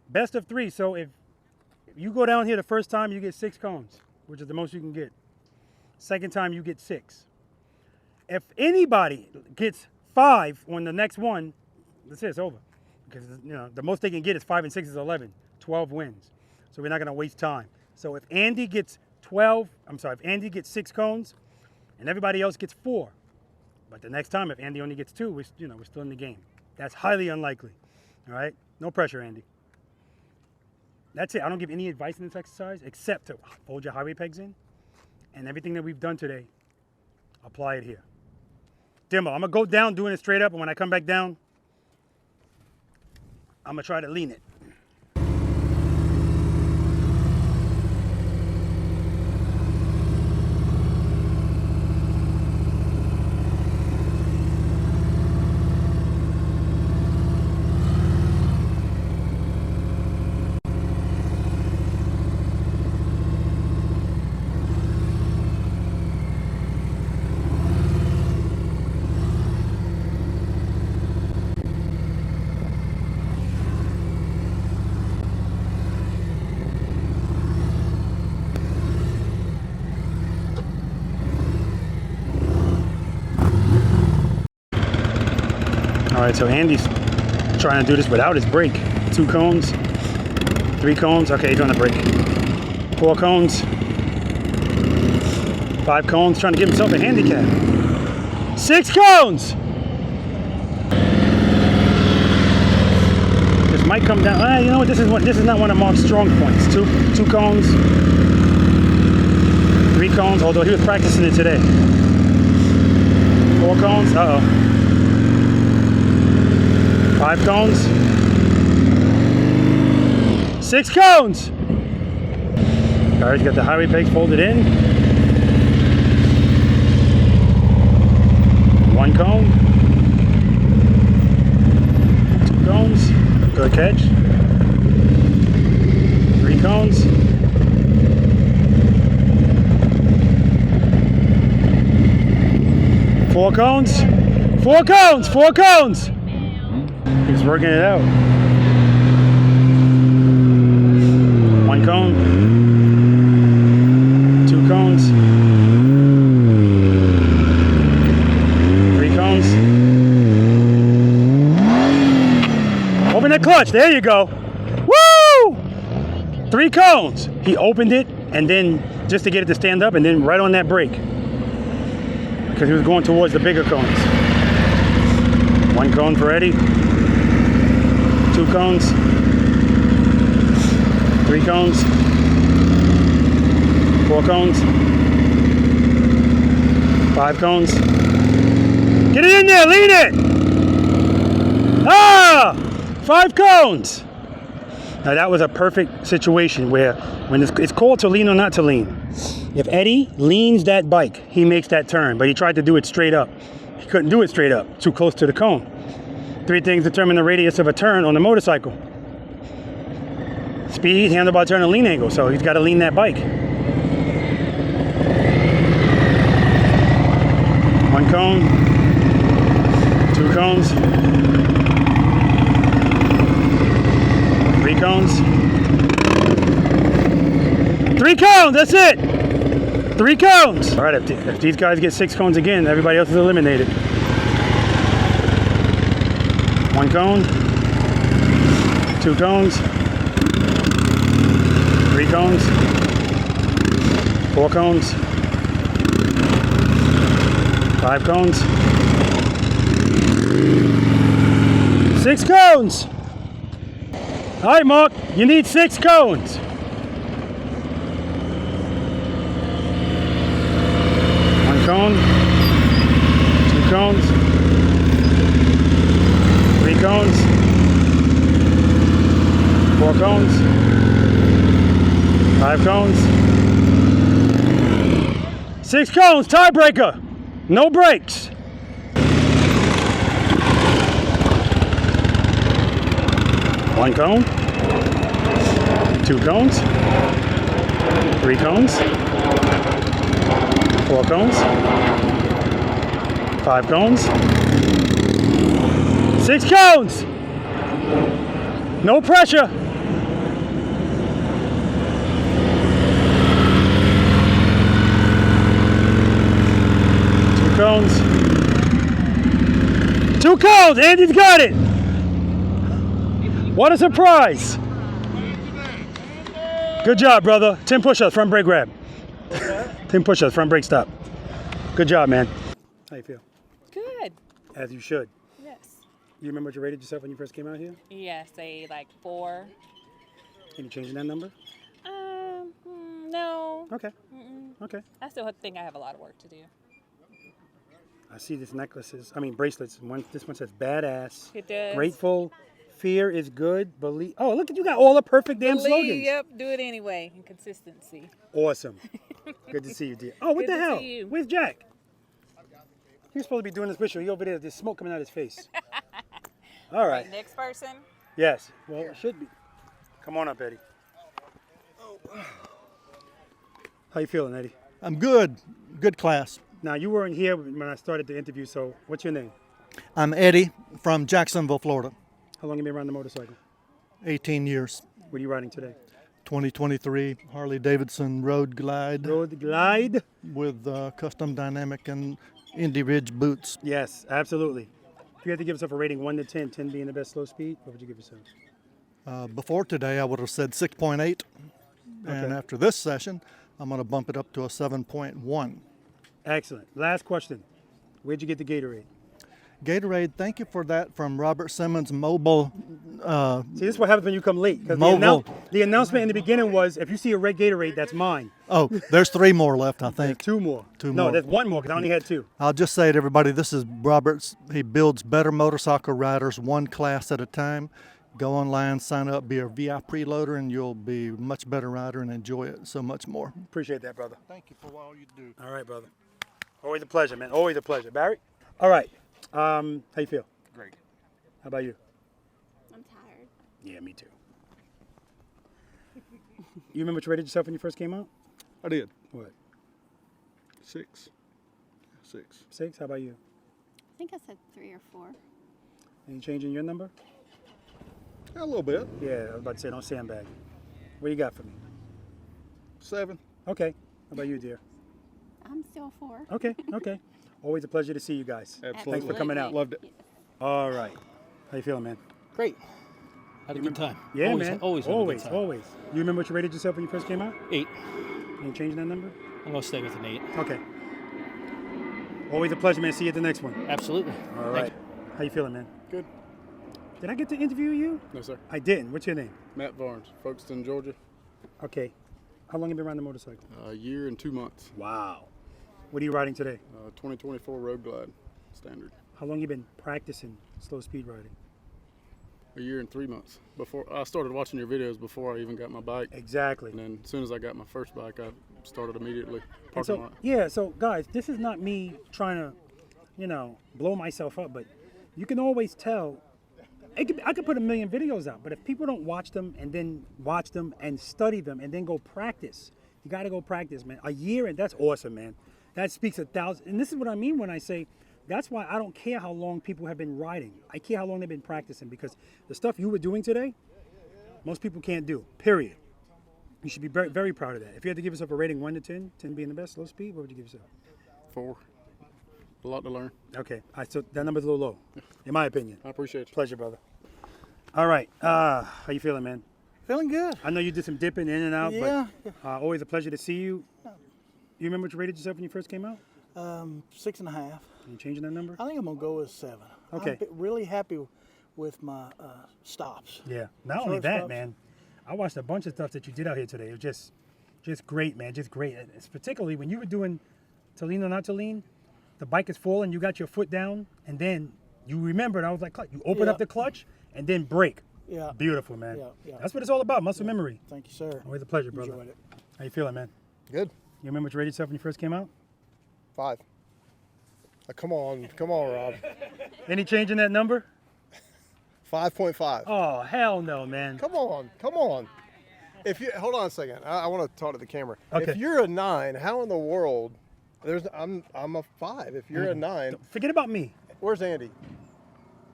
Best of 3, so if you go down here the first time, you get 6 cones, which is the most you can get. Second time, you get 6. If anybody gets 5 on the next one, that's it, it's over. Because you know the most they can get is 5 and 6 is 11. 12 wins. So we're not gonna waste time. So if Andy gets if Andy gets 6 cones and everybody else gets 4, but the next time if Andy only gets 2, we're still in the game. That's highly unlikely. All right? No pressure, Andy. That's it. I don't give any advice in this exercise except to hold your highway pegs in and everything that we've done today, apply it here. Demo, I'm gonna go down doing it straight up, and when I come back down, I'm gonna try to lean it. All right, so Andy's trying to do this without his brake. 2 cones, 3 cones. Okay, he's on the brake. 4 cones, 5 cones. Trying to give himself a handicap. 6 cones. This might come down. You know what? This is not one of Mark's strong points. 2 cones, 3 cones. Although he was practicing it today. 4 cones. Uh oh. 5 cones. 6 cones. All right, he's got the highway pegs folded in. 1 cone. 2 cones. Good catch. 3 cones. 4 cones. 4 cones. 4 cones. He's working it out. 1 cone. 2 cones. 3 cones. Open that clutch. There you go. Woo! 3 cones. He opened it and then just to get it to stand up and then right on that brake. Because he was going towards the bigger cones. 1 cone for Eddie. 2 cones, 3 cones, 4 cones, 5 cones. Get it in there, lean it! Ah! 5 cones! Now that was a perfect situation where when it's called to lean or not to lean. If Eddie leans that bike, he makes that turn, but he tried to do it straight up. He couldn't do it straight up, too close to the cone. 3 things determine the radius of a turn on the motorcycle. Speed, handlebar turn, and lean angle. So he's got to lean that bike. 1 cone, 2 cones, 3 cones, 3 cones, that's it! 3 cones! All right, if these guys get 6 cones again, everybody else is eliminated. 1 cone, 2 cones, 3 cones, 4 cones, 5 cones, 6 cones. All right, Mark, you need 6 cones. cone. 2 cones. 3 cones. 4 cones. 5 cones. 6 cones, tiebreaker. No brakes. 1 cone. 2 cones. 3 cones. 4 cones. 5 cones. 6 cones. No pressure. 2 cones. 2 cones. Andy's got it. What a surprise. Good job, brother. 10 push-ups, front brake grab. 10 push-ups, front brake stop. Good job, man. How you feel? Good. As you should. Yes. You remember what you rated yourself when you first came out here? Yeah, say like 4. Any change in that number? No. Okay. Okay. I still think I have a lot of work to do. I see these necklaces. I mean bracelets. This one says badass. It does. Grateful. Fear is good. Believe. Oh, look at you got all the perfect damn slogans. Yep. Do it anyway. And consistency. Awesome. Good to see you, dear. Oh, what Good the to hell? see you. Where's Jack? He was supposed to be doing this picture. He over there. There's smoke coming out of his face. All right. Next person. Yes. Well, it should be. Come on up, Eddie. How you feeling, Eddie? I'm good. Good class. Now, you weren't here when I started the interview, so what's your name? I'm Eddie from Jacksonville, Florida. How long have you been riding the motorcycle? 18 years. What are you riding today? 2023 Harley Davidson Road Glide. Road Glide? With custom dynamic and Indy Ridge boots. Yes, absolutely. If you had to give yourself a rating 1 to 10, 10 being the best slow speed, what would you give yourself? Before today, I would have said 6.8. And after this session, I'm going to bump it up to a 7.1. Excellent. Last question. Where'd you get the Gatorade? Gatorade, thank you for that from Robert Simmons Mobile. See, this is what happens when you come late. 'Cause Mobile. The announcement in the beginning was, if you see a red Gatorade, that's mine. Oh, there's 3 more left, I think. There's 2 more. 2 No, more. there's 1 more because I only had 2. I'll just say to everybody, this is Robert's. He builds better motorcycle riders 1 class at a time. Go online, sign up, be a V.I.Preloader, and you'll be a much better rider and enjoy it so much more. Appreciate that, brother. Thank you for all you do. All right, brother. Always a pleasure, man. Always a pleasure. Barry? All right. How you feel? Great. How about you? I'm tired. Yeah, me too. You remember what you rated yourself when you first came out? I did. What? 6. 6? How about you? I think I said 3 or 4. Any change in your number? A little bit. Yeah, I was about to say, don't sandbag. What you got for me? 7. Okay. How about you, dear? I'm still 4. Okay, okay. Always a pleasure to see you guys. Absolutely. Thanks for coming out. Loved it. All right. How you feeling, man? Great. Had a good time. Yeah, always, man. Always had a good time. Always. You remember what you rated yourself when you first came out? 8. Any change in that number? I'm going to stay with an 8. Okay. Always a pleasure, man. See you at the next one. Absolutely. All right. How you feeling, man? Good. Did I get to interview you? No, sir. I didn't. What's your name? Matt Barnes, Folkestone, Georgia. Okay. How long have you been riding the motorcycle? A year and 2 months. Wow. What are you riding today? 2024 Road Glide Standard. How long you been practicing slow speed riding? A year and 3 months. Before I started watching your videos before I even got my bike. Exactly. And then as soon as I got my first bike, I started immediately. And Parking so, lot. yeah, so guys, this is not me trying to, blow myself up, but you can always tell. I could put a million videos out, but if people don't watch them and then watch them and study them and then go practice, you got to go practice, man. A year, and that's awesome, man. That speaks 1,000. And this is what I mean when I say, that's why I don't care how long people have been riding. I care how long they've been practicing, because the stuff you were doing today, most people can't do, period. You should be very, very proud of that. If you had to give yourself a rating 1 to 10, 10 being the best, slow speed, what would you give yourself? 4. A lot to learn. Okay, so that number's a little low, in my opinion. I appreciate you. Pleasure, brother. All right, how you feeling, man? Feeling good. I know you did some dipping in and out, Yeah. but always a pleasure to see you. You remember what you rated yourself when you first came out? 6.5. You changing that number? I think I'm gonna go with 7. Okay. I'm really happy with my stops. Yeah. Not only that, man. I watched a bunch of stuff that you did out here today. It was just great, man. Just great. It's particularly when you were doing to lean or not to lean, the bike is falling, you got your foot down, and then you remembered, I was like, you open up the clutch and then brake. Yeah. Beautiful, man. Yeah. That's what it's all about, muscle memory. Thank you, sir. Always a pleasure, brother. Enjoyed it. How you feeling, man? Good. You remember what you rated yourself when you first came out? 5. Come on, Rob. Any change in that number? 5.5. Oh, hell no, man. Come on. If you hold on a second, I want to talk to the camera. Okay. If you're a 9, how in the world? I'm a 5. If you're a 9, forget about me. Where's Andy?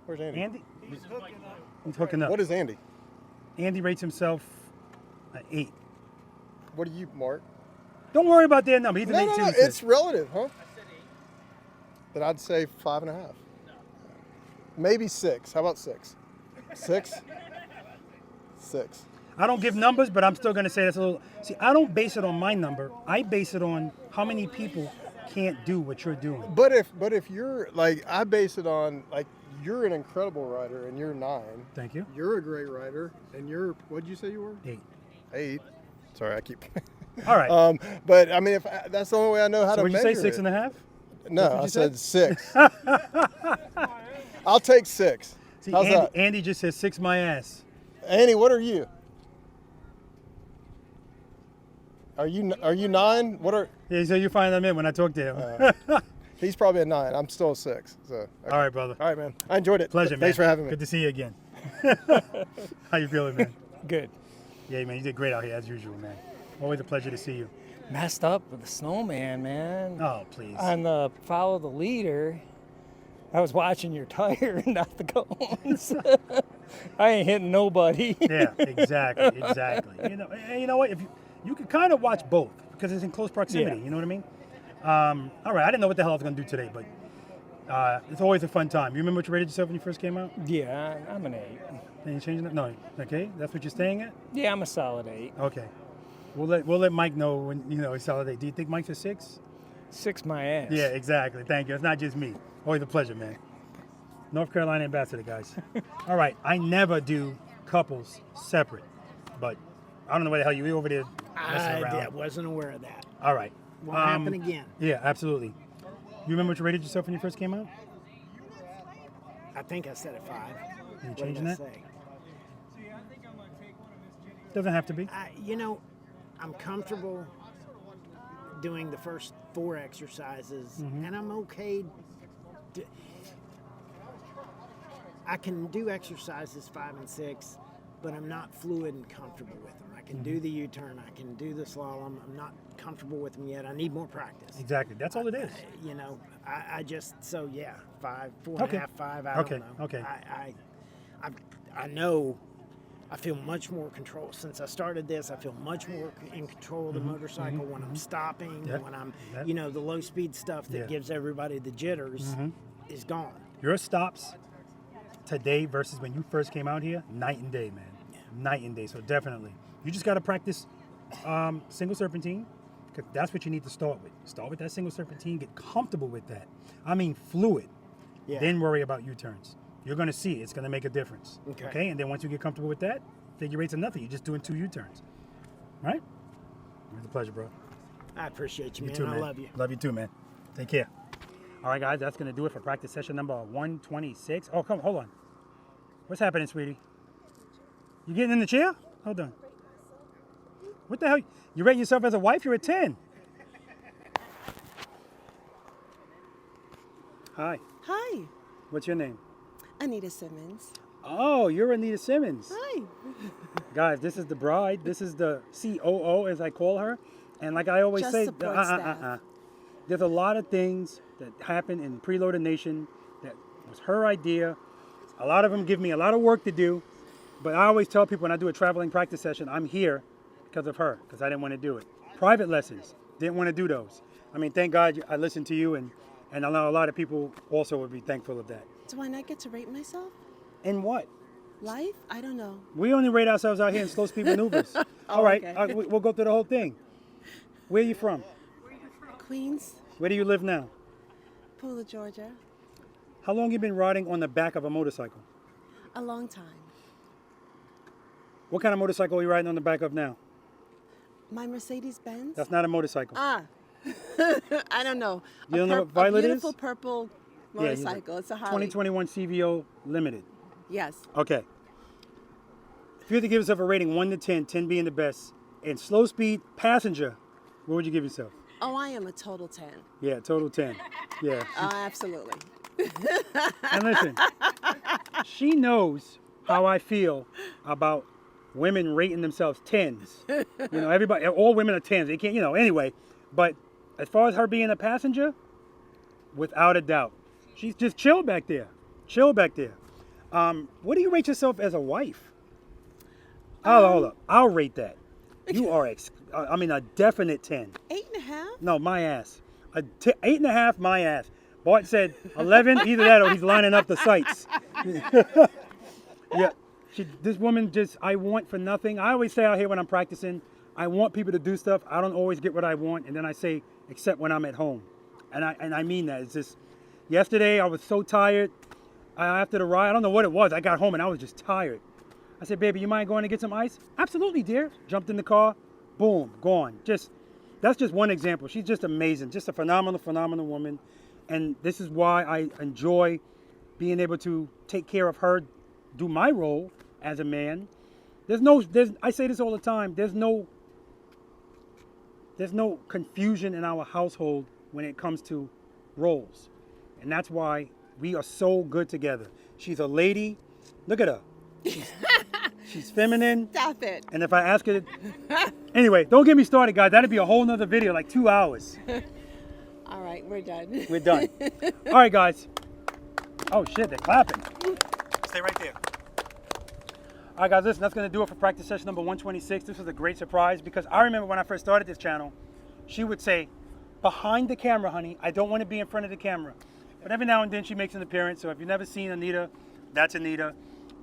Andy? He's hooking up. What is Andy? Andy rates himself an 8. What do you, Mark? Don't worry about their number. He's an 8 too. No, it's relative, huh? Then I'd say 5.5. Maybe 6. How about 6? 6? 6. I don't give numbers, but I'm still going to say that's a little. See, I don't base it on my number. I base it on how many people can't do what you're doing. But if you're like, I base it on like, you're an incredible rider and you're 9. Thank you. You're a great rider and you're, what'd you say you were? 8. 8. Sorry, I keep. All right. But I mean, if that's the only way I know how to would measure you say 6.5? No, I said 6. I'll take 6. See, How's that? Andy just said 6 my ass. Andy, what are you? Are you 9? What are? Yeah, so you find them in when I talk to him. He's probably a 9. I'm still a 6. So. Okay. All right, brother. All right, man. I enjoyed it. Pleasure, man. Thanks for having me. Good to see you again. How you feeling, man? Good. Yeah, man, you did great out here as usual, man. Always a pleasure to see you. Messed up with the Snowman, man. Oh, please. On the follow the leader, I was watching your tire, not the cones. I ain't hitting nobody. Yeah, exactly. You know what? If you can kind of watch both because it's in close proximity. Yeah. You know what I mean? All right. I didn't know what the hell I was gonna do today, but it's always a fun time. You remember what you rated yourself when you first came out? Yeah, I'm an 8. And you changing that? No. Okay, that's what you're staying at? Yeah, I'm a solid 8. Okay. We'll let Mike know when he's solid 8. Do you think Mike's a 6? 6 my ass. Yeah, exactly. Thank you. It's not just me. Always a pleasure, man. North Carolina ambassador, guys. All right. I never do couples separate, but I don't know what the hell you were over there messing around. I wasn't aware of that. All right. Won't happen again. Yeah, absolutely. You remember what you rated yourself when you first came out? I think I said it 5. Are you What changing did I that? say? Doesn't have to be. I'm comfortable doing the first 4 exercises, and I'm okay. I can do exercises 5 and 6, but I'm not fluid and comfortable with them. I can do the U-turn, I can do the slalom. I'm not comfortable with them yet. I need more practice. Exactly. That's all it is. I just 5, 4.5, Okay. 5. I Okay, don't know. okay. I know. I feel much more control since I started this. I feel much more in control of the motorcycle when I'm stopping, when I'm, the low speed stuff that gives everybody the jitters is gone. Your stops today versus when you first came out here, night and day, man. Yeah. Night and day. So definitely, you just got to practice single serpentine. Cause that's what you need to start with. Start with that single serpentine. Get comfortable with that. I mean, fluid. Yeah. Then worry about U-turns. You're going to see it's going to make a difference. Okay. And then once you get comfortable with that, figure eight's are nothing. You're just doing 2 U-turns. Right? It was a pleasure, bro. I appreciate you, man. Too, I love you. Love you too, man. Take care. All right, guys, that's going to do it for practice session number 126. Oh, hold on. What's happening, sweetie? You getting in the chair? Hold on. What the hell? You rate yourself as a wife? You're a 10. Hi. Hi, What's your name? Anita Simmons. Oh, you're Anita Simmons. Hi. Guys, this is the bride. This is the COO, as I call her. And like I always Just say, support staff. there's a lot of things that happen in Preloader Nation that was her idea. A lot of them give me a lot of work to do. But I always tell people when I do a traveling practice session, I'm here because of her, because I didn't want to do it. Private lessons, didn't want to do those. I mean, thank God I listened to you, and I know a lot of people also would be thankful of that. Do I not get to rate myself? In what? Life? I don't know. We only rate ourselves out here in slow speed maneuvers. All right, okay. we'll go through the whole thing. Where are you from? Queens, Where do you live now? Pooler, Georgia. How long you been riding on the back of a motorcycle? A long time. What kind of motorcycle are you riding on the back of now? My Mercedes-Benz. That's not a motorcycle. Ah, I don't know. You don't know what Violet a beautiful is? purple Yeah, you know. motorcycle. It's a Harley. 2021 CVO Limited. Yes. Okay. If you had to give yourself a rating 1 to 10, 10 being the best, and slow speed passenger, what would you give yourself? Oh, I am a total 10. Yeah, total 10. Yeah. Oh, absolutely. And listen, she knows how I feel about women rating themselves 10s. You know, everybody, all women are 10s. They can't, you know, anyway. But as far as her being a passenger, without a doubt, she's just chill back there. Chill back there. What do you rate yourself as a wife? Hold up. I'll rate that. You are, a definite 10. 8.5? No, my ass. 8.5, my ass. Bart said 11, either that or he's lining up the sites. Yeah, this woman just, I want for nothing. I always say out here when I'm practicing, I want people to do stuff. I don't always get what I want, and then I say, except when I'm at home. And I mean that. It's just, yesterday I was so tired after the ride. I don't know what it was. I got home and I was just tired. I said, baby, you mind going to get some ice? Absolutely, dear. Jumped in the car, boom, gone. That's just one example. She's just amazing. Just a phenomenal, phenomenal woman. And this is why I enjoy being able to take care of her, do my role as a man. I say this all the time, there's no confusion in our household when it comes to roles. And that's why we are so good together. She's a lady. Look at her. She's feminine. Stop it. And if I ask her anyway, don't get me started, guys. That'd be a whole nother video, like 2 hours. All right, we're done. We're done. All right, guys. Oh, shit, they're clapping. Stay right there. All right, guys, listen, that's going to do it for practice session number 126. This was a great surprise because I remember when I first started this channel, she would say, behind the camera, honey, I don't want to be in front of the camera. But every now and then she makes an appearance. So if you've never seen Anita, that's Anita.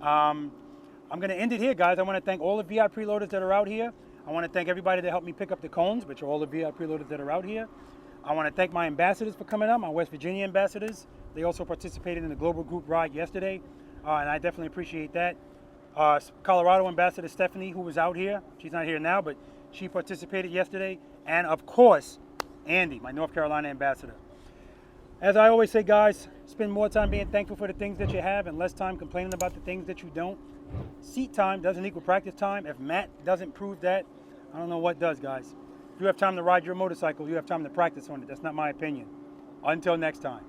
I'm going to end it here, guys. I want to thank all the V.I.Preloaders that are out here. I want to thank everybody that helped me pick up the cones, which are all the V.I.Preloaders that are out here. I want to thank my ambassadors for coming out, my West Virginia ambassadors. They also participated in the global group ride yesterday, and I definitely appreciate that. Colorado ambassador Stephanie, who was out here. She's not here now, but she participated yesterday. And of course, Andy, my North Carolina ambassador. As I always say, guys, spend more time being thankful for the things that you have and less time complaining about the things that you don't. Seat time doesn't equal practice time. If Matt doesn't prove that, I don't know what does, guys. If you have time to ride your motorcycle, you have time to practice on it. That's not my opinion. Until next time.